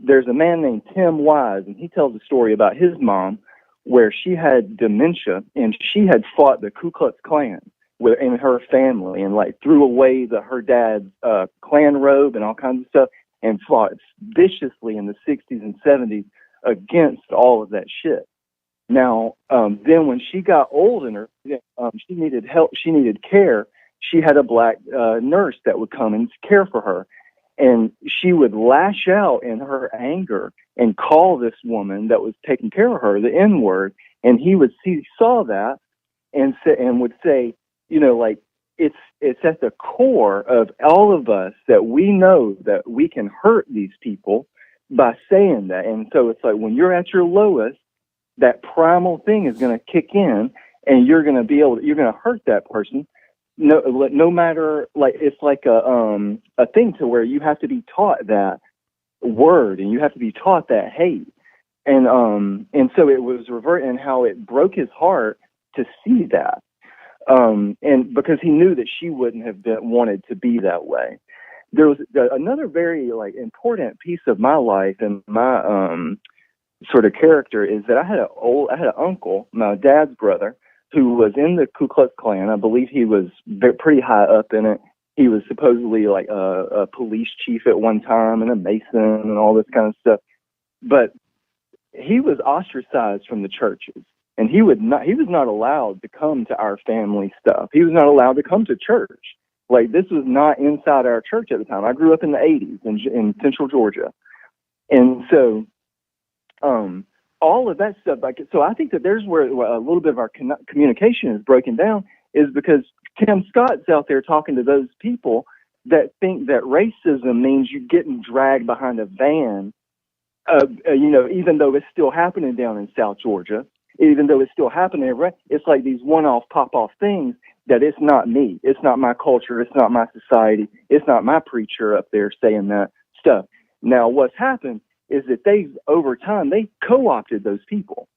There's a man named Tim Wise, and he tells a story about his mom where she had dementia and she had fought the Ku Klux Klan in her family and like threw away her dad's Klan robe and all kinds of stuff and fought viciously in the 60s and 70s against all of that shit. Now, then when she got old and she needed help, she needed care, she had a black nurse that would come and care for her. And she would lash out in her anger and call this woman that was taking care of her the N-word. And he saw that and would say, you know, like, it's at the core of all of us that we know that we can hurt these people by saying that. And so it's like when you're at your lowest, that primal thing is going to kick in and you're going to hurt that person. No matter, like, it's like a thing to where you have to be taught that word and you have to be taught that hate. And so it was and how it broke his heart to see that. And because he knew that she wouldn't have wanted to be that way. There was another very like important piece of my life and my sort of character is that I had an uncle, my dad's brother, who was in the Ku Klux Klan. I believe he was pretty high up in it. He was supposedly like a police chief at one time and a Mason and all this kind of stuff. But he was ostracized from the churches, and he was not allowed to come to our family stuff. He was not allowed to come to church. Like, this was not inside our church at the time. I grew up in the 80s in Central Georgia. And so all of that stuff, like, so I think that there's where a little bit of our communication is broken down, is because Tim Scott's out there talking to those people that think that racism means you getting dragged behind a van, you know, even though it's still happening down in South Georgia, even though it's still happening everywhere. It's like these one-off, pop-off things that it's not me. It's not my culture. It's not my society. It's not my preacher up there saying that stuff. Now, what's happened is that over time, they co-opted those people.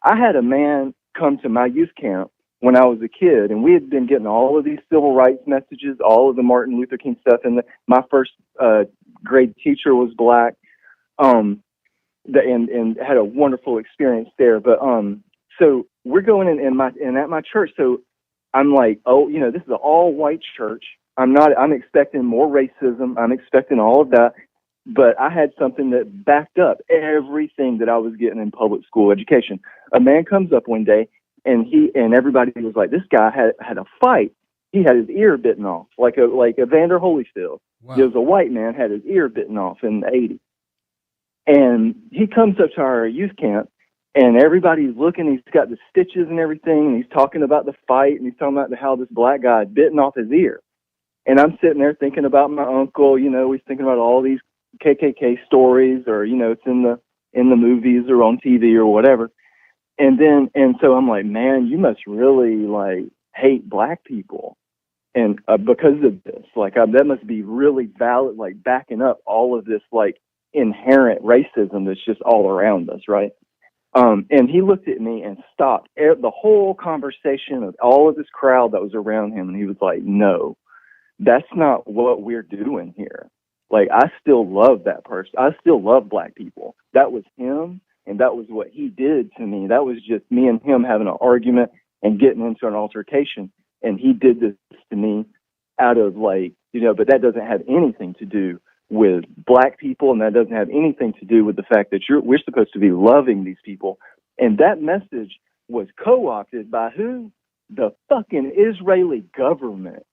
I had a man come to my youth camp when I was a kid, and we had been getting all of these civil rights messages, all of the Martin Luther King stuff, and my first grade teacher was black, and had a wonderful experience there. But so we're going in at my church, so I'm like, oh, you know, this is an all-white church. I'm expecting more racism. I'm expecting all of that. But I had something that backed up everything that I was getting in public school education. A man comes up one day, and everybody was like, this guy had a fight. He had his ear bitten off, like a Vander Holyfield. Wow. There was a white man had his ear bitten off in the 80s. And he comes up to our youth camp, and everybody's looking. He's got the stitches and everything, and he's talking about the fight, and he's talking about how this black guy had bitten off his ear. And I'm sitting there thinking about my uncle. You know, he's thinking about all these KKK stories, or, you know, it's in the movies or on TV or whatever. And so I'm like, man, you must really like hate black people. And because of this, like, that must be really valid, like backing up all of this, like, inherent racism that's just all around us. Right. And he looked at me and stopped the whole conversation of all of this crowd that was around him. And he was like, no, that's not what we're doing here. Like, I still love that person. I still love black people. That was him, and that was what he did to me. That was just me and him having an argument and getting into an altercation. And he did this to me out of, like, you know, but that doesn't have anything to do with black people, and that doesn't have anything to do with the fact that we're supposed to be loving these people. And that message was co-opted by who? The fucking Israeli government.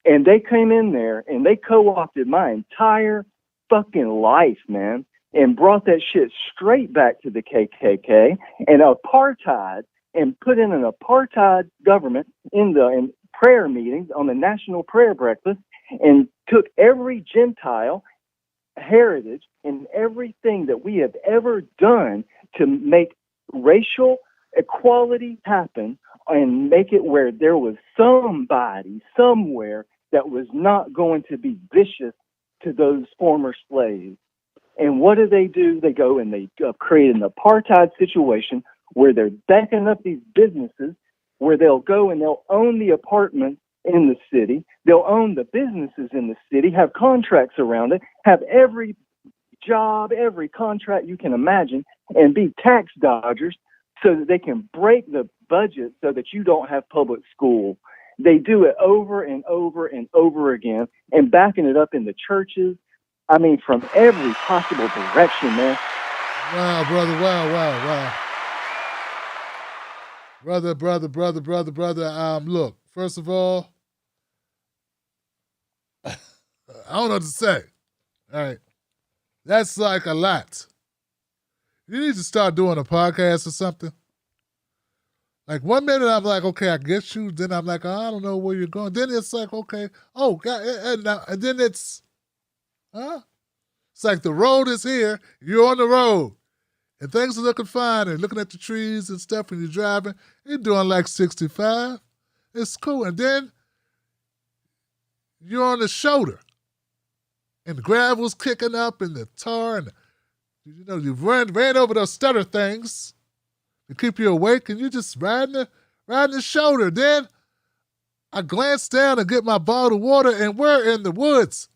And they came in there and they co-opted my entire fucking life, man, and brought that shit straight back to the KKK and apartheid, and put in an apartheid government in prayer meetings on the National Prayer Breakfast, and took every Gentile heritage and everything that we have ever done to make racial equality happen, and make it where there was somebody somewhere that was not going to be vicious to those former slaves. And what do? They go and they create an apartheid situation where they're backing up these businesses where they'll go and they'll own the apartments in the city. They'll own the businesses in the city, have contracts around it, have every job, every contract you can imagine, and be tax dodgers so that they can break the budget so that you don't have public school. They do it over and over and over again, and backing it up in the churches. I mean, from every possible direction, man. Wow, brother. Wow. Brother. Look, first of all, I don't know what to say. All right. That's like a lot. You need to start doing a podcast or something. Like 1 minute I'm like, okay, I get you. Then I'm like, I don't know where you're going. Then it's like, okay, oh, God. And then it's, It's like the road is here. You're on the road. And things are looking fine. And looking at the trees and stuff when you're driving. You're doing like 65. It's cool. And then you're on the shoulder. And the gravel's kicking up and the tar and you've ran over those stutter things to keep you awake, and you're just riding the shoulder. Then I glance down and get my bottle of water, and we're in the woods.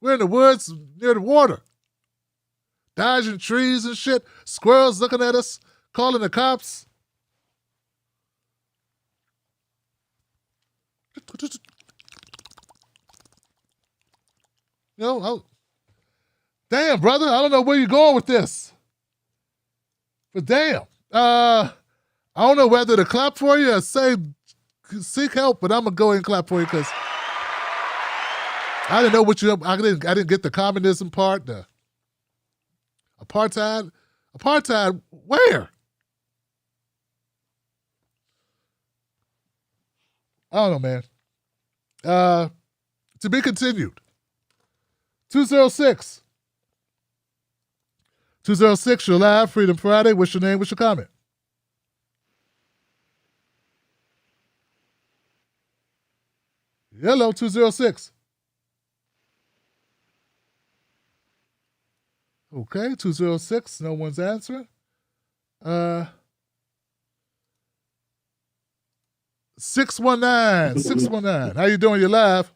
We're in the woods near the water. Dodging trees and shit. Squirrels looking at us, calling the cops. Damn, brother, I don't know where you're going with this. But damn, I don't know whether to clap for you or say seek help, but I'm gonna go ahead and clap for you because I didn't know I didn't get the communism part, the apartheid. Apartheid, where? I don't know, man. To be continued. 206. 206, you're live, Freedom Friday. What's your name? What's your comment? Hello, 206. Okay, 206, no one's answering. 619. How you doing? You're live.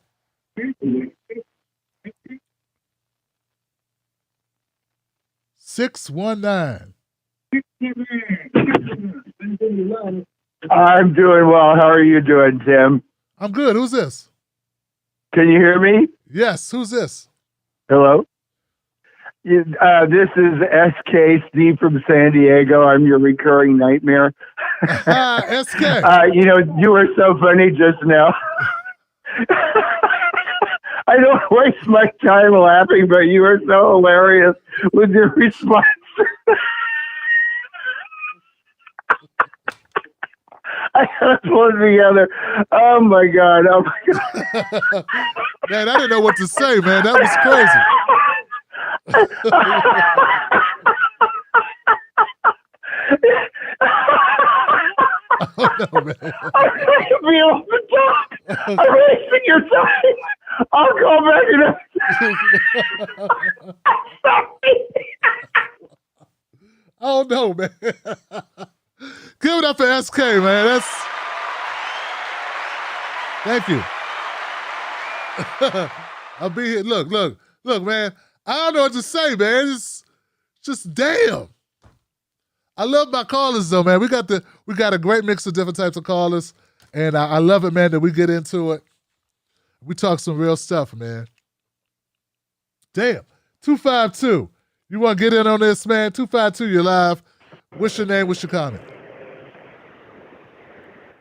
619. I'm doing well. How are you doing, Tim? I'm good. Who's this? Can you hear me? Yes. Who's this? Hello? This is SK Steve from San Diego. I'm your recurring nightmare. SK. You were so funny just now. I don't waste my time laughing, but you were so hilarious with your response. I gotta pull it together. Oh my God. Man, I didn't know what to say, man. That was crazy. Oh, no, man. I'm going to be off the top. I'm wasting your time. I'll call back in Oh, no, man. Give it up for SK, man. Thank you. I'll be here. Look, man. I don't know what to say, man. It's just damn. I love my callers though, man. We got a great mix of different types of callers, and I love it, man, that we get into it. We talk some real stuff, man. Damn. 252. You want to get in on this, man? 252, you're live. What's your name? What's your comment?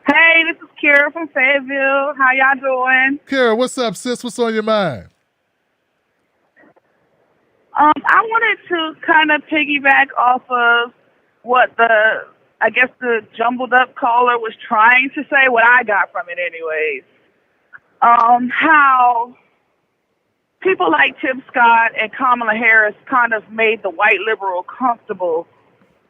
Hey, this is Kira from Fayetteville. How y'all doing? Kira, what's up, sis? What's on your mind? I wanted to kind of piggyback off of what the jumbled up caller was trying to say, what I got from it anyways. How people like Tim Scott and Kamala Harris kind of made the white liberal comfortable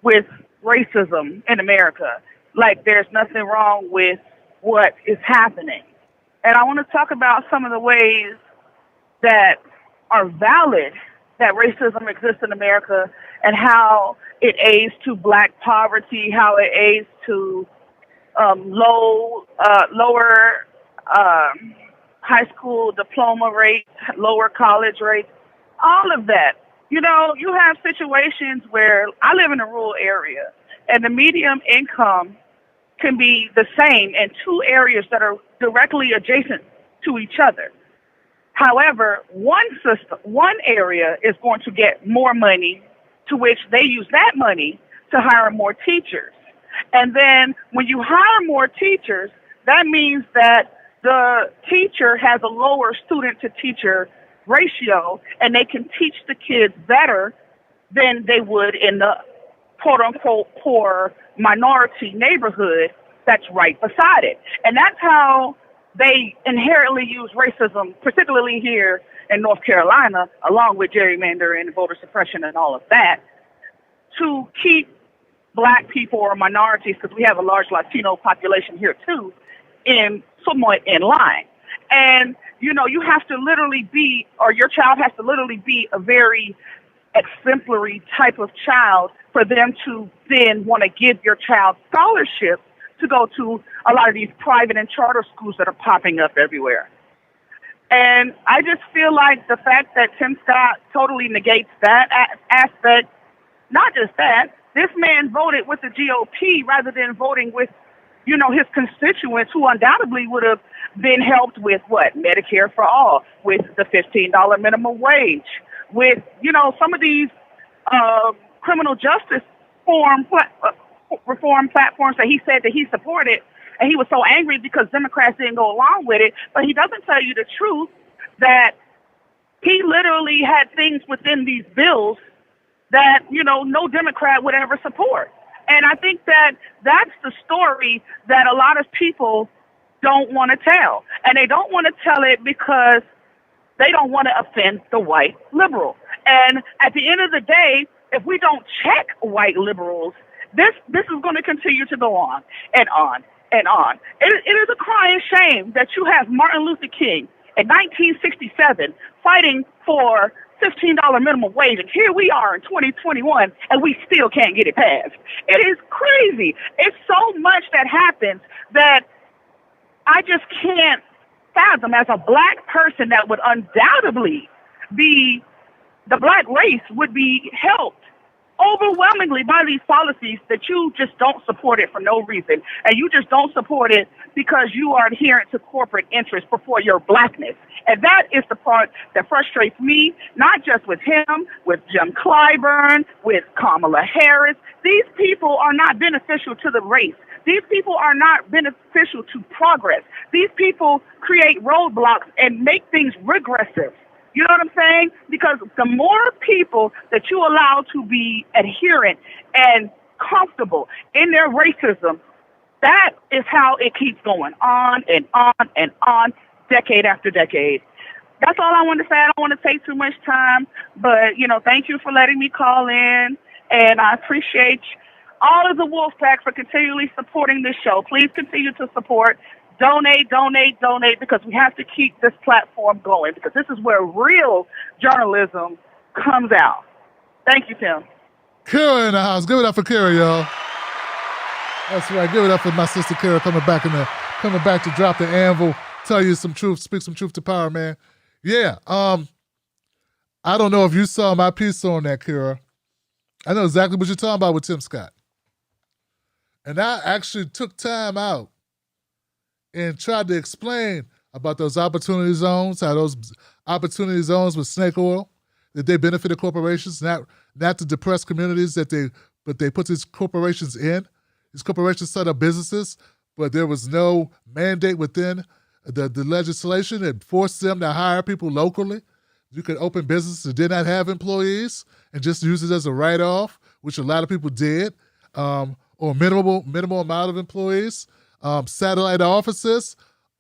with racism in America. Like there's nothing wrong with what is happening. And I want to talk about some of the ways that are valid, that racism exists in America and how it aids to black poverty, how it aids to lower high school diploma rates, lower college rates, all of that. You know, you have situations where I live in a rural area and the median income can be the same in two areas that are directly adjacent to each other. However, one area is going to get more money, to which they use that money to hire more teachers. And then when you hire more teachers, that means that the teacher has a lower student to teacher ratio, and they can teach the kids better than they would in the quote unquote poor minority neighborhood that's right beside it. And that's how they inherently use racism, particularly here in North Carolina, along with gerrymandering and voter suppression and all of that, to keep black people or minorities, because we have a large Latino population here too, somewhat in line. And, you know, you have to literally be, or your child has to literally be a very exemplary type of child for them to then want to give your child scholarships to go to a lot of these private and charter schools that are popping up everywhere. And I just feel like the fact that Tim Scott totally negates that aspect, not just that, this man voted with the GOP rather than voting with, you know, his constituents who undoubtedly would have been helped with what? Medicare for all, with the $15 minimum wage, with, you know, some of these criminal justice reform platforms that he said that he supported, and he was so angry because Democrats didn't go along with it. But he doesn't tell you the truth that he literally had things within these bills that, you know, no Democrat would ever support. And I think that that's the story that a lot of people don't want to tell. And they don't want to tell it because they don't want to offend the white liberal. And at the end of the day, if we don't check white liberals, this is going to continue to go on and on and on. It is a crying shame that you have Martin Luther King in 1967 fighting for $15 minimum wage, and here we are in 2021, and we still can't get it passed. It is crazy. It's so much that happens that I just can't fathom as a black person that would undoubtedly be, the black race would be helped overwhelmingly by these policies that you just don't support it for no reason. And you just don't support it because you are adherent to corporate interests before your blackness. And that is the part that frustrates me, not just with him, with Jim Clyburn, with Kamala Harris. These people are not beneficial to the race. These people are not beneficial to progress. These people create roadblocks and make things regressive. You know what I'm saying? Because the more people that you allow to be adherent and comfortable in their racism, that is how it keeps going on and on and on, decade after decade. That's all I want to say. I don't want to take too much time, but, you know, thank you for letting me call in, and I appreciate all of the Wolfpack for continually supporting this show. Please continue to support. Donate, donate, donate, because we have to keep this platform going, because this is where real journalism comes out. Thank you, Tim. Kira in the house. Give it up for Kira, y'all. That's right. Give it up for my sister Kira coming back to drop the anvil, tell you some truth, speak some truth to power, man. Yeah. I don't know if you saw my piece on that, Kira. I know exactly what you're talking about with Tim Scott. And I actually took time out and tried to explain about those opportunity zones, how those opportunity zones with snake oil, that they benefited corporations, not to depress communities but they put these corporations in. These corporations set up businesses, but there was no mandate within the legislation that forced them to hire people locally. You could open businesses that did not have employees and just use it as a write-off, which a lot of people did, or minimal amount of employees. Satellite offices,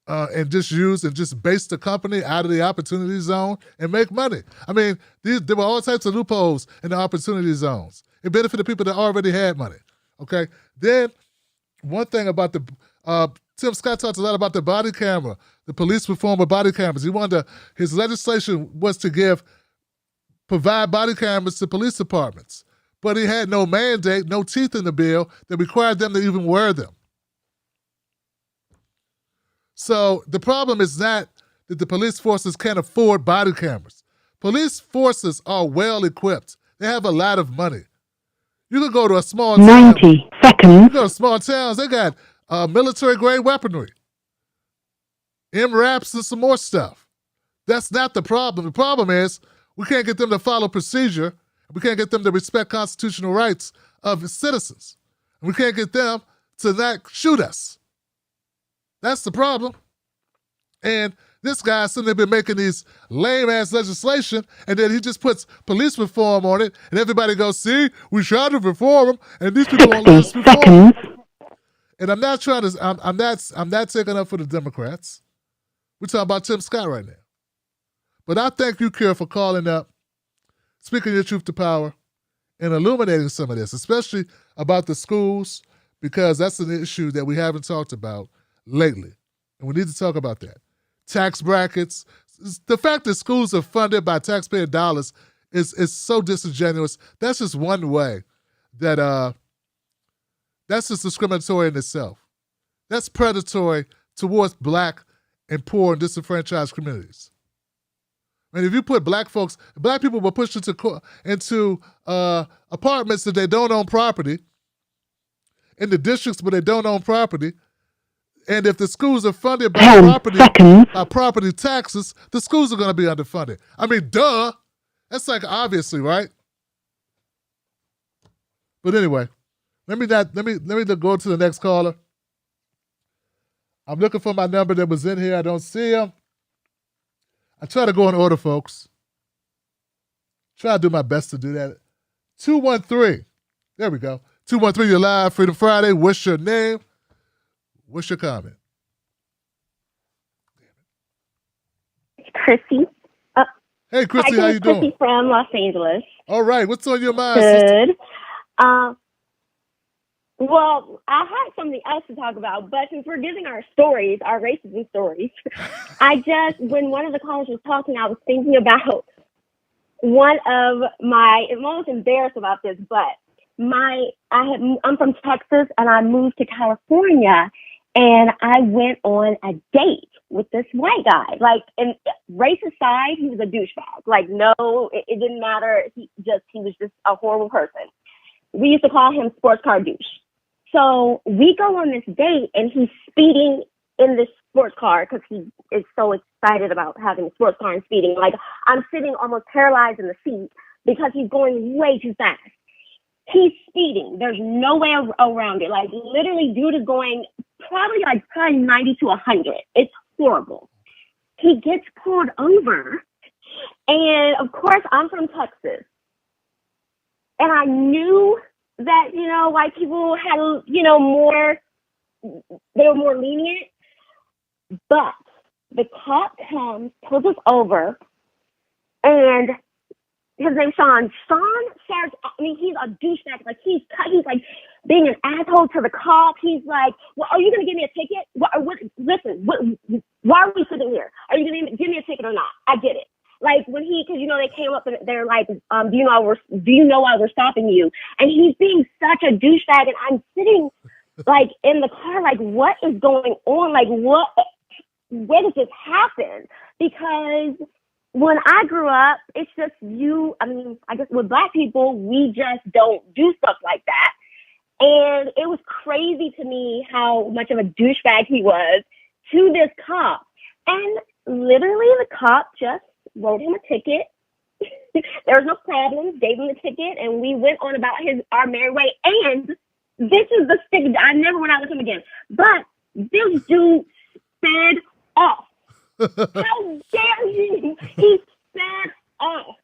and just base the company out of the opportunity zone and make money. I mean, there were all types of loopholes in the opportunity zones. It benefited people that already had money. Okay. Then one thing about the Tim Scott talked a lot about the body camera, the police reform of body cameras. His legislation was to provide body cameras to police departments. But he had no mandate, no teeth in the bill that required them to even wear them. So the problem is not that the police forces can't afford body cameras. Police forces are well equipped. They have a lot of money. You can go to a small town. 90 seconds. You go to small towns, they got military-grade weaponry, MRAPs, and some more stuff. That's not the problem. The problem is we can't get them to follow procedure. We can't get them to respect constitutional rights of citizens. We can't get them to not shoot us. That's the problem. And this guy sitting there been making these lame-ass legislation, and then he just puts police reform on it, and everybody goes, see, we tried to reform them, and these people won't let us reform them. And I'm not trying to, I'm not taking up for the Democrats. We're talking about Tim Scott right now. But I thank you, Kira, for calling up, speaking your truth to power, and illuminating some of this, especially about the schools, because that's an issue that we haven't talked about lately. And we need to talk about that. Tax brackets. The fact that schools are funded by taxpayer dollars is so disingenuous. That's just one way that that's just discriminatory in itself. That's predatory towards black and poor and disenfranchised communities. And if you put black people were pushed into apartments that they don't own property, in the districts where they don't own property, and if the schools are funded by property taxes, the schools are going to be underfunded. I mean, duh. That's like obviously, right? But anyway, let me go to the next caller. I'm looking for my number that was in here. I don't see him. I try to go in order, folks. Try to do my best to do that. 213. There we go. 213, you're live. Freedom Friday. What's your name? What's your comment? Chrissy. Hey, Chrissy, how you doing? Chrissy from Los Angeles. All right. What's on your mind, sister? Good. Well, I had something else to talk about, but since we're giving our stories, our racism stories, when one of the callers was talking, I was thinking about I'm almost embarrassed about this, but I'm from Texas and I moved to California and I went on a date with this white guy. Like, and race aside, he was a douchebag. Like, no, it didn't matter. He was just a horrible person. We used to call him sports car douche. So we go on this date and he's speeding in this sports car because he is so excited about having a sports car and speeding. Like, I'm sitting almost paralyzed in the seat because he's going way too fast. He's speeding. There's no way around it. Like, literally, dude is going probably 90 to 100. It's horrible. He gets pulled over. And, of course, I'm from Texas. And I knew that, white people had, they were more lenient. But the cop comes, pulls us over, and his name's Sean. Sean starts, he's a douchebag. Like, he's like being an asshole to the cop. He's like, well, are you going to give me a ticket? Why are we sitting here? Are you going to give me a ticket or not? I get it. Like, when because they came up and they're like, do you know why we're stopping you? And he's being such a douchebag, and I'm sitting like in the car, like, what is going on? Like, where does this happen? Because when I grew up, it's just I guess with black people, we just don't do stuff like that. And it was crazy to me how much of a douchebag he was to this cop. And literally the cop just wrote him a ticket. There was no problem, gave him the ticket, and we went on about our merry way. And this is the stick. I never went out with him again. But this dude sped off. How dare you? He sped off.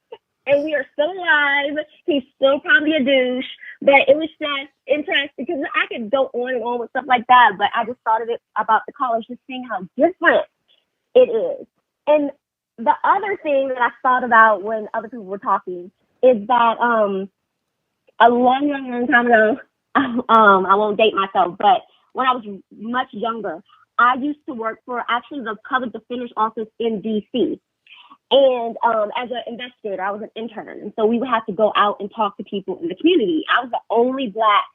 And we are still alive. He's still probably a douche. But it was just interesting because I could go on and on with stuff like that. But I just thought of it about the college, just seeing how different it is. And the other thing that I thought about when other people were talking is that a long time ago, I won't date myself, but when I was much younger, I used to work for actually the public defender's office in DC. And as an investigator, I was an intern. And so we would have to go out and talk to people in the community. I was the only Black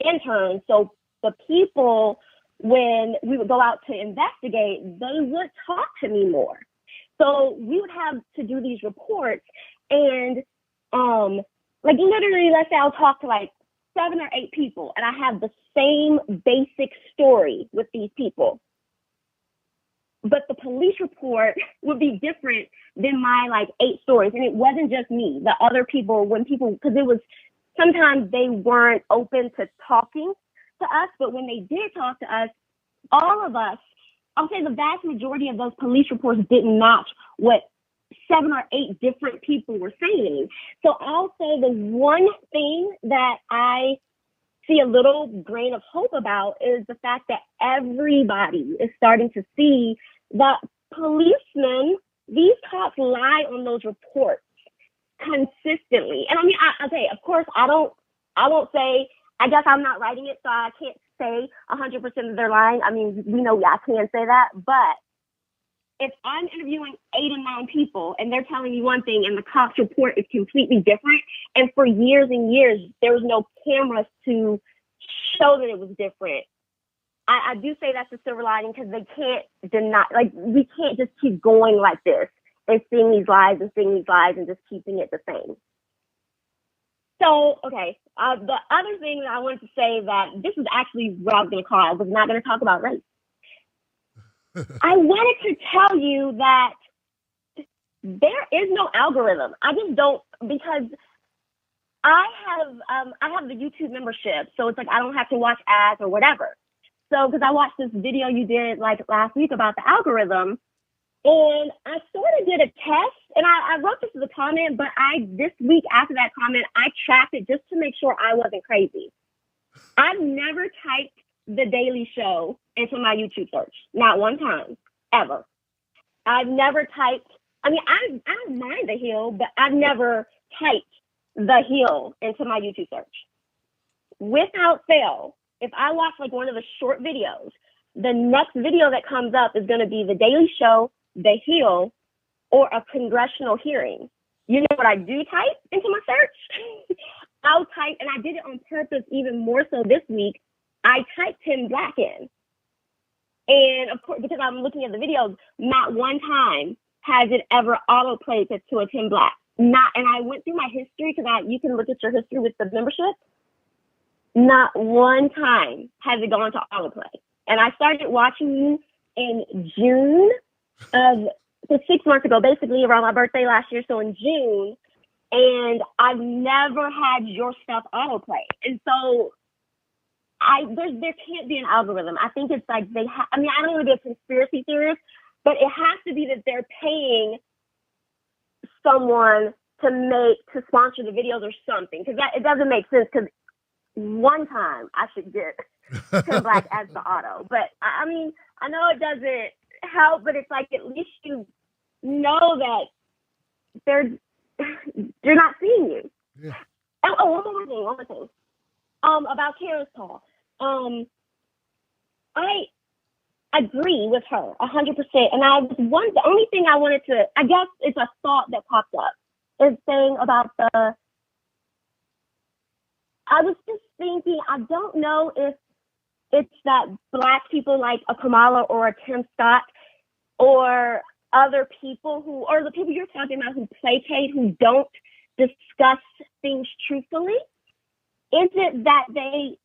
intern. So the people, when we would go out to investigate, they would talk to me more. So we would have to do these reports. And like literally, let's say I'll talk to like 7 or 8 people and I have the same basic story with these people. But the police report would be different than my like 8 stories. And it wasn't just me, the other people, because it was, sometimes they weren't open to talking to us, but when they did talk to us, all of us, I'll say the vast majority of those police reports didn't match what 7 or 8 different people were saying. So I'll say the one thing that I see a little grain of hope about is the fact that everybody is starting to see that policemen, these cops lie on those reports consistently. And I mean, okay, of course, I won't say, I guess I'm not writing it, so I can't say 100% of they're lying. I mean, we know I can say that, but if I'm interviewing 8 and 9 people and they're telling me one thing and the cops report is completely different, and for years and years, there was no cameras to show that it was different, I do say that's the silver lining, because they can't deny, like, we can't just keep going like this and seeing these lies and just keeping it the same. So, okay, the other thing that I wanted to say, that this is actually what I was going to call, I was not going to talk about race. I wanted to tell you that there is no algorithm. I just don't, because I have the YouTube membership, so it's like I don't have to watch ads or whatever. So, because I watched this video you did like last week about the algorithm, and I sort of did a test, and I wrote this as a comment, but this week after that comment, I tracked it just to make sure I wasn't crazy. I've never typed The Daily Show into my YouTube search, not one time, ever. I've never typed, I mean, I don't mind The Hill, but I've never typed The Hill into my YouTube search. Without fail, if I watch like one of the short videos, the next video that comes up is going to be The Daily Show, The Hill, or a congressional hearing. You know what I do type into my search? I'll type, and I did it on purpose even more so this week, I typed Tim Black in. And of course, because I'm looking at the videos, not one time has it ever auto-played to a Tim Black. And I went through my history, because you can look at your history with the membership. Not one time has it gone to autoplay. And I started watching you in June so 6 months ago, basically around my birthday last year, so in June, and I've never had your stuff autoplay. And so there can't be an algorithm. I think it's like I don't want to be a conspiracy theorist, but it has to be that they're paying someone to sponsor the videos or something, because it doesn't make sense, because one time I should get Tim Black as the auto. But I mean, I know it doesn't help, but it's like, at least you know that they're not seeing you. Yeah. Oh, one more thing. About Karen's call. I agree with her 100%. And the only thing I wanted to, I guess it's a thought that popped up, is saying about I was just thinking, I don't know if it's that Black people like a Kamala or a Tim Scott or other people or the people you're talking about who placate, who don't discuss things truthfully. Is it that they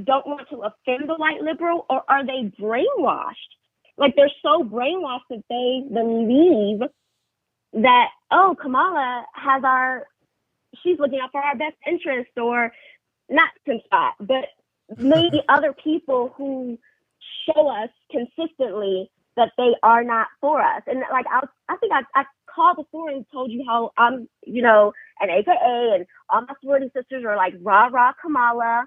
don't want to offend the white liberal, or are they brainwashed? Like, they're so brainwashed that they believe that, oh, Kamala she's looking out for our best interest, or not Tim Scott, but maybe other people who show us consistently that they are not for us. And like, I think I called before and told you how I'm, an AKA, and all my sorority sisters are like rah rah Kamala,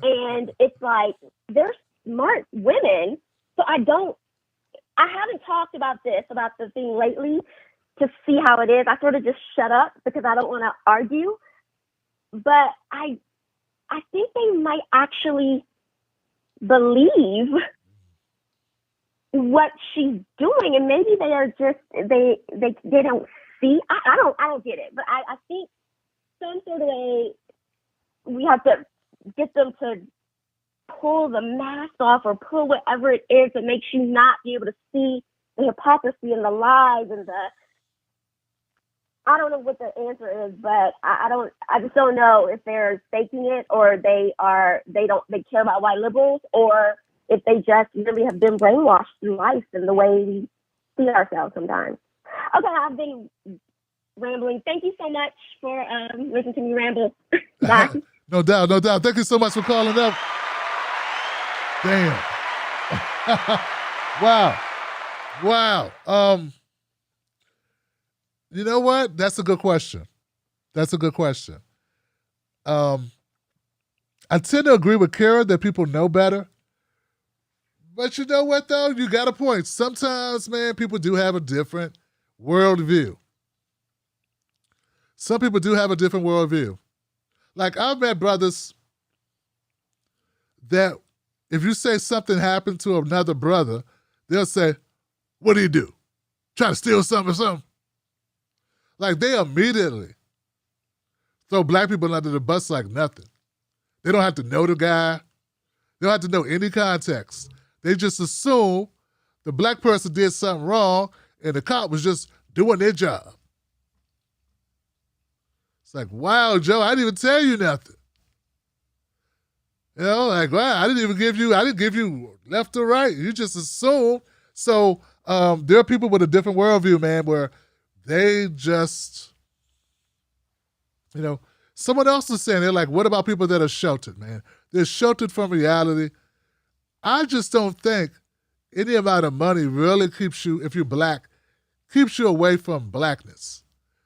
and it's like, they're smart women. So I haven't talked about the thing lately to see how it is. I sort of just shut up because I don't want to argue, but I think they might actually believe what she's doing, and maybe they are just they don't see. I don't get it, but I think some sort of way we have to get them to pull the mask off or pull whatever it is that makes you not be able to see the hypocrisy and the lies and the. I don't know what the answer is, but I just don't know if they're faking it or they care about white liberals, or if they just really have been brainwashed through life and the way we see ourselves sometimes. Okay, I've been rambling. Thank you so much for listening to me ramble. Bye. No doubt, no doubt. Thank you so much for calling up. Damn. Wow. You know what? That's a good question. I tend to agree with Kara that people know better. But you know what, though? You got a point. Sometimes, man, people do have a different worldview. Some people do have a different worldview. Like, I've met brothers that if you say something happened to another brother, they'll say, what do you do? Try to steal something or something? Like, they immediately throw black people under the bus like nothing. They don't have to know the guy. They don't have to know any context. They just assume the black person did something wrong and the cop was just doing their job. It's like, wow, Joe, I didn't even tell you nothing. You know, like, wow, I didn't give you left or right. You just assumed. So there are people with a different worldview, man, where they just, you know, someone else is saying, they're like, what about people that are sheltered, man? They're sheltered from reality. I just don't think any amount of money really keeps you, if you're black, keeps you away from blackness.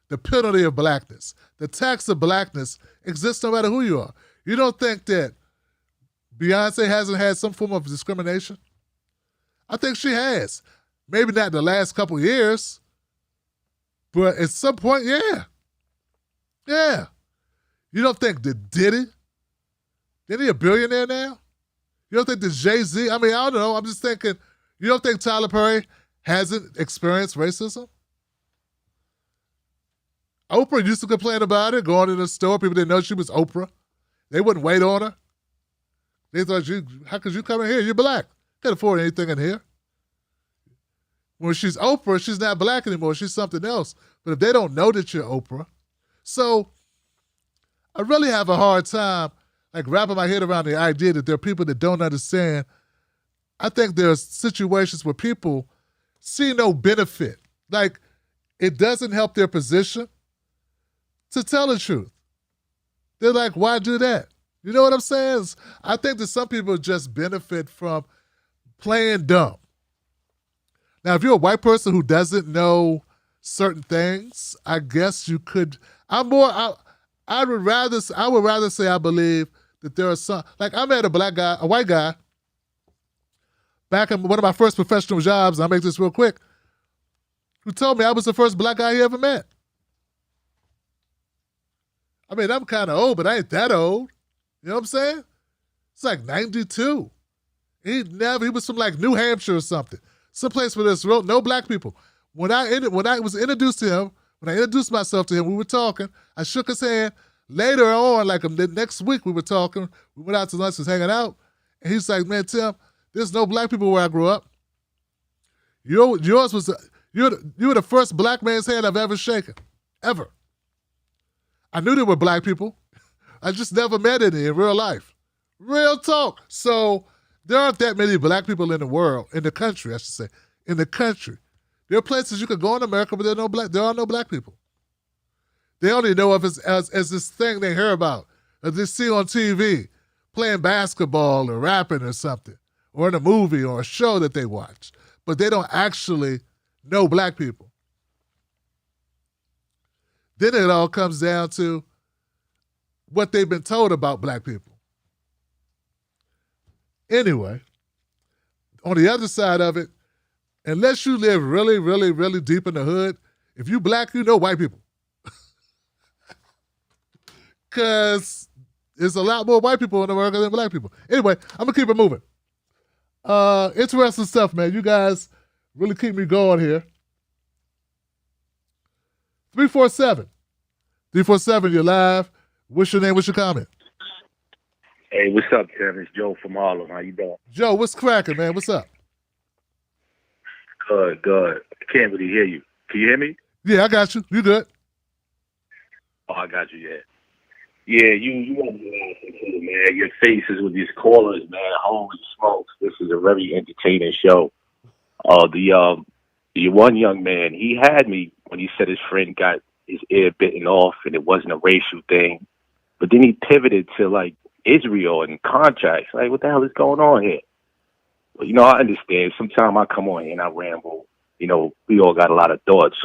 The penalty of blackness. The tax of blackness exists no matter who you are. You don't think that Beyonce hasn't had some form of discrimination? I think she has. Maybe not the last couple of years, but at some point, yeah. Yeah. You don't think that Diddy? Isn't he a billionaire now? You don't think that Jay-Z? I mean, I don't know. I'm just thinking, you don't think Tyler Perry hasn't experienced racism? Oprah used to complain about it, going to the store. People didn't know she was Oprah. They wouldn't wait on her. They thought, how could you come in here? You're black. Can't afford anything in here. When she's Oprah, she's not black anymore. She's something else. But if they don't know that you're Oprah. So I really have a hard time like wrapping my head around the idea that there are people that don't understand. I think there's situations where people see no benefit. Like, it doesn't help their position to tell the truth. They're like, why do that? You know what I'm saying? I think that some people just benefit from playing dumb. Now, if you're a white person who doesn't know certain things, I guess you could. I would rather say I believe that there are some. Like, I met a white guy, back in one of my first professional jobs. I'll make this real quick. Who told me I was the first black guy he ever met. I mean, I'm kind of old, but I ain't that old. You know what I'm saying? It's like 92. He was from like New Hampshire or something. Someplace where there's no black people. When I was introduced to him, when I introduced myself to him, we were talking. I shook his hand. Later on, like the next week we were talking. We went out to lunch, was hanging out. And he's like, man, Tim, there's no black people where I grew up. You were the first black man's hand I've ever shaken. Ever. I knew there were black people. I just never met any in real life. Real talk. So there aren't that many black people in the world, in the country, I should say. In the country. There are places you could go in America, but there are no black people. They only know of it as this thing they hear about, or they see on TV, playing basketball or rapping or something, or in a movie or a show that they watch. But they don't actually know black people. Then it all comes down to what they've been told about black people. Anyway, on the other side of it, unless you live really, really, really deep in the hood, if you black, you know white people. Because there's a lot more white people in America than black people. Anyway, I'm going to keep it moving. Interesting stuff, man. You guys really keep me going here. 347, you're live. What's your name? What's your comment? Hey, what's up, Tim? It's Joe from Harlem. How you doing? Joe, what's cracking, man? What's up? Good, good. I can't really hear you. Can you hear me? Yeah, I got you. You good? Oh, I got you, yeah. Yeah, you won't be laughing too, man. Your faces with these callers, man. Holy smokes. This is a very entertaining show. The one young man, he had me when he said his friend got his ear bitten off and it wasn't a racial thing. But then he pivoted to, like, Israel and contracts. Like, what the hell is going on here? Well, you know, I understand. Sometimes I come on here and I ramble. You know, we all got a lot of thoughts.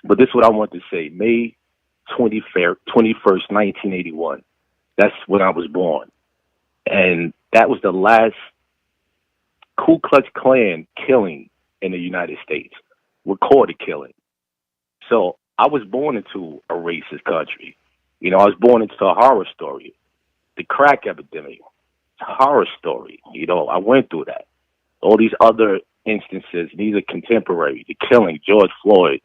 But this is what I want to say. May 21st, 1981. That's when I was born. And that was the last Ku Klux Klan killing in the United States. Recorded killing. So I was born into a racist country. You know, I was born into a horror story. The crack epidemic. It's a horror story. You know, I went through that. All these other instances, these are contemporary. The killing, George Floyd.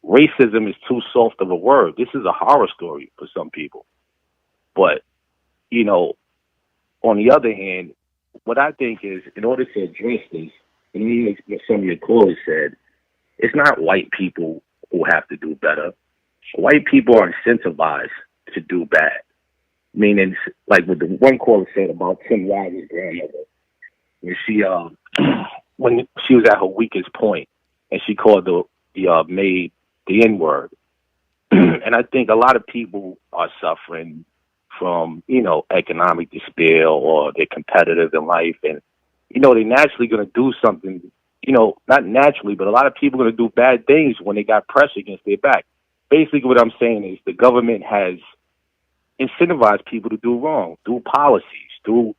Racism is too soft of a word. This is a horror story for some people. But, you know, on the other hand, what I think is, in order to address this, and even what some of your callers said, it's not white people who have to do better. White people are incentivized to do bad. Meaning, like what the one caller said about Tim Riley's grandmother, when she was at her weakest point, and she called the maid the N-word. And I think a lot of people are suffering from, you know, economic despair, or they're competitive in life, and, you know, they're naturally going to do something, you know, not naturally, but a lot of people are going to do bad things when they got pressure against their back. Basically what I'm saying is the government has incentivized people to do wrong, through policies, through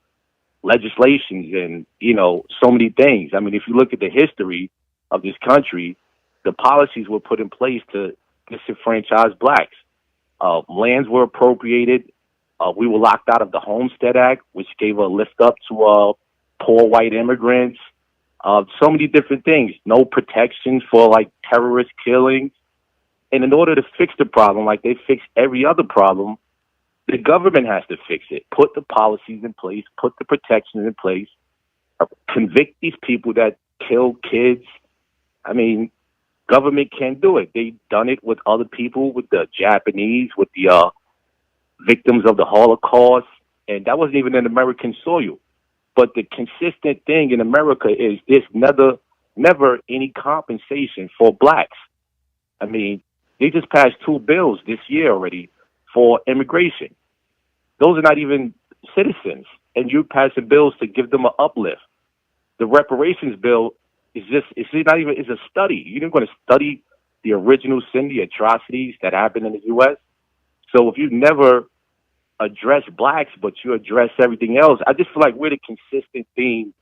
legislations, and, you know, so many things. I mean, if you look at the history of this country, the policies were put in place to disenfranchise blacks. Lands were appropriated. We were locked out of the Homestead Act, which gave a lift up to poor white immigrants. So many different things. No protections for, like, terrorist killings. And in order to fix the problem, like they fix every other problem, the government has to fix it. Put the policies in place, put the protections in place, convict these people that kill kids. I mean, government can't do it. They've done it with other people, with the Japanese, with the victims of the Holocaust, and that wasn't even in American soil. But the consistent thing in America is there's never any compensation for blacks. I mean, they just passed 2 bills this year already for immigration. Those are not even citizens, and you're passing bills to give them an uplift. The reparations bill is it's a study. You're not going to study the original sin, the atrocities that happened in the U.S. So if you never address blacks, but you address everything else, I just feel like we're the consistent theme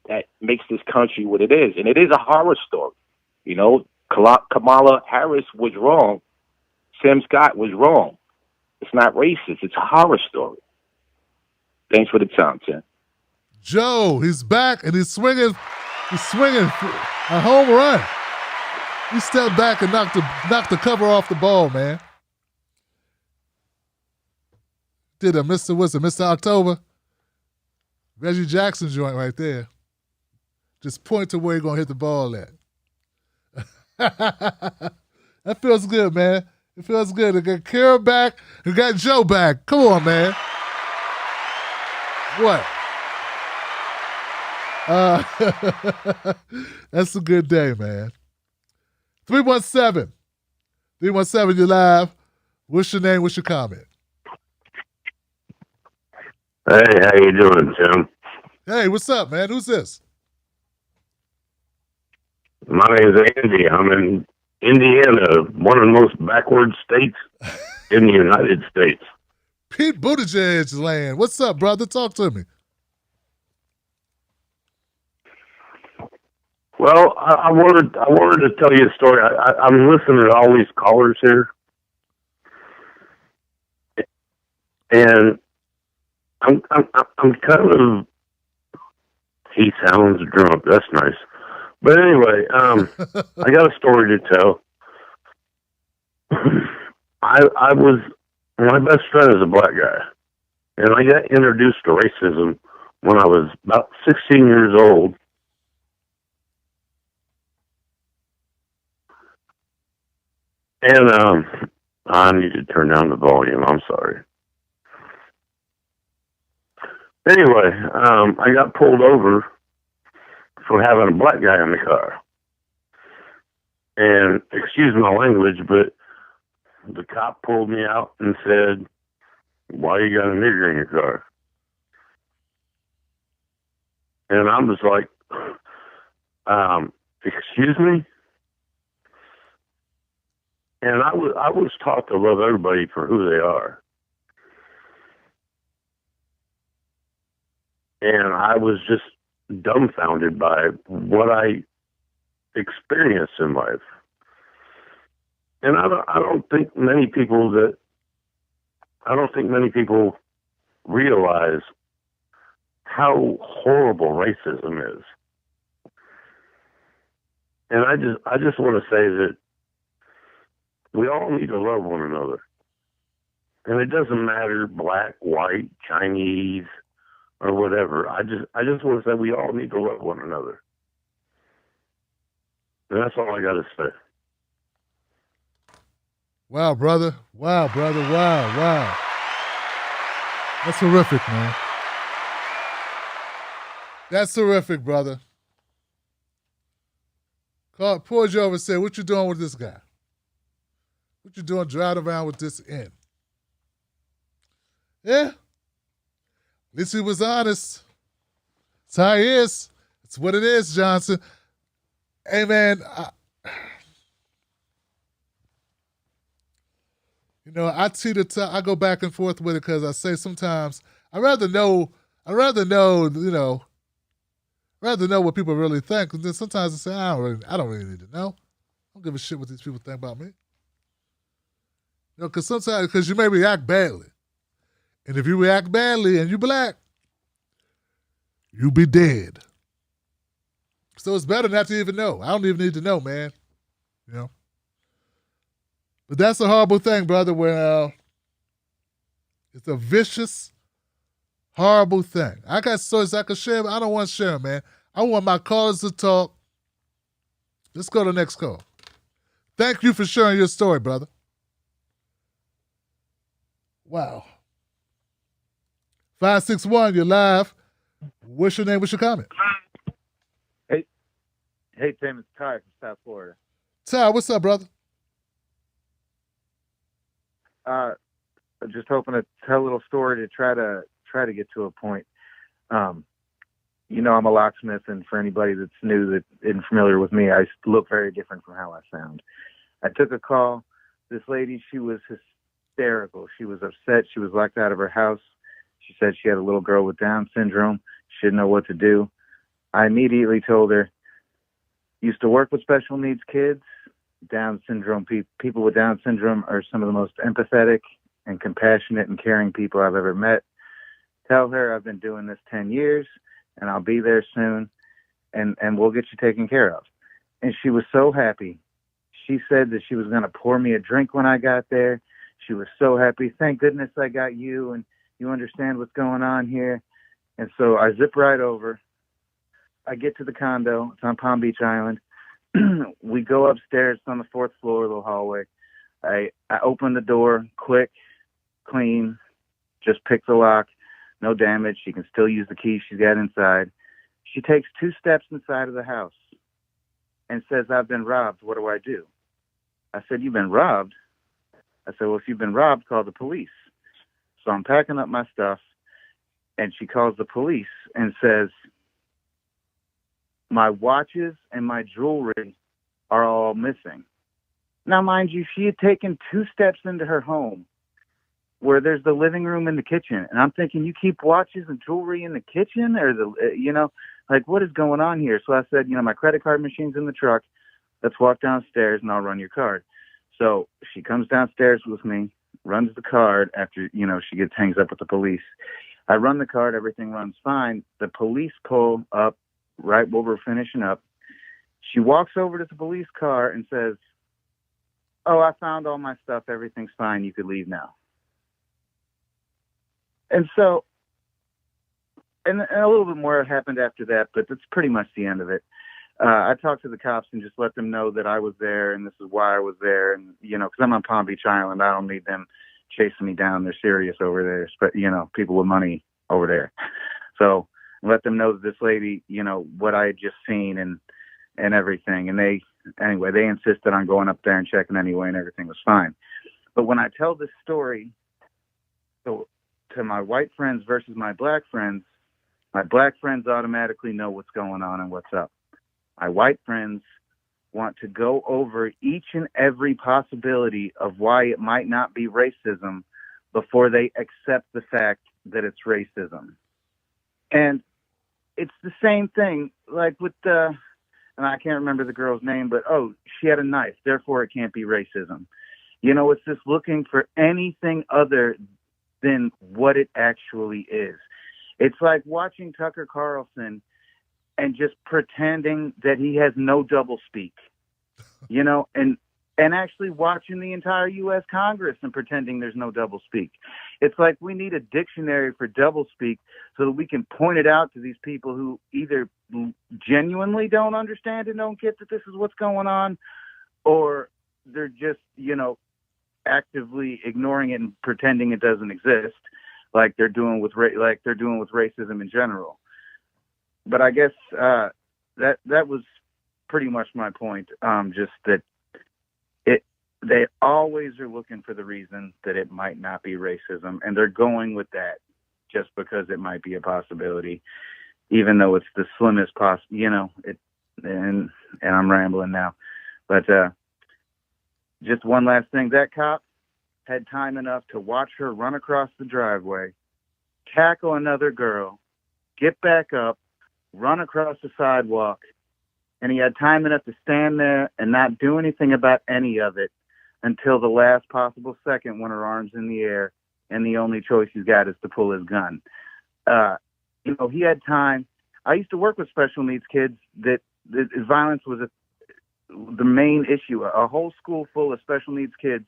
that makes this country what it is. And it is a horror story. You know, Kamala Harris was wrong. Tim Scott was wrong. It's not racist. It's a horror story. Thanks for the time, Tim. Joe, he's back and he's swinging a home run. He stepped back and knocked the cover off the ball, man. Did a Mr. October? Reggie Jackson joint right there. Just point to where you're going to hit the ball at. That feels good, man. It feels good. We got Kara back. We got Joe back. Come on, man. What? That's a good day, man. 317, you're live. What's your name? What's your comment? Hey, how you doing, Tim? Hey, what's up, man? Who's this? My name's Andy. I'm in Indiana, one of the most backward states in the United States. Pete Buttigieg's land. What's up, brother? Talk to me. Well, I wanted to tell you a story. I'm listening to all these callers here, and I'm kind of He sounds drunk. That's nice. But anyway, I got a story to tell. I was, my best friend is a black guy, and I got introduced to racism when I was about 16 years old. And I need to turn down the volume. I'm sorry. Anyway, I got pulled over for having a black guy in the car. And excuse my language, but the cop pulled me out and said, "Why you got a nigger in your car?" And I was like, excuse me? And I was taught to love everybody for who they are. And I was just dumbfounded by what I experienced in life. And I don't think many people realize how horrible racism is. And I just want to say that we all need to love one another. And it doesn't matter black, white, Chinese, or whatever. I just want to say we all need to love one another. And that's all I got to say. Wow, brother. Wow, brother. Wow, wow. That's horrific, man. That's terrific, brother. Pulled you over and said, "What you doing with this guy? What you doing driving around with this in?" Yeah. At least he was honest. That's how he is. That's what it is, Johnson. Hey, man. I go back and forth with it because I say sometimes I'd rather know what people really think. And then sometimes I say, I don't really need to know. I don't give a shit what these people think about me. Because you may react badly. And if you react badly and you black, you be dead. So it's better not to even know. I don't even need to know, man. You know? But that's a horrible thing, brother, when it's a vicious, horrible thing. I got stories I can share, but I don't want to share them, man. I want my callers to talk. Let's go to the next call. Thank you for sharing your story, brother. Wow. 561, you're live. What's your name? What's your comment? Hey, Tim, it's Ty from South Florida. Ty, what's up, brother? I'm just hoping to tell a little story to try to get to a point. I'm a locksmith, and for anybody that's new that isn't familiar with me, I look very different from how I sound. I took a call. This lady, she was hysterical. She was upset. She was locked out of her house. She said she had a little girl with Down syndrome. She didn't know what to do. I immediately told her, used to work with special needs kids. Down syndrome people with Down syndrome are some of the most empathetic and compassionate and caring people I've ever met. Tell her I've been doing this 10 years and I'll be there soon and we'll get you taken care of. And she was so happy. She said that she was going to pour me a drink when I got there. She was so happy. Thank goodness I got you and you understand what's going on here. And so I zip right over. I get to the condo. It's on Palm Beach Island. We go upstairs. It's on the 4th floor, little hallway. I open the door, quick, clean, just pick the lock, no damage. She can still use the key she's got inside. She takes 2 steps inside of the house and says, "I've been robbed. What do I do?" I said, "You've been robbed?" I said, "Well, if you've been robbed, call the police." So I'm packing up my stuff, and she calls the police and says, "My watches and my jewelry are all missing." Now, mind you, she had taken 2 steps into her home where there's the living room and the kitchen. And I'm thinking, you keep watches and jewelry in the kitchen or what is going on here? So I said, my credit card machine's in the truck. Let's walk downstairs and I'll run your card. So she comes downstairs with me, runs the card after, she hangs up with the police. I run the card. Everything runs fine. The police pull up right while we're finishing up. She walks over to the police car and says, "Oh, I found all my stuff. Everything's fine. You could leave now." And so, and a little bit more happened after that, but that's pretty much the end of it. I talked to the cops and just let them know that I was there and this is why I was there. And, you know, because I'm on Palm Beach Island, I don't need them chasing me down. They're serious over there, but, you know, people with money over there. So let them know that this lady, you know, what I had just seen and everything. And they insisted on going up there and checking anyway, and everything was fine. But when I tell this story to my white friends versus my black friends automatically know what's going on and what's up. My white friends want to go over each and every possibility of why it might not be racism before they accept the fact that it's racism. And it's the same thing, like with and I can't remember the girl's name, but, oh, she had a knife, therefore it can't be racism. You know, it's just looking for anything other than what it actually is. It's like watching Tucker Carlson and just pretending that he has no doublespeak, you know, and actually watching the entire U.S. Congress and pretending there's no doublespeak. It's like we need a dictionary for doublespeak so that we can point it out to these people who either genuinely don't understand and don't get that this is what's going on, or they're just, you know, actively ignoring it and pretending it doesn't exist, like they're doing with racism in general. But I guess that was pretty much my point. Just that they always are looking for the reason that it might not be racism, and they're going with that just because it might be a possibility, even though it's the slimmest possible. You know, and I'm rambling now, but just one last thing: that cop had time enough to watch her run across the driveway, tackle another girl, get back up, run across the sidewalk, and he had time enough to stand there and not do anything about any of it until the last possible second when her arm's in the air and the only choice he's got is to pull his gun. You know, he had time. I used to work with special needs kids that violence was the main issue. A whole school full of special needs kids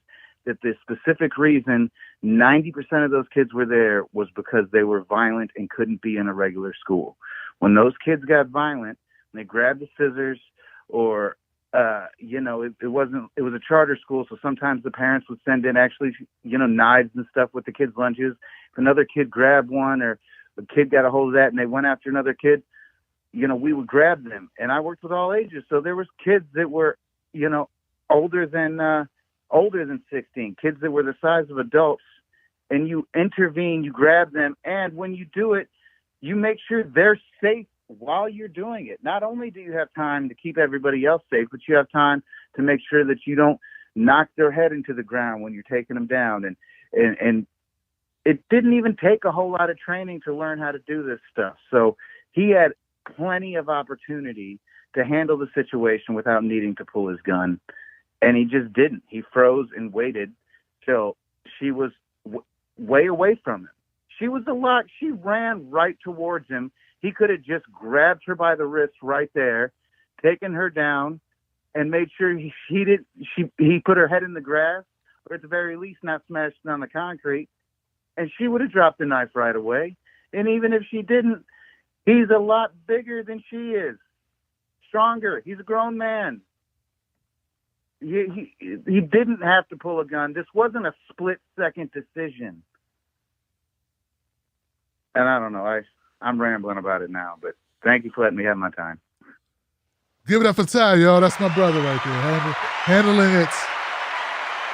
that the specific reason 90% of those kids were there was because they were violent and couldn't be in a regular school. When those kids got violent, they grabbed the scissors or, you know, it was a charter school. So sometimes the parents would send in actually, you know, knives and stuff with the kids' lunches. If another kid grabbed one or the kid got a hold of that and they went after another kid, you know, we would grab them. And I worked with all ages. So there was kids that were, you know, older than 16, kids that were the size of adults, and you intervene, you grab them. And when you do it, you make sure they're safe while you're doing it. Not only do you have time to keep everybody else safe, but you have time to make sure that you don't knock their head into the ground when you're taking them down. And it didn't even take a whole lot of training to learn how to do this stuff. So he had plenty of opportunity to handle the situation without needing to pull his gun. And he just didn't. He froze and waited till she was way away from him. She ran right towards him. He could have just grabbed her by the wrist right there, taken her down, and made sure he put her head in the grass, or at the very least not smashed on the concrete, and she would have dropped the knife right away. And even if she didn't, he's a lot bigger than she is, stronger. He's a grown man. He didn't have to pull a gun. This wasn't a split-second decision. And I don't know. I'm rambling about it now, but thank you for letting me have my time. Give it up for Ty, y'all. That's my brother right there. Handling it.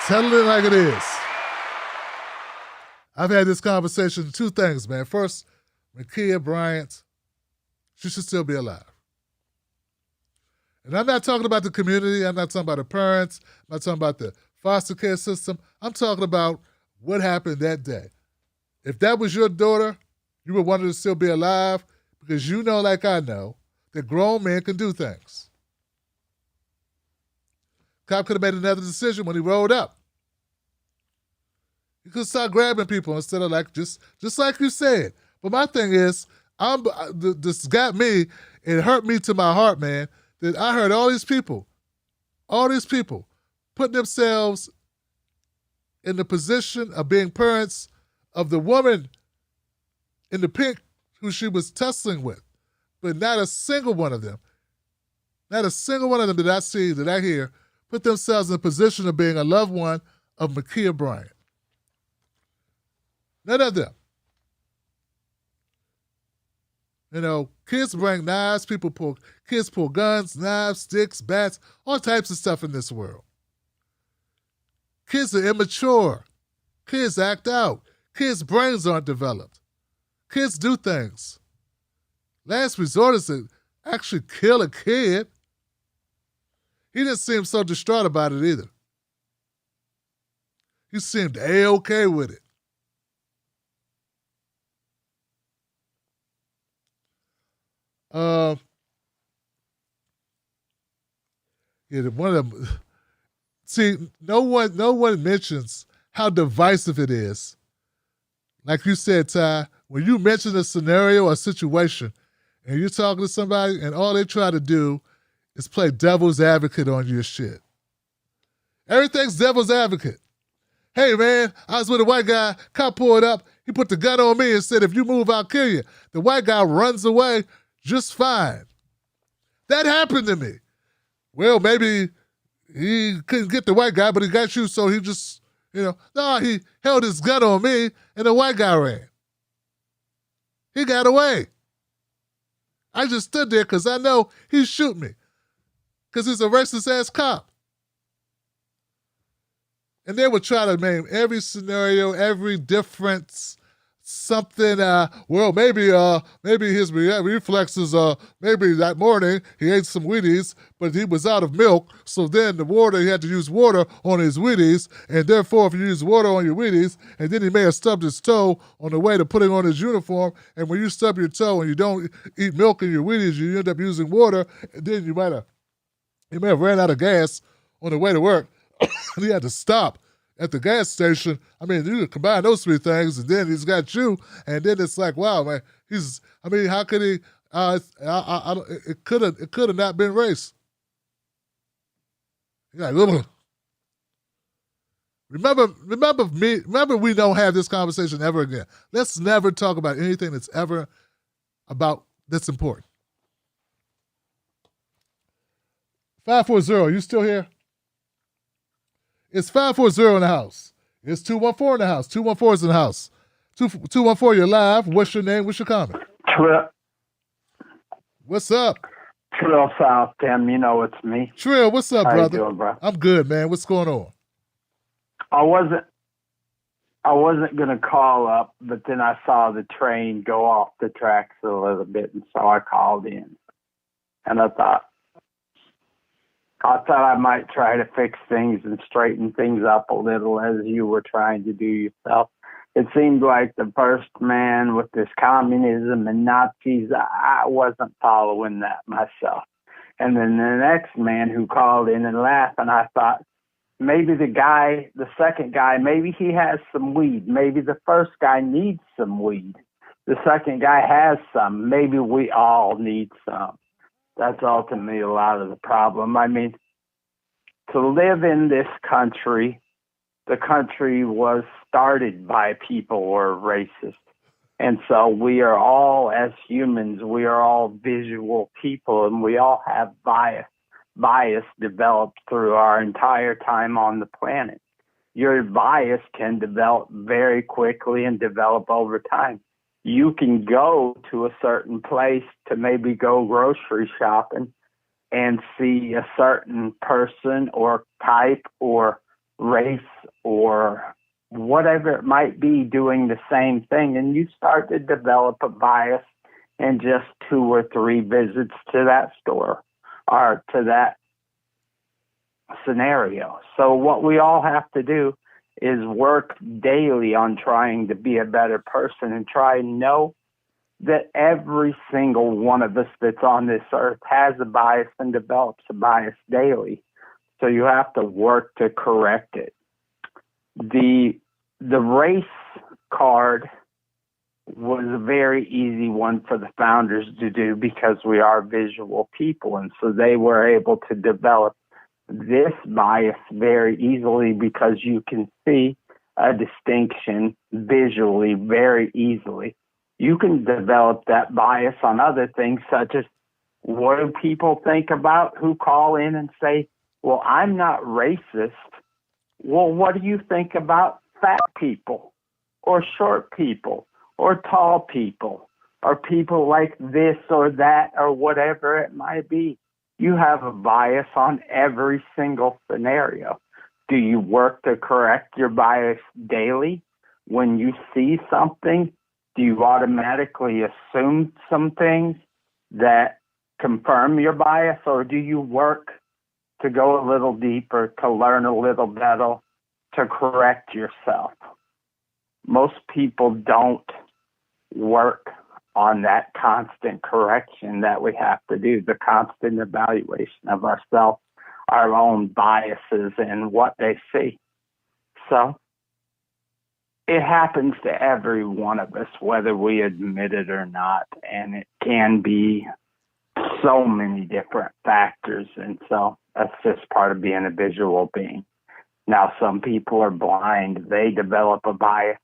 Telling it like it is. I've had this conversation. Two things, man. First, Makia Bryant, she should still be alive. And I'm not talking about the community. I'm not talking about the parents. I'm not talking about the foster care system. I'm talking about what happened that day. If that was your daughter, you would want her to still be alive because you know, like I know, that grown men can do things. Cop could have made another decision when he rolled up. He could start grabbing people instead of like just like you said. But my thing is, This got me. It hurt me to my heart, man. That I heard all these people putting themselves in the position of being parents of the woman in the pink who she was tussling with, but not a single one of them that I see, that I hear, put themselves in the position of being a loved one of Ma'Khia Bryant. None of them. You know, kids bring knives, kids pull guns, knives, sticks, bats, all types of stuff in this world. Kids are immature. Kids act out. Kids' brains aren't developed. Kids do things. Last resort is to actually kill a kid. He didn't seem so distraught about it either. He seemed A-okay with it. One of them. See, no one mentions how divisive it is. Like you said, Ty, when you mention a scenario or situation, and you're talking to somebody, and all they try to do is play devil's advocate on your shit. Everything's devil's advocate. Hey, man, I was with a white guy, cop pulled up, he put the gun on me and said, if you move, I'll kill you. The white guy runs away just fine. That happened to me. Well, maybe he couldn't get the white guy, but he got you, so he just, no, he held his gun on me, and the white guy ran. He got away. I just stood there because I know he'd shoot me because he's a racist-ass cop. And they would try to name every scenario, every difference, something, maybe his reflexes, maybe that morning he ate some Wheaties, but he was out of milk, so then he had to use water on his Wheaties, and therefore if you use water on your Wheaties, and then he may have stubbed his toe on the way to putting on his uniform, and when you stub your toe and you don't eat milk in your Wheaties, you end up using water, and then you may have ran out of gas on the way to work, and he had to stop at the gas station. I mean, you combine those three things, and then he's got you, and then it's like, wow, man, how could he? It could have not been race. Yeah, remember, we don't have this conversation ever again. Let's never talk about anything that's important. 540, you still here? It's 540 in the house. It's 214 in the house. 214 is in the house. 214, you're live. What's your name? What's your comment? Trill. What's up? Trill South, Tim. You know it's me. Trill, what's up, How brother? you doing, bro? I'm good, man. What's going on? I wasn't gonna call up, but then I saw the train go off the tracks a little bit, and so I called in. And I thought I might try to fix things and straighten things up a little as you were trying to do yourself. It seemed like the first man with this communism and Nazis, I wasn't following that myself. And then the next man who called in and laughed, and I thought, maybe the second guy, maybe he has some weed. Maybe the first guy needs some weed. The second guy has some. Maybe we all need some. That's ultimately a lot of the problem. I mean, to live in this country, the country was started by people who are racist. And so we are all, as humans, we are all visual people, and we all have bias developed through our entire time on the planet. Your bias can develop very quickly and develop over time. You can go to a certain place to maybe go grocery shopping and see a certain person or type or race or whatever it might be doing the same thing, and you start to develop a bias in just 2 or 3 visits to that store or to that scenario. So what we all have to do is work daily on trying to be a better person and try and know that every single one of us that's on this earth has a bias and develops a bias daily. So you have to work to correct it. The race card was a very easy one for the founders to do because we are visual people. And so they were able to develop this bias very easily because you can see a distinction visually very easily. You can develop that bias on other things, such as what do people think about who call in and say, well, I'm not racist. Well, what do you think about fat people or short people or tall people or people like this or that or whatever it might be? You have a bias on every single scenario. Do you work to correct your bias daily? When you see something, do you automatically assume some things that confirm your bias, or do you work to go a little deeper, to learn a little better, to correct yourself? Most people don't work on that constant correction that we have to do, the constant evaluation of ourselves, our own biases, and what they see. So it happens to every one of us, whether we admit it or not, and it can be so many different factors, and so that's just part of being a visual being. Now, some people are blind. They develop a bias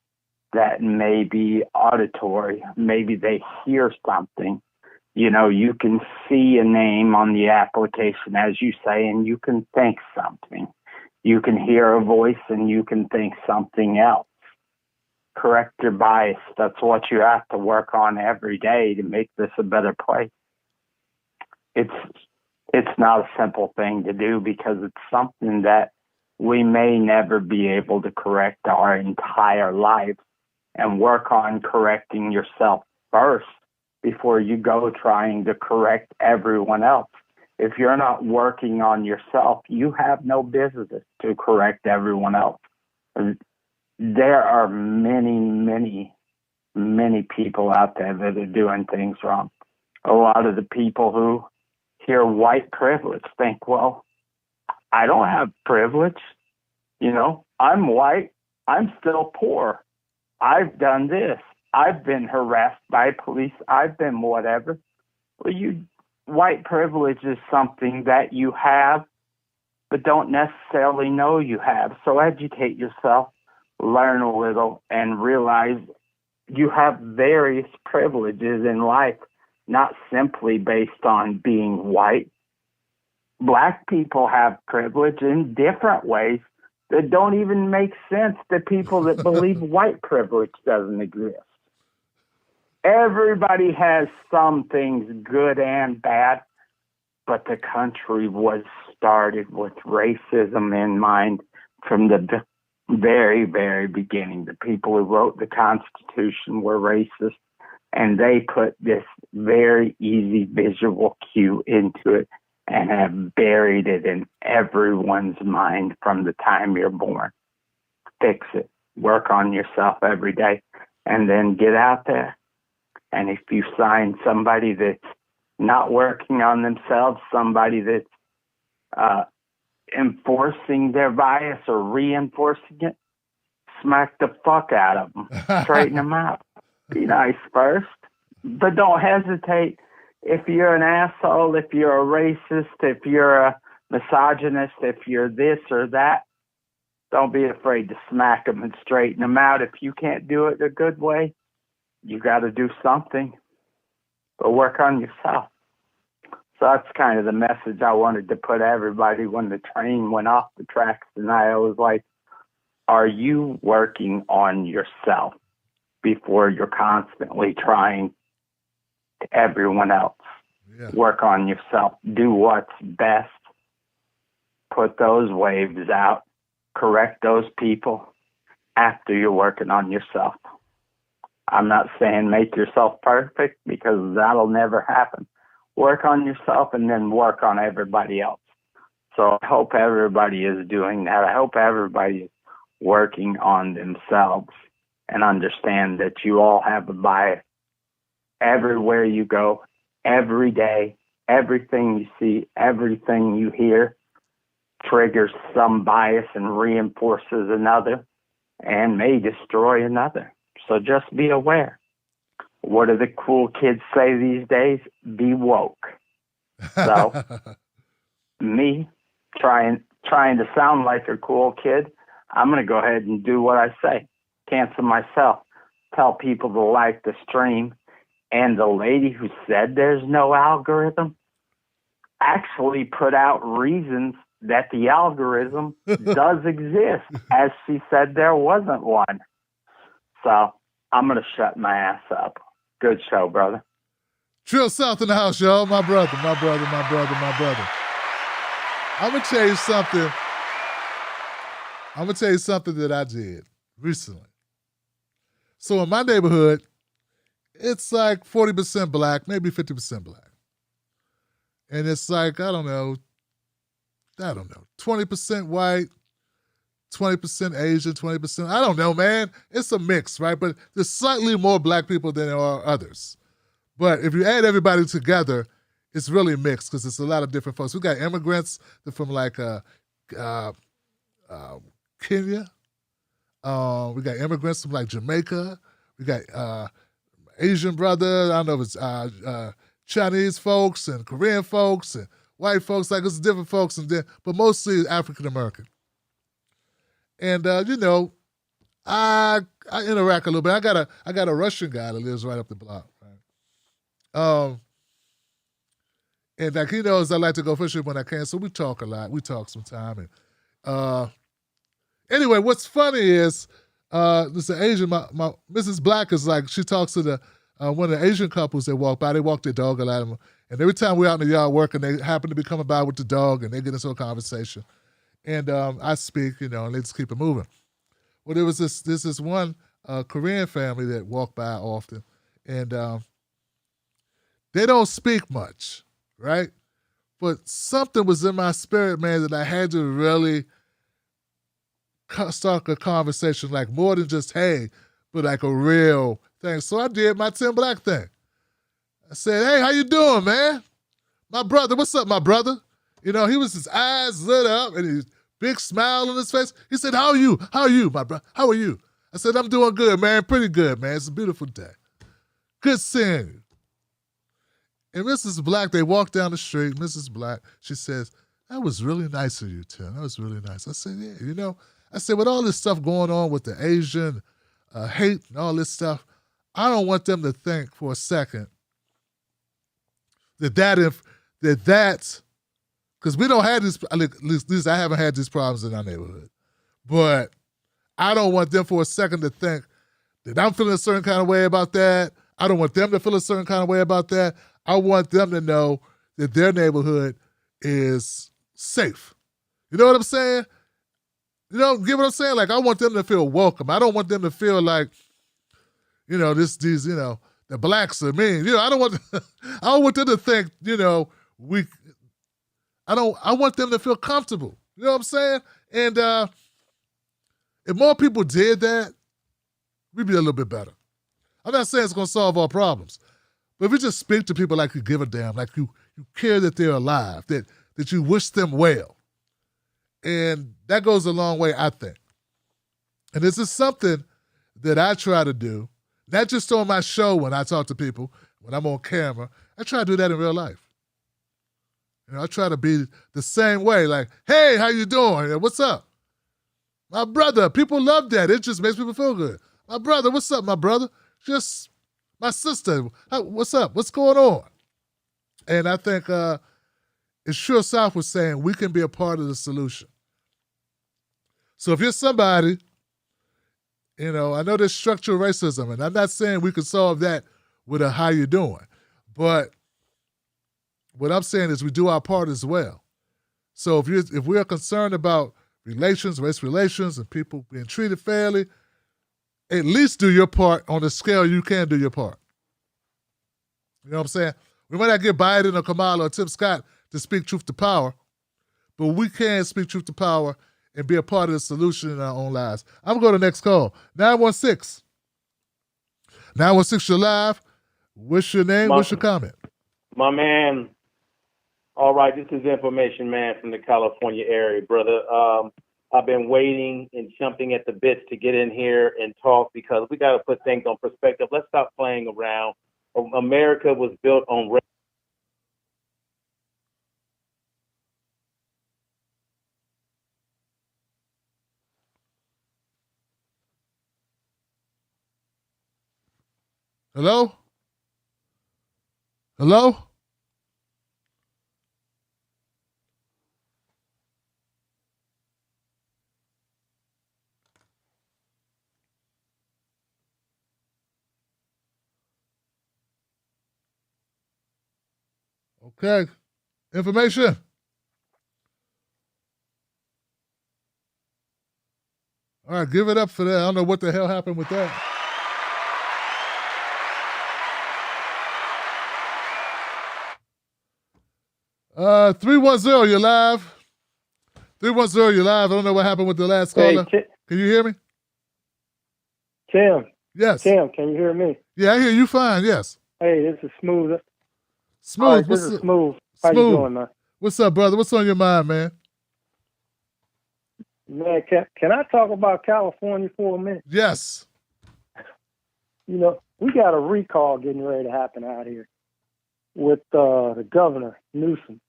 that may be auditory. Maybe they hear something. You know, you can see a name on the application, as you say, and you can think something. You can hear a voice and you can think something else. Correct your bias. That's what you have to work on every day to make this a better place. It's not a simple thing to do because it's something that we may never be able to correct our entire life, and work on correcting yourself first before you go trying to correct everyone else. If you're not working on yourself, you have no business to correct everyone else. There are many, many, many people out there that are doing things wrong. A lot of the people who hear white privilege think, well, I don't have privilege. You know, I'm white. I'm still poor. I've done this. I've been harassed by police. I've been whatever. Well, white privilege is something that you have, but don't necessarily know you have. So educate yourself, learn a little, and realize you have various privileges in life, not simply based on being white. Black people have privilege in different ways that don't even make sense to people that believe white privilege doesn't exist. Everybody has some things good and bad, but the country was started with racism in mind from the very, very beginning. The people who wrote the Constitution were racist, and they put this very easy visual cue into it and have buried it in everyone's mind from the time you're born. Fix it. Work on yourself every day, and then get out there. And if you find somebody that's not working on themselves, somebody that's enforcing their bias or reinforcing it, smack the fuck out of them. Straighten them out. Be nice first, but don't hesitate. If you're an asshole, if you're a racist, if you're a misogynist, if you're this or that, don't be afraid to smack them and straighten them out. If you can't do it a good way, you got to do something, but work on yourself. So that's kind of the message I wanted to put everybody when the train went off the tracks tonight. I was like, are you working on yourself before you're constantly trying to everyone else? Yeah. Work on yourself. Do what's best. Put those waves out. Correct those people after you're working on yourself. I'm not saying make yourself perfect because that'll never happen. Work on yourself and then work on everybody else. So I hope everybody is doing that. I hope everybody is working on themselves and understand that you all have a bias. Everywhere you go, every day, everything you see, everything you hear triggers some bias and reinforces another and may destroy another. So just be aware. what do the cool kids say these days? Be woke. So, me trying to sound like a cool kid, I'm going to go ahead and do what I say. Cancel myself. Tell people to like the stream. And the lady who said there's no algorithm actually put out reasons that the algorithm does exist, as she said there wasn't one. So I'm going to shut my ass up. Good show, brother. Trill South in the house, y'all. My brother. I'm going to tell you something. I'm going to tell you something that I did recently. So in my neighborhood, it's like 40% black, maybe 50% black. And it's like, I don't know, 20% white, 20% Asian, 20%, I don't know, man. It's a mix, right? But there's slightly more black people than there are others. But if you add everybody together, it's really mixed because it's a lot of different folks. We got immigrants from like Kenya. We got immigrants from like Jamaica. We got Asian brother. I don't know if it's Chinese folks and Korean folks and white folks. Like it's different folks, but mostly African American. And you know, I interact a little bit. I got a Russian guy that lives right up the block. Right? And like he knows I like to go fishing when I can, so we talk a lot. We talk sometime. And anyway, what's funny is this Asian. My Mrs. Black is like she talks to the one of the Asian couples that walk by. They walk their dog a lot, and every time we're out in the yard working, they happen to be coming by with the dog, and they get into a conversation. And I speak, you know, and they just keep it moving. Well, there was this one Korean family that walked by often, and they don't speak much, right? But something was in my spirit, man, that I had to really start a conversation, like more than just hey, but like a real thing. So I did my Tim Black thing. I said, hey, how you doing, man? My brother, what's up, my brother? You know, his eyes lit up and his big smile on his face. He said, how are you? How are you, my brother? How are you? I said, I'm doing good, man. Pretty good, man. It's a beautiful day. Good seeing you. And Mrs. Black, they walked down the street. Mrs. Black, she says, that was really nice of you, Tim. That was really nice. I said, yeah, you know. I said, with all this stuff going on with the Asian hate and all this stuff, I don't want them to think for a second that's, because we don't have this, at least I haven't had these problems in our neighborhood, but I don't want them for a second to think that I'm feeling a certain kind of way about that. I don't want them to feel a certain kind of way about that. I want them to know that their neighborhood is safe. You know what I'm saying? You know, get what I'm saying? Like, I want them to feel welcome. I don't want them to feel like, you know, these, you know, the blacks are mean. You know, I don't want them to think, you know, I want them to feel comfortable. You know what I'm saying? And if more people did that, we'd be a little bit better. I'm not saying it's going to solve all problems, but if you just speak to people like you give a damn, like you care that they're alive, that you wish them well, and that goes a long way, I think. And this is something that I try to do, not just on my show when I talk to people, when I'm on camera. I try to do that in real life. You know, I try to be the same way, like, hey, how you doing? What's up? My brother, people love that. It just makes people feel good. My brother, what's up, my brother? Just my sister, what's up? What's going on? And I think it's Sure South was saying we can be a part of the solution. So if you're somebody, you know, I know there's structural racism, and I'm not saying we can solve that with a how you doing, but what I'm saying is we do our part as well. So if we're concerned about relations, race relations, and people being treated fairly, at least do your part on the scale you can do your part. You know what I'm saying? We might not get Biden or Kamala or Tim Scott to speak truth to power, but we can speak truth to power and be a part of the solution in our own lives. I'm going to go to the next call. 916. 916, you're live. What's your name? What's your comment? My man, all right, this is Information Man from the California area, brother. I've been waiting and jumping at the bits to get in here and talk because we got to put things on perspective. Let's stop playing around. America was built on race. Hello? Hello? Okay. Information. All right, give it up for that. I don't know what the hell happened with that. Uh, 310, you're live. 310, you're live. I don't know what happened with the last caller. Can you hear me? Tim. Yes. Tim, can you hear me? Yeah, I hear you fine, yes. Hey, this is Smooth. Smooth, All right, this is Smooth. How you doing, man? What's up, brother? What's on your mind, man? Man, can I talk about California for a minute? Yes. You know, we got a recall getting ready to happen out here with the governor, Newsom.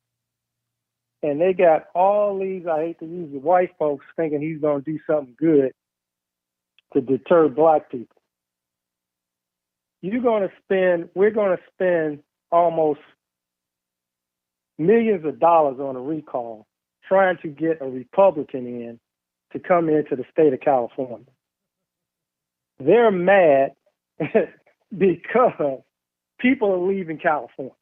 And they got all these, I hate to use the white folks, thinking he's going to do something good to deter black people. We're going to spend almost millions of dollars on a recall trying to get a Republican in to come into the state of California. They're mad because people are leaving California.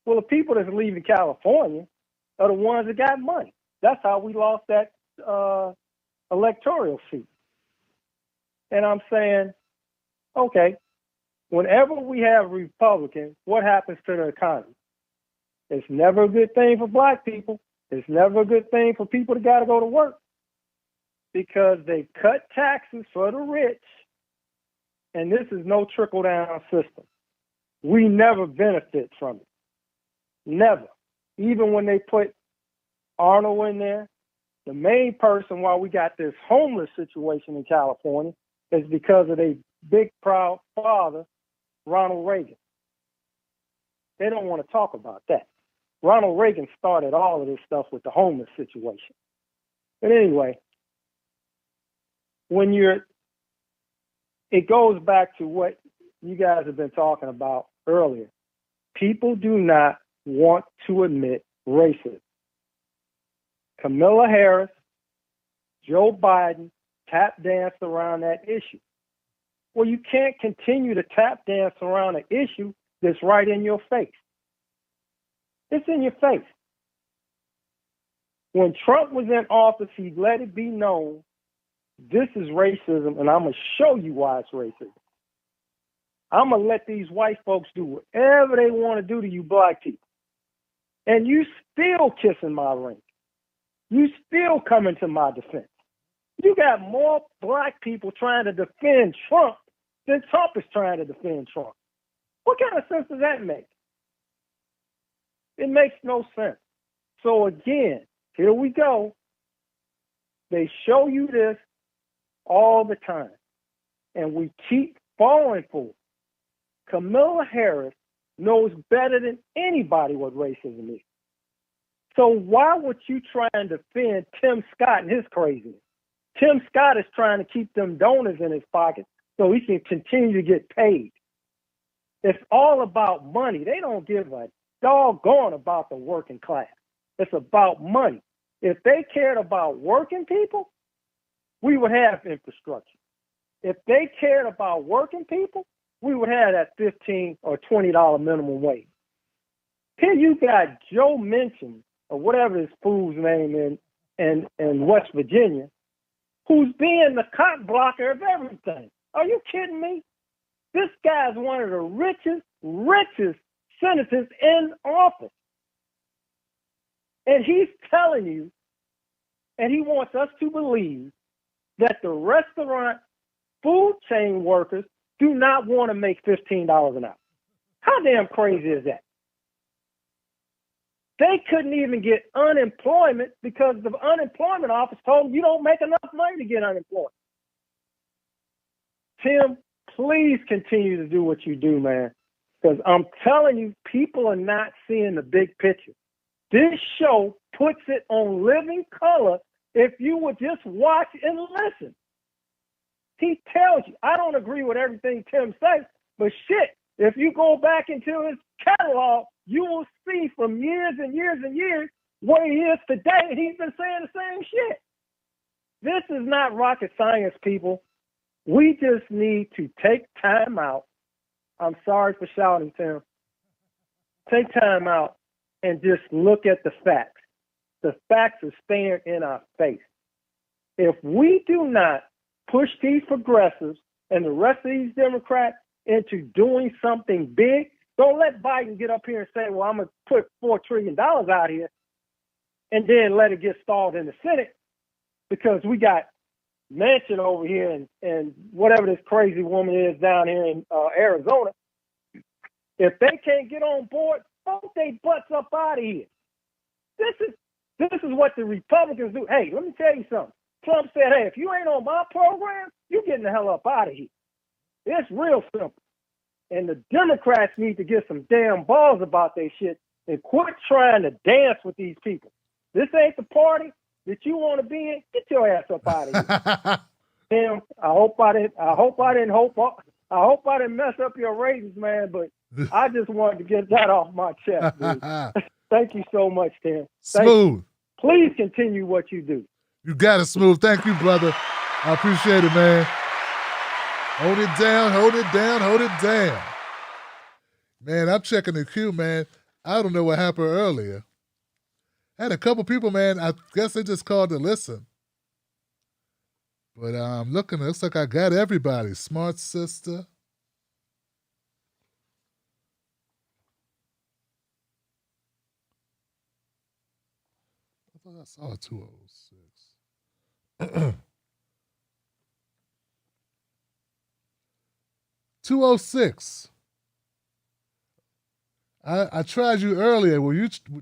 Well, the people that's leaving California are the ones that got money. That's how we lost that electoral seat. And I'm saying, okay, whenever we have Republicans, what happens to the economy? It's never a good thing for black people. It's never a good thing for people that got to go to work because they cut taxes for the rich, and this is no trickle-down system. We never benefit from it. Never. Even when they put Arnold in there, the main person why we got this homeless situation in California is because of their big, proud father, Ronald Reagan. They don't want to talk about that. Ronald Reagan started all of this stuff with the homeless situation. But anyway, it goes back to what you guys have been talking about earlier. People do not want to admit racism. Kamala Harris, Joe Biden tap danced around that issue. Well, you can't continue to tap dance around an issue that's right in your face. It's in your face. When Trump was in office, he let it be known, this is racism, and I'm going to show you why it's racism. I'm going to let these white folks do whatever they want to do to you black people. And you still kissing my ring. You still coming to my defense. You got more black people trying to defend Trump than Trump is trying to defend Trump. What kind of sense does that make? It makes no sense. So again, here we go. They show you this all the time, and we keep falling for it. Kamala Harris knows better than anybody what racism is. So why would you try and defend Tim Scott and his craziness? Tim Scott is trying to keep them donors in his pocket so he can continue to get paid. It's all about money. They don't give a doggone about the working class. It's about money. If they cared about working people, we would have infrastructure. If they cared about working people, we would have that $15 or $20 minimum wage. Here you got Joe Manchin, or whatever this fool's name in West Virginia, who's being the cock blocker of everything. Are you kidding me? This guy's one of the richest senators in office. And he's telling you, and he wants us to believe that the restaurant food chain workers do not want to make $15 an hour. How damn crazy is that? They couldn't even get unemployment because the unemployment office told them you don't make enough money to get unemployment. Tim, please continue to do what you do, man. Because I'm telling you, people are not seeing the big picture. This show puts it on living color if you would just watch and listen. He tells you, I don't agree with everything Tim says, but shit, if you go back into his catalog, you will see from years and years and years where he is today, and he's been saying the same shit. This is not rocket science, people. We just need to take time out. I'm sorry for shouting, Tim. Take time out and just look at the facts. The facts are staring in our face. If we do not push these progressives and the rest of these Democrats into doing something big, don't let Biden get up here and say, well, I'm going to put $4 trillion out here and then let it get stalled in the Senate because we got Manchin over here and whatever this crazy woman is down here in Arizona. If they can't get on board, vote they butts up out of here. This is what the Republicans do. Hey, let me tell you something. Trump said, hey, if you ain't on my program, you're getting the hell up out of here. It's real simple. And the Democrats need to get some damn balls about their shit and quit trying to dance with these people. This ain't the party that you want to be in. Get your ass up out of here. Tim, I hope I didn't mess up your ratings, man, but I just wanted to get that off my chest, dude. Thank you so much, Tim. Smooth. Please continue what you do. You got it, Smooth. Thank you, brother. I appreciate it, man. Hold it down, hold it down, hold it down. Man, I'm checking the queue, man. I don't know what happened earlier. I had a couple people, man, I guess they just called to listen. But I'm looking, it looks like I got everybody. Smart Sister. I thought I saw a 206. 206. I tried you earlier.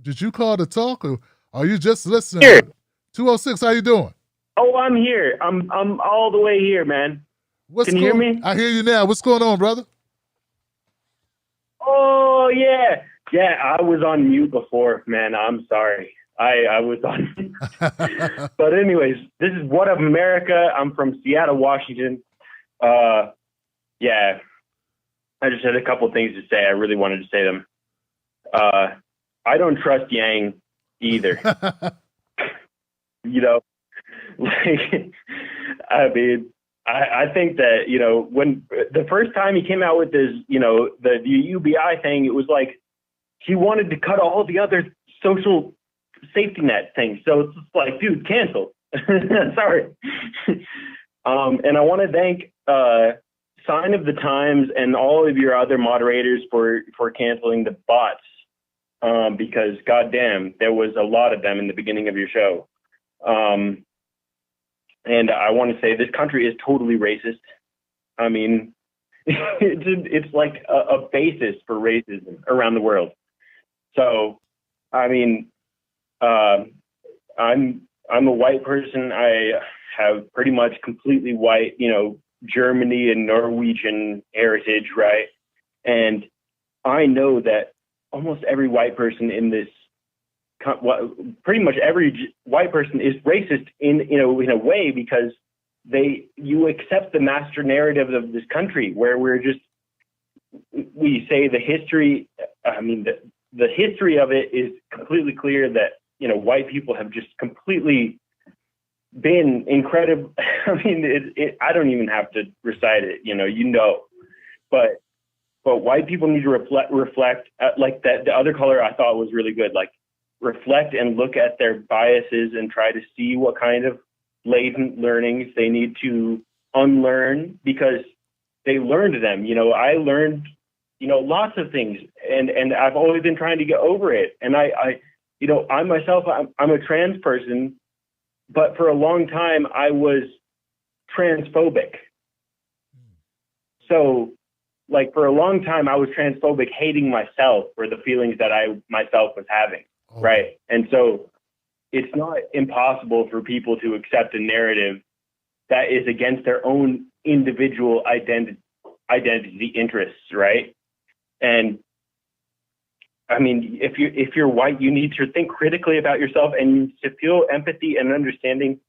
Did you call to talk or are you just listening? Here. 206, how you doing? Oh, I'm here. I'm all the way here, man. Can you hear me? I hear you now. What's going on, brother? Oh, yeah. Yeah, I was on mute before, man. I'm sorry. I was on mute. But anyways, this is What Up America. I'm from Seattle, Washington. Yeah, I just had a couple things to say. I really wanted to say them. I don't trust Yang either. You know, like, I mean, I think that, you know, when the first time he came out with this, you know, the UBI thing, it was like he wanted to cut all the other social safety net things. So it's just like, dude, cancel. Sorry. And I want to thank Sign of the Times and all of your other moderators for canceling the bots, because goddamn, there was a lot of them in the beginning of your show. And I want to say this country is totally racist. I mean, it's like a basis for racism around the world. So, I mean, I'm a white person. I have pretty much completely white, you know, Germany and Norwegian heritage, right? And I know that almost every white person in this, pretty much every white person is racist in a way, because you accept the master narrative of this country where we say the history. I mean, the history of it is completely clear that, you know, white people have just completely been incredible. I mean, I don't even have to recite it, you know, but white people need to reflect like that. The other color I thought was really good, like reflect and look at their biases and try to see what kind of latent learnings they need to unlearn, because they learned them. You know, I learned, you know, lots of things, and I've always been trying to get over it. And I you know, I myself, I'm a trans person, but for a long time I was transphobic. So, like, for a long time I was transphobic, hating myself for the feelings that I myself was having. right? And so it's not impossible for people to accept a narrative that is against their own individual identity interests, right? And I mean, if you're white, you need to think critically about yourself and to feel empathy and understanding.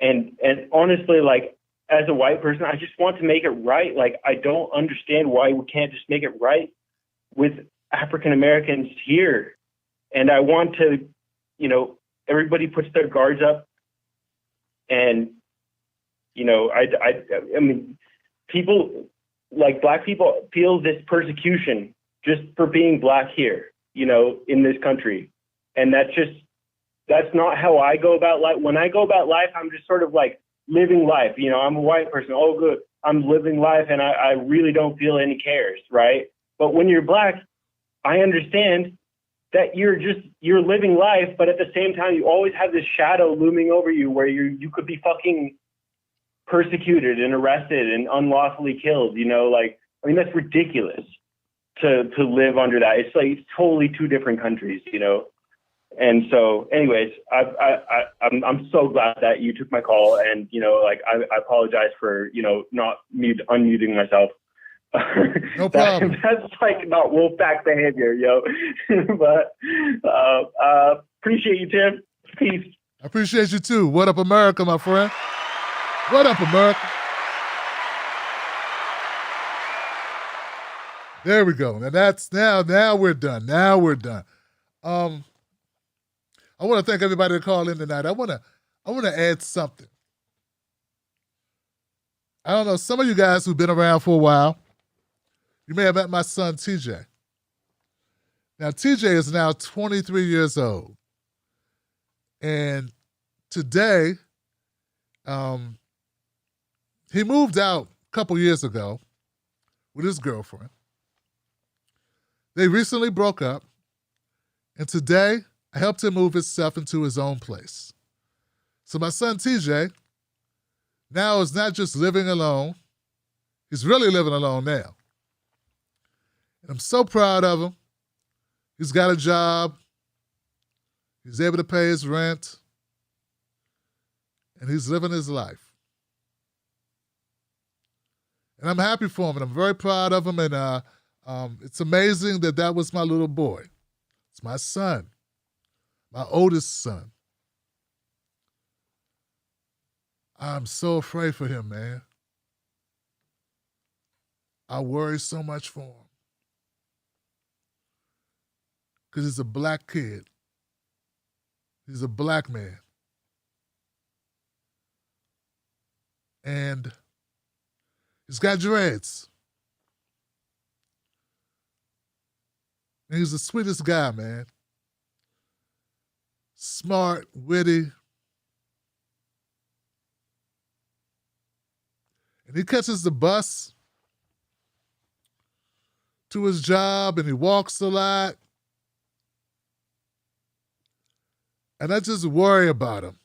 And honestly, like, as a white person, I just want to make it right. Like, I don't understand why we can't just make it right with African Americans here. And I want to, you know, everybody puts their guards up, and, you know, I mean, people, like, black people feel this persecution just for being black here, you know, in this country. And that's not how I go about life. When I go about life, I'm just sort of like living life. You know, I'm a white person. Oh, good. I'm living life, and I really don't feel any cares, right? But when you're black, I understand that you're living life, but at the same time, you always have this shadow looming over you where you could be fucking persecuted and arrested and unlawfully killed, you know? Like, I mean, that's ridiculous to live under that. It's like, it's totally two different countries, you know? And so, anyways, I'm so glad that you took my call, and, you know, like, I apologize for, you know, not unmuting myself. No problem. That's like not Wolfpack behavior, yo. But appreciate you, Tim. Peace. I appreciate you too. What up, America, my friend? What up, America? There we go. And that's now we're done. Now we're done. I want to thank everybody that called in tonight. I want to add something. I don't know, some of you guys who've been around for a while, you may have met my son, TJ. Now, TJ is now 23 years old. And today, he moved out a couple years ago with his girlfriend. They recently broke up. And today, I helped him move himself into his own place. So my son, TJ, now is not just living alone. He's really living alone now. And I'm so proud of him. He's got a job. He's able to pay his rent. And he's living his life. And I'm happy for him, and I'm very proud of him. And it's amazing that was my little boy. It's my son, my oldest son. I'm so afraid for him, man. I worry so much for him. Because he's a black kid. He's a black man. And he's got dreads. And he's the sweetest guy, man. Smart, witty. And he catches the bus to his job, and he walks a lot. And I just worry about him.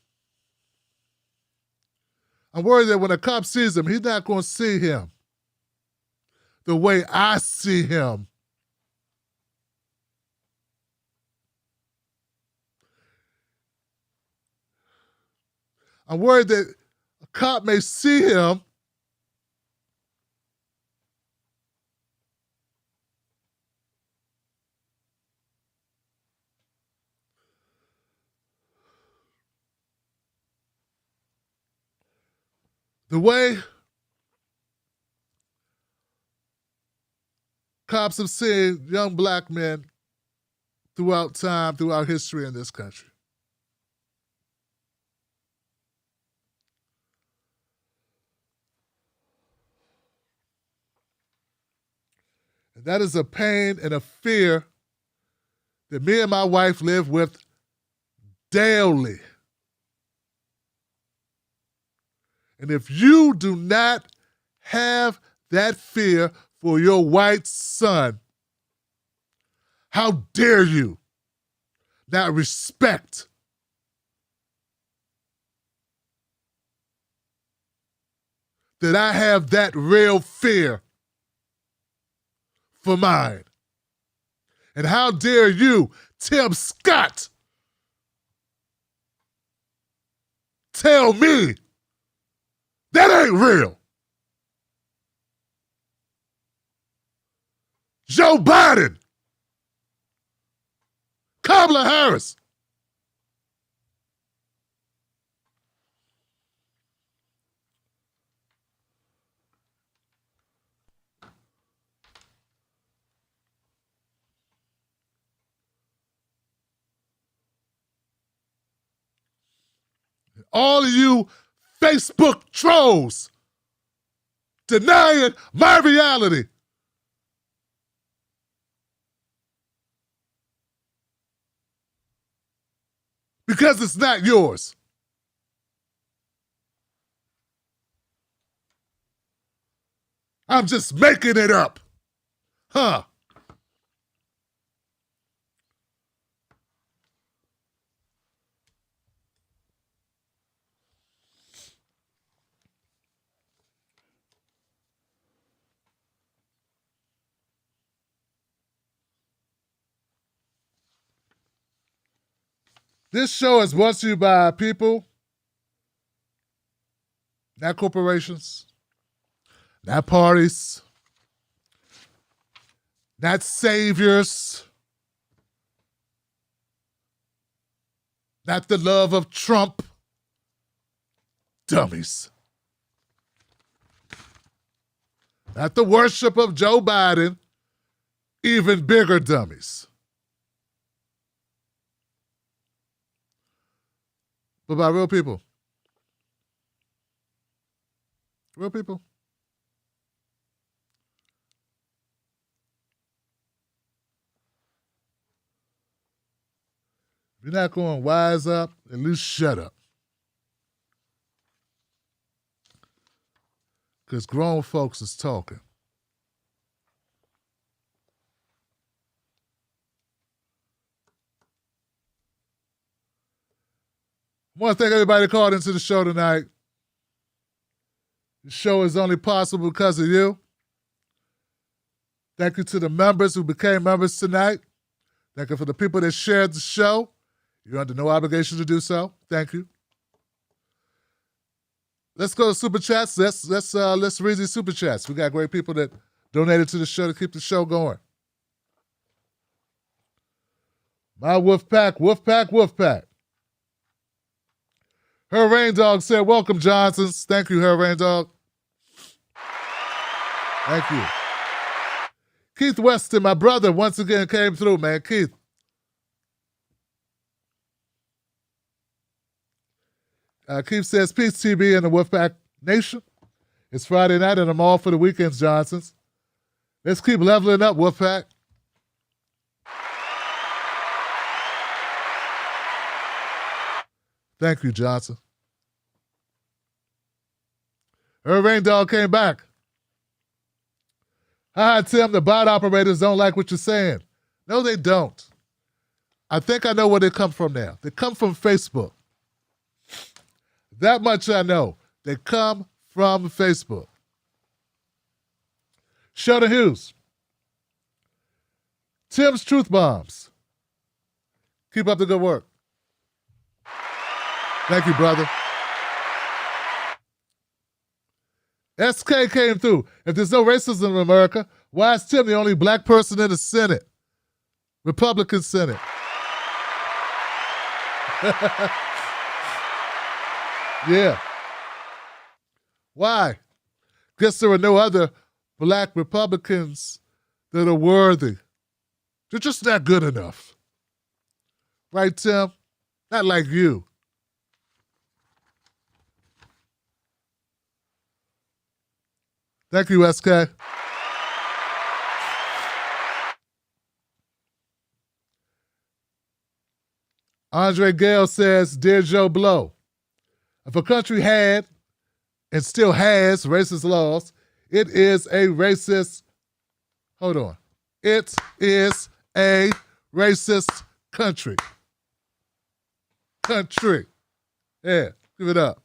I'm worried that when a cop sees him, he's not going to see him the way I see him. I'm worried that a cop may see him the way cops have seen young black men throughout time, throughout history in this country. And that is a pain and a fear that me and my wife live with daily. And if you do not have that fear for your white son, how dare you not respect that I have that real fear for mine? And how dare you, Tim Scott, tell me that ain't real? Joe Biden, Kamala Harris, all of you Facebook trolls denying my reality. Because it's not yours. I'm just making it up. Huh. This show is brought to you by people, not corporations, not parties, not saviors, not the love of Trump. Dummies. Not the worship of Joe Biden. Even bigger dummies. But by real people. Real people. If you're not going to wise up, at least shut up. Because grown folks is talking. I want to thank everybody that called into the show tonight. The show is only possible because of you. Thank you to the members who became members tonight. Thank you for the people that shared the show. You're under no obligation to do so. Thank you. Let's go to Super Chats. Let's read these Super Chats. We got great people that donated to the show to keep the show going. My Wolf Pack, Wolf Pack, Wolf Pack. Her Rain Dog said, welcome, Johnsons. Thank you, Her Rain Dog. Thank you. Keith Weston, my brother, once again came through, man. Keith. Keith says, peace, TB and the Wolfpack Nation. It's Friday night and I'm all for the weekends, Johnsons. Let's keep leveling up, Wolfpack. Thank you, Johnson. Her Rain Dog came back. Hi, Tim, the bot operators don't like what you're saying. No, they don't. I think I know where they come from now. They come from Facebook. That much I know. They come from Facebook. Sheldon Hughes. Tim's Truth Bombs. Keep up the good work. Thank you, brother. SK came through. If there's no racism in America, why is Tim the only black person in the Senate? Republican Senate. Yeah. Why? Guess there are no other black Republicans that are worthy. They're just not good enough. Right, Tim? Not like you. Thank you, SK. Andre Gale says, Dear Joe Blow, if a country had and still has racist laws, it is a racist, hold on, it is a racist country. Country. Yeah, give it up.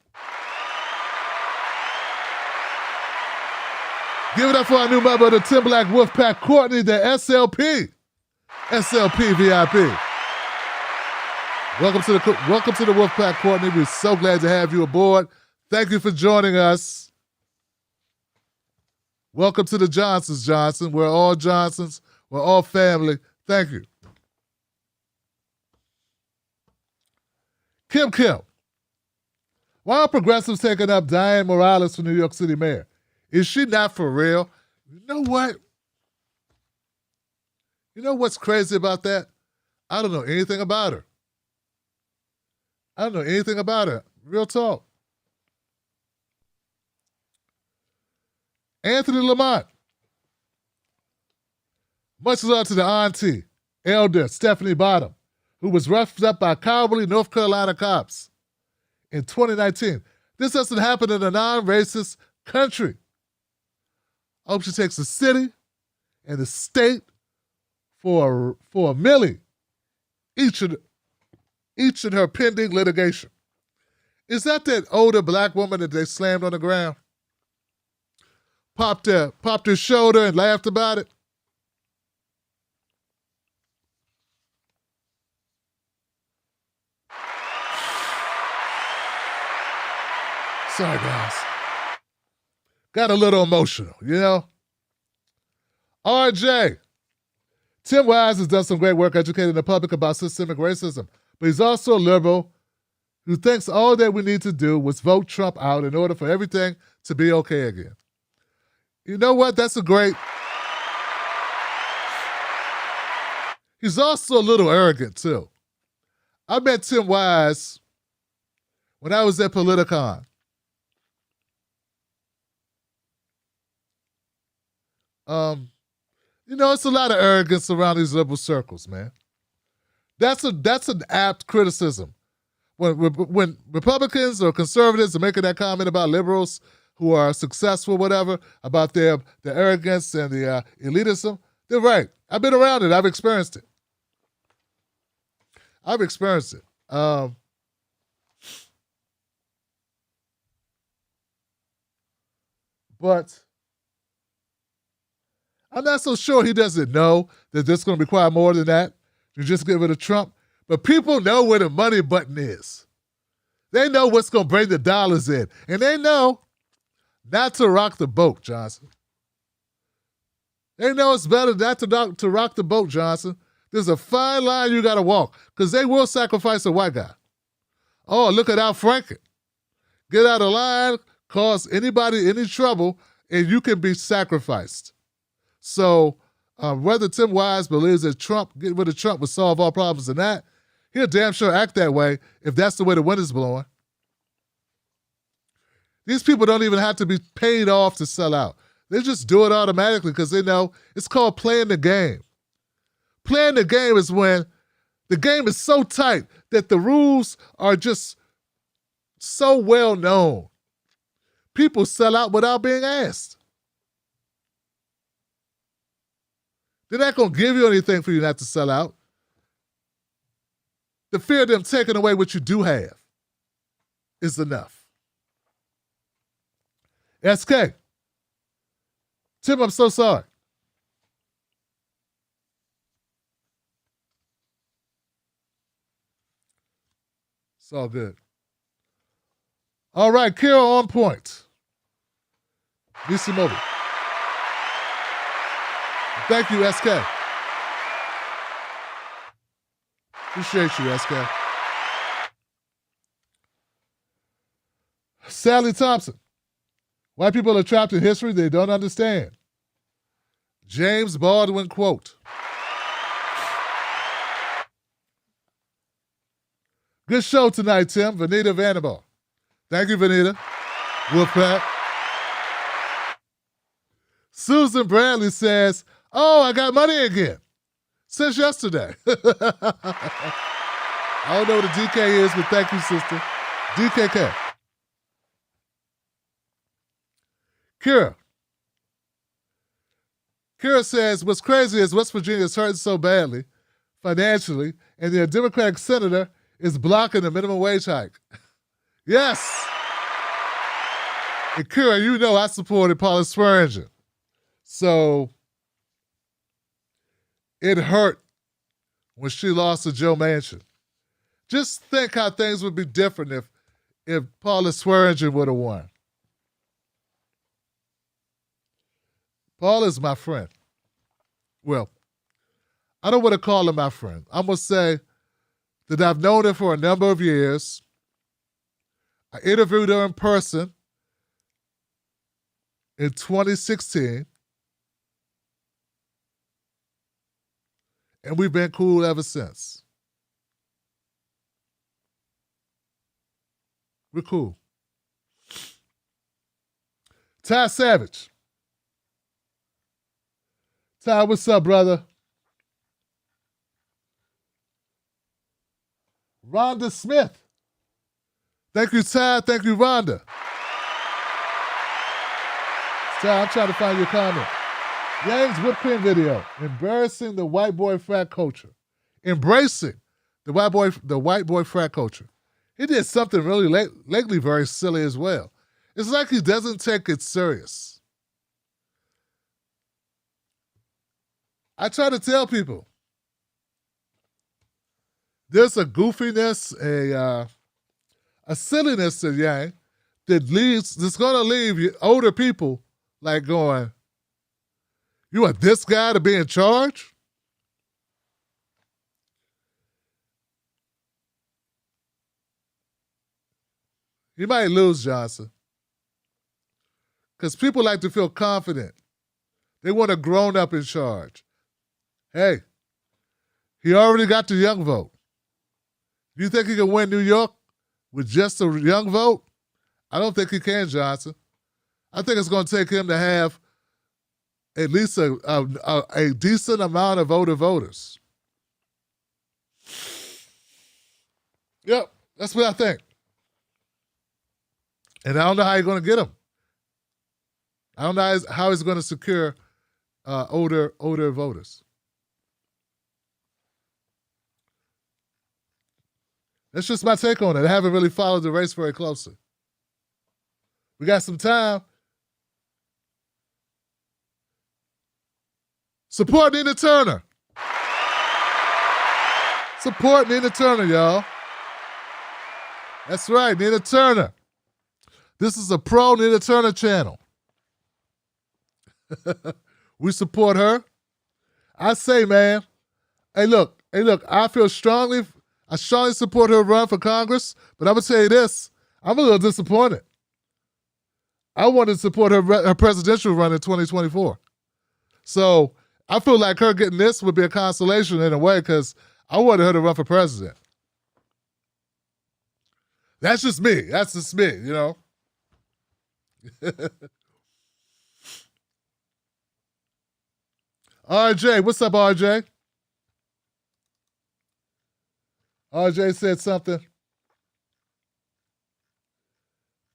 Give it up for our new member of the Tim Black Wolfpack, Courtney, the SLP. SLP VIP. Welcome to the Wolfpack, Courtney. We're so glad to have you aboard. Thank you for joining us. Welcome to the Johnsons, Johnson. We're all Johnsons. We're all family. Thank you. Kim. Why are progressives taking up Diane Morales for New York City mayor? Is she not for real? You know what? You know what's crazy about that? I don't know anything about her. Real talk. Anthony Lamont. Much love to the auntie, Elder Stephanie Bottom, who was roughed up by cowardly North Carolina cops in 2019. This doesn't happen in a non-racist country. I hope she takes the city and the state for a milli each in her pending litigation. Is that older black woman that they slammed on the ground? Popped her shoulder and laughed about it? Sorry, guys. Got a little emotional, you know? RJ. Tim Wise has done some great work educating the public about systemic racism, but he's also a liberal who thinks all that we need to do was vote Trump out in order for everything to be okay again. You know what? That's a great... He's also a little arrogant, too. I met Tim Wise when I was at Politicon. You know, it's a lot of arrogance around these liberal circles, man. That's an apt criticism. When Republicans or conservatives are making that comment about liberals who are successful, whatever, about their arrogance and the elitism, they're right. I've been around it. I've experienced it. But I'm not so sure he doesn't know that this is going to require more than that. You just give it to Trump. But people know where the money button is. They know what's going to bring the dollars in. And they know not to rock the boat, Johnson. They know it's better not to rock the boat, Johnson. There's a fine line you got to walk because they will sacrifice a white guy. Oh, look at Al Franken. Get out of line, cause anybody any trouble, and you can be sacrificed. So whether Tim Wise believes that getting rid of Trump would solve all problems or not, he'll damn sure act that way if that's the way the wind is blowing. These people don't even have to be paid off to sell out. They just do it automatically because they know it's called playing the game. Playing the game is when the game is so tight that the rules are just so well known. People sell out without being asked. They're not going to give you anything for you not to sell out. The fear of them taking away what you do have is enough. SK. Tim, I'm so sorry. It's all good. All right, Carol on point. DC Mobile. Thank you, SK. Appreciate you, SK. Sally Thompson. White people are trapped in history they don't understand. James Baldwin quote. Good show tonight, Tim. Vanita Vanderbilt. Thank you, Vanita. Wolfpack. Susan Bradley says, oh, I got money again. Since yesterday. I don't know what a DK is, but thank you, sister. DKK. Kira says, what's crazy is West Virginia is hurting so badly financially, and their Democratic senator is blocking the minimum wage hike. Yes. And Kira, you know I supported Paula Swearinger. So it hurt when she lost to Joe Manchin. Just think how things would be different if Paula Swearinger would have won. Paul is my friend. Well, I don't want to call her my friend. I'm going to say that I've known her for a number of years. I interviewed her in person in 2016. And we've been cool ever since. We're cool. Ty Savage. Ty, what's up, brother? Rhonda Smith. Thank you, Ty. Thank you, Rhonda. Ty, I'm trying to find your comment. Yang's whipped cream video. Embarrassing the white boy frat culture. Embracing the white boy frat culture. He did something really lately very silly as well. It's like he doesn't take it serious. I try to tell people there's a goofiness, a silliness to Yang that's going to leave older people like going, you want this guy to be in charge? You might lose, Johnson. Because people like to feel confident. They want a grown-up in charge. Hey, he already got the young vote. Do you think he can win New York with just a young vote? I don't think he can, Johnson. I think it's going to take him to have at least a decent amount of older voters. Yep, that's what I think. And I don't know how you're going to get them. I don't know how he's going to secure older voters. That's just my take on it. I haven't really followed the race very closely. We got some time. Support Nina Turner. Support Nina Turner, y'all. That's right, Nina Turner. This is a pro Nina Turner channel. We support her. I say, man, hey, look, I strongly support her run for Congress, but I'm going to tell you this, I'm a little disappointed. I wanted to support her presidential run in 2024. So I feel like her getting this would be a consolation in a way because I wanted her to run for president. That's just me. That's just me, you know. RJ, what's up, RJ? RJ said something.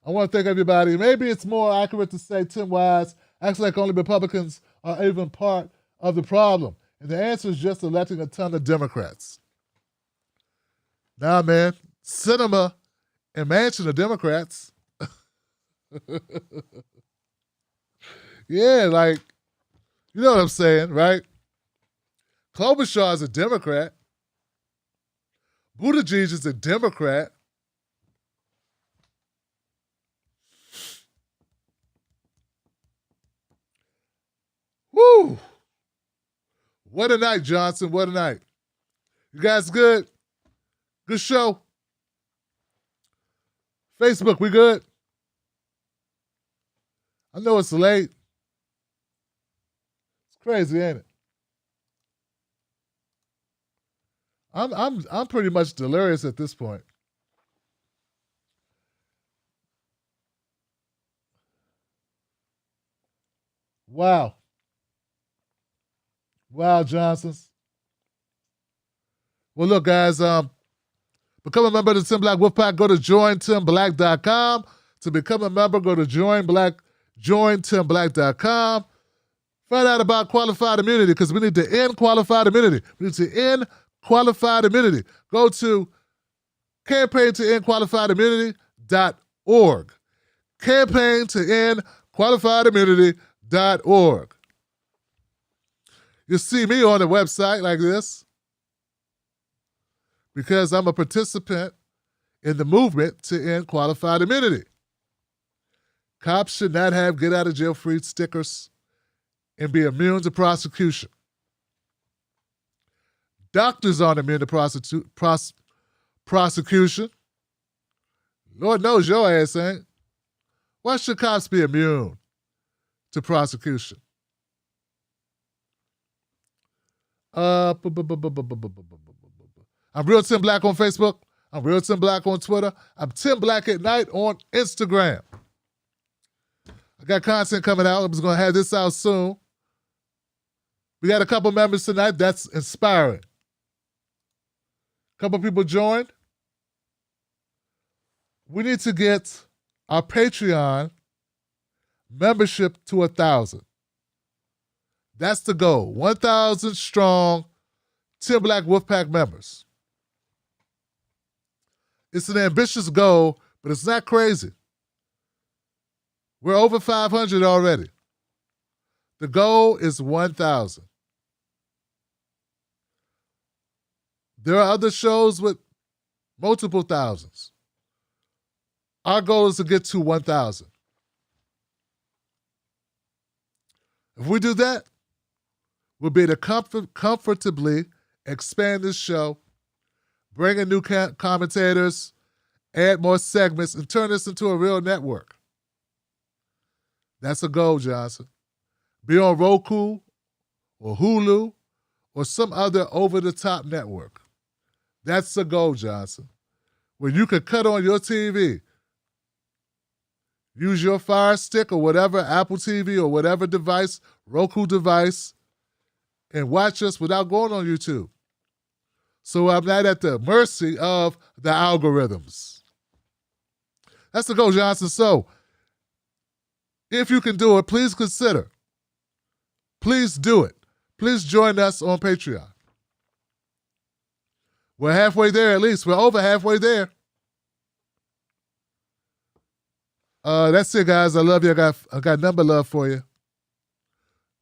I want to thank everybody. Maybe it's more accurate to say Tim Wise acts like only Republicans are even part of the problem. And the answer is just electing a ton of Democrats. Nah, man. Sinema and Manchin are Democrats. Yeah, like, you know what I'm saying, right? Klobuchar is a Democrat. Buttigieg is a Democrat. Woo! What a night, Johnson. What a night. You guys good? Good show? Facebook, we good? I know it's late. It's crazy, ain't it? I'm pretty much delirious at this point. Wow. Wow, Johnsons. Well, look, guys, become a member of the Tim Black Wolfpack. Go to jointimblack.com. To become a member, go to jointimblack.com. Find out about qualified immunity because we need to end qualified immunity. We need to end qualified immunity. Go to campaigntoendqualifiedimmunity.org. Campaigntoendqualifiedimmunity.org. You see me on the website like this. because I'm a participant in the movement to end qualified immunity. Cops should not have get out of jail free stickers and be immune to prosecution. Doctors aren't immune to prosecution. Lord knows your ass ain't. Why should cops be immune to prosecution? I'm Real Tim Black on Facebook. I'm Real Tim Black on Twitter. I'm Tim Black at Night on Instagram. I got content coming out. I'm just going to have this out soon. We got a couple members tonight. That's inspiring. A couple people joined. We need to get our Patreon membership to 1,000. That's the goal. 1,000 strong Tim Black Wolfpack members. It's an ambitious goal, but it's not crazy. We're over 500 already. The goal is 1,000. There are other shows with multiple thousands. Our goal is to get to 1,000. If we do that, we'll be able to comfortably expand this show, bring in new commentators, add more segments, and turn this into a real network. That's a goal, Johnson. Be on Roku or Hulu or some other over-the-top network. That's the goal, Johnson. Where you can cut on your TV, use your Fire Stick or whatever, Apple TV or whatever device, Roku device, and watch us without going on YouTube. So I'm not at the mercy of the algorithms. That's the goal, Johnson. So if you can do it, please consider. Please do it. Please join us on Patreon. We're halfway there at least. We're over halfway there. That's it, guys. I love you. I got number love for you.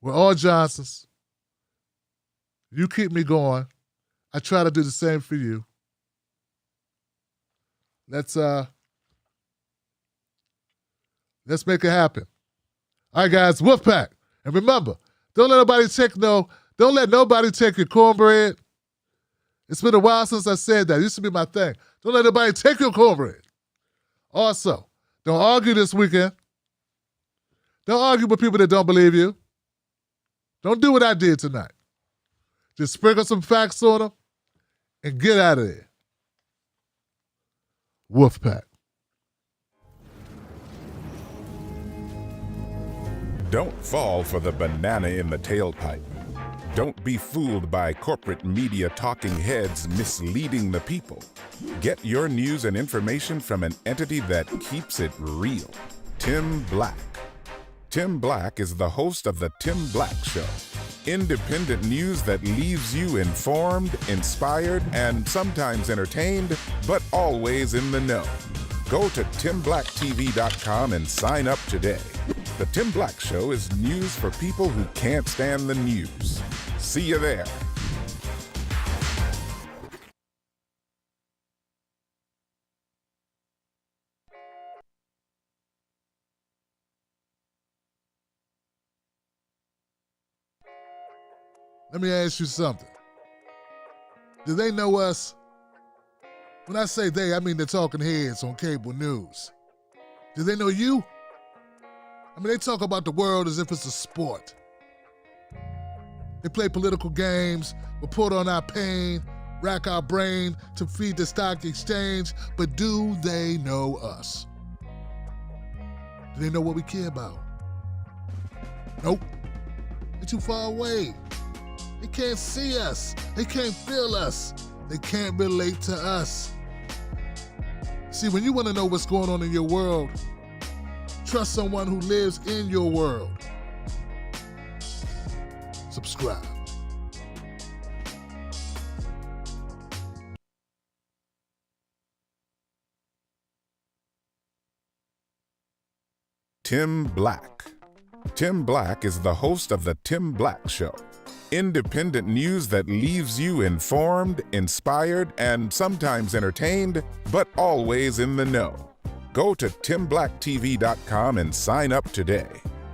We're all Johnsons. You keep me going. I try to do the same for you. Let's make it happen. All right, guys, Wolfpack. And remember, don't let nobody take your cornbread. It's been a while since I said that. It used to be my thing. Don't let nobody take your cornbread. Also, don't argue this weekend. Don't argue with people that don't believe you. Don't do what I did tonight. Just sprinkle some facts on them and get out of there. Wolfpack. Don't fall for the banana in the tailpipe. Don't be fooled by corporate media talking heads misleading the people. Get your news and information from an entity that keeps it real. Tim Black. Tim Black is the host of The Tim Black Show. Independent news that leaves you informed, inspired, and sometimes entertained, but always in the know. Go to TimBlackTV.com and sign up today. The Tim Black Show is news for people who can't stand the news. See you there. Let me ask you something. Do they know us? When I say they, I mean the talking heads on cable news. Do they know you? I mean, they talk about the world as if it's a sport. They play political games, report on our pain, rack our brain to feed the stock exchange, but do they know us? Do they know what we care about? Nope. They're too far away. They can't see us. They can't feel us. They can't relate to us. See, when you want to know what's going on in your world, trust someone who lives in your world. Subscribe. Tim Black. Tim Black is the host of The Tim Black Show. Independent news that leaves you informed, inspired, and sometimes entertained, but always in the know. Go to TimBlackTV.com and sign up today.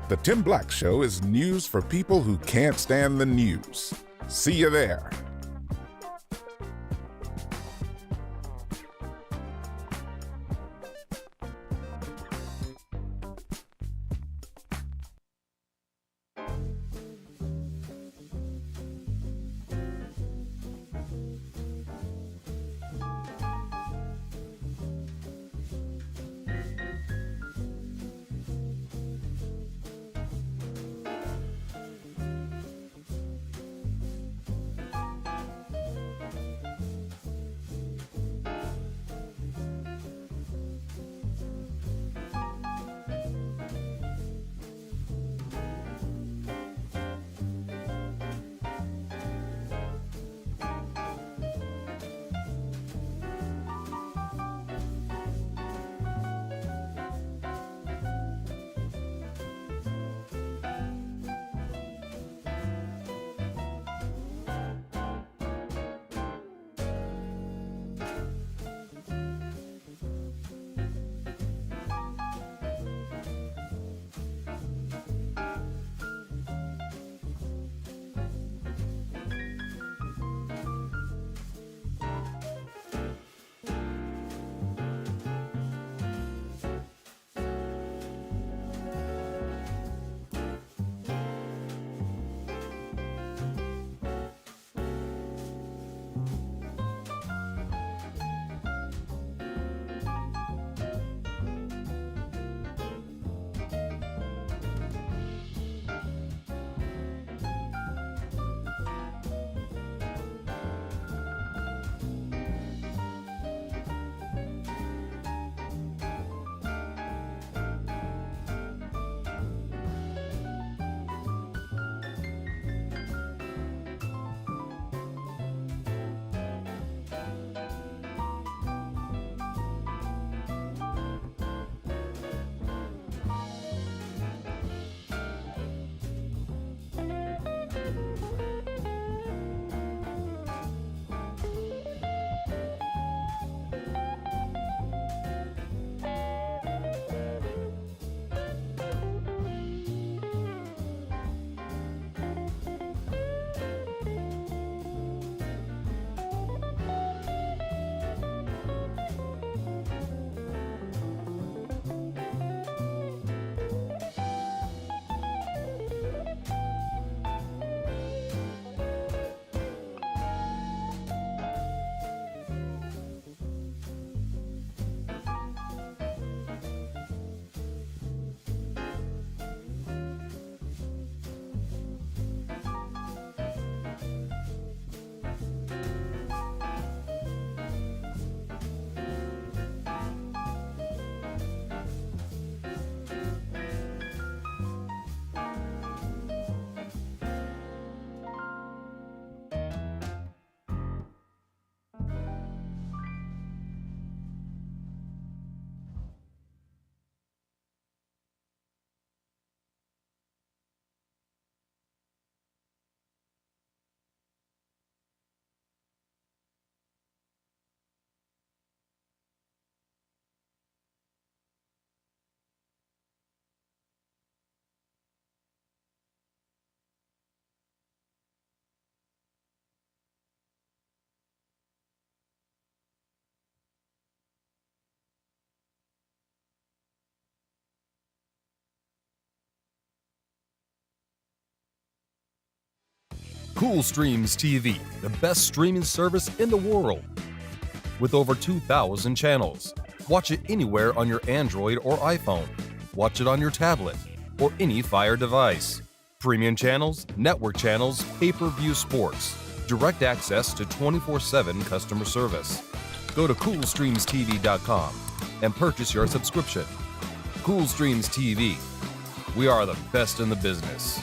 The Tim Black Show is news for people who can't stand the news. See you there. Cool Streams TV, the best streaming service in the world. With over 2,000 channels. Watch it anywhere on your Android or iPhone. Watch it on your tablet or any Fire device. Premium channels, network channels, pay-per-view sports. Direct access to 24/7 customer service. Go to CoolStreamsTV.com and purchase your subscription. Cool Streams TV. We are the best in the business.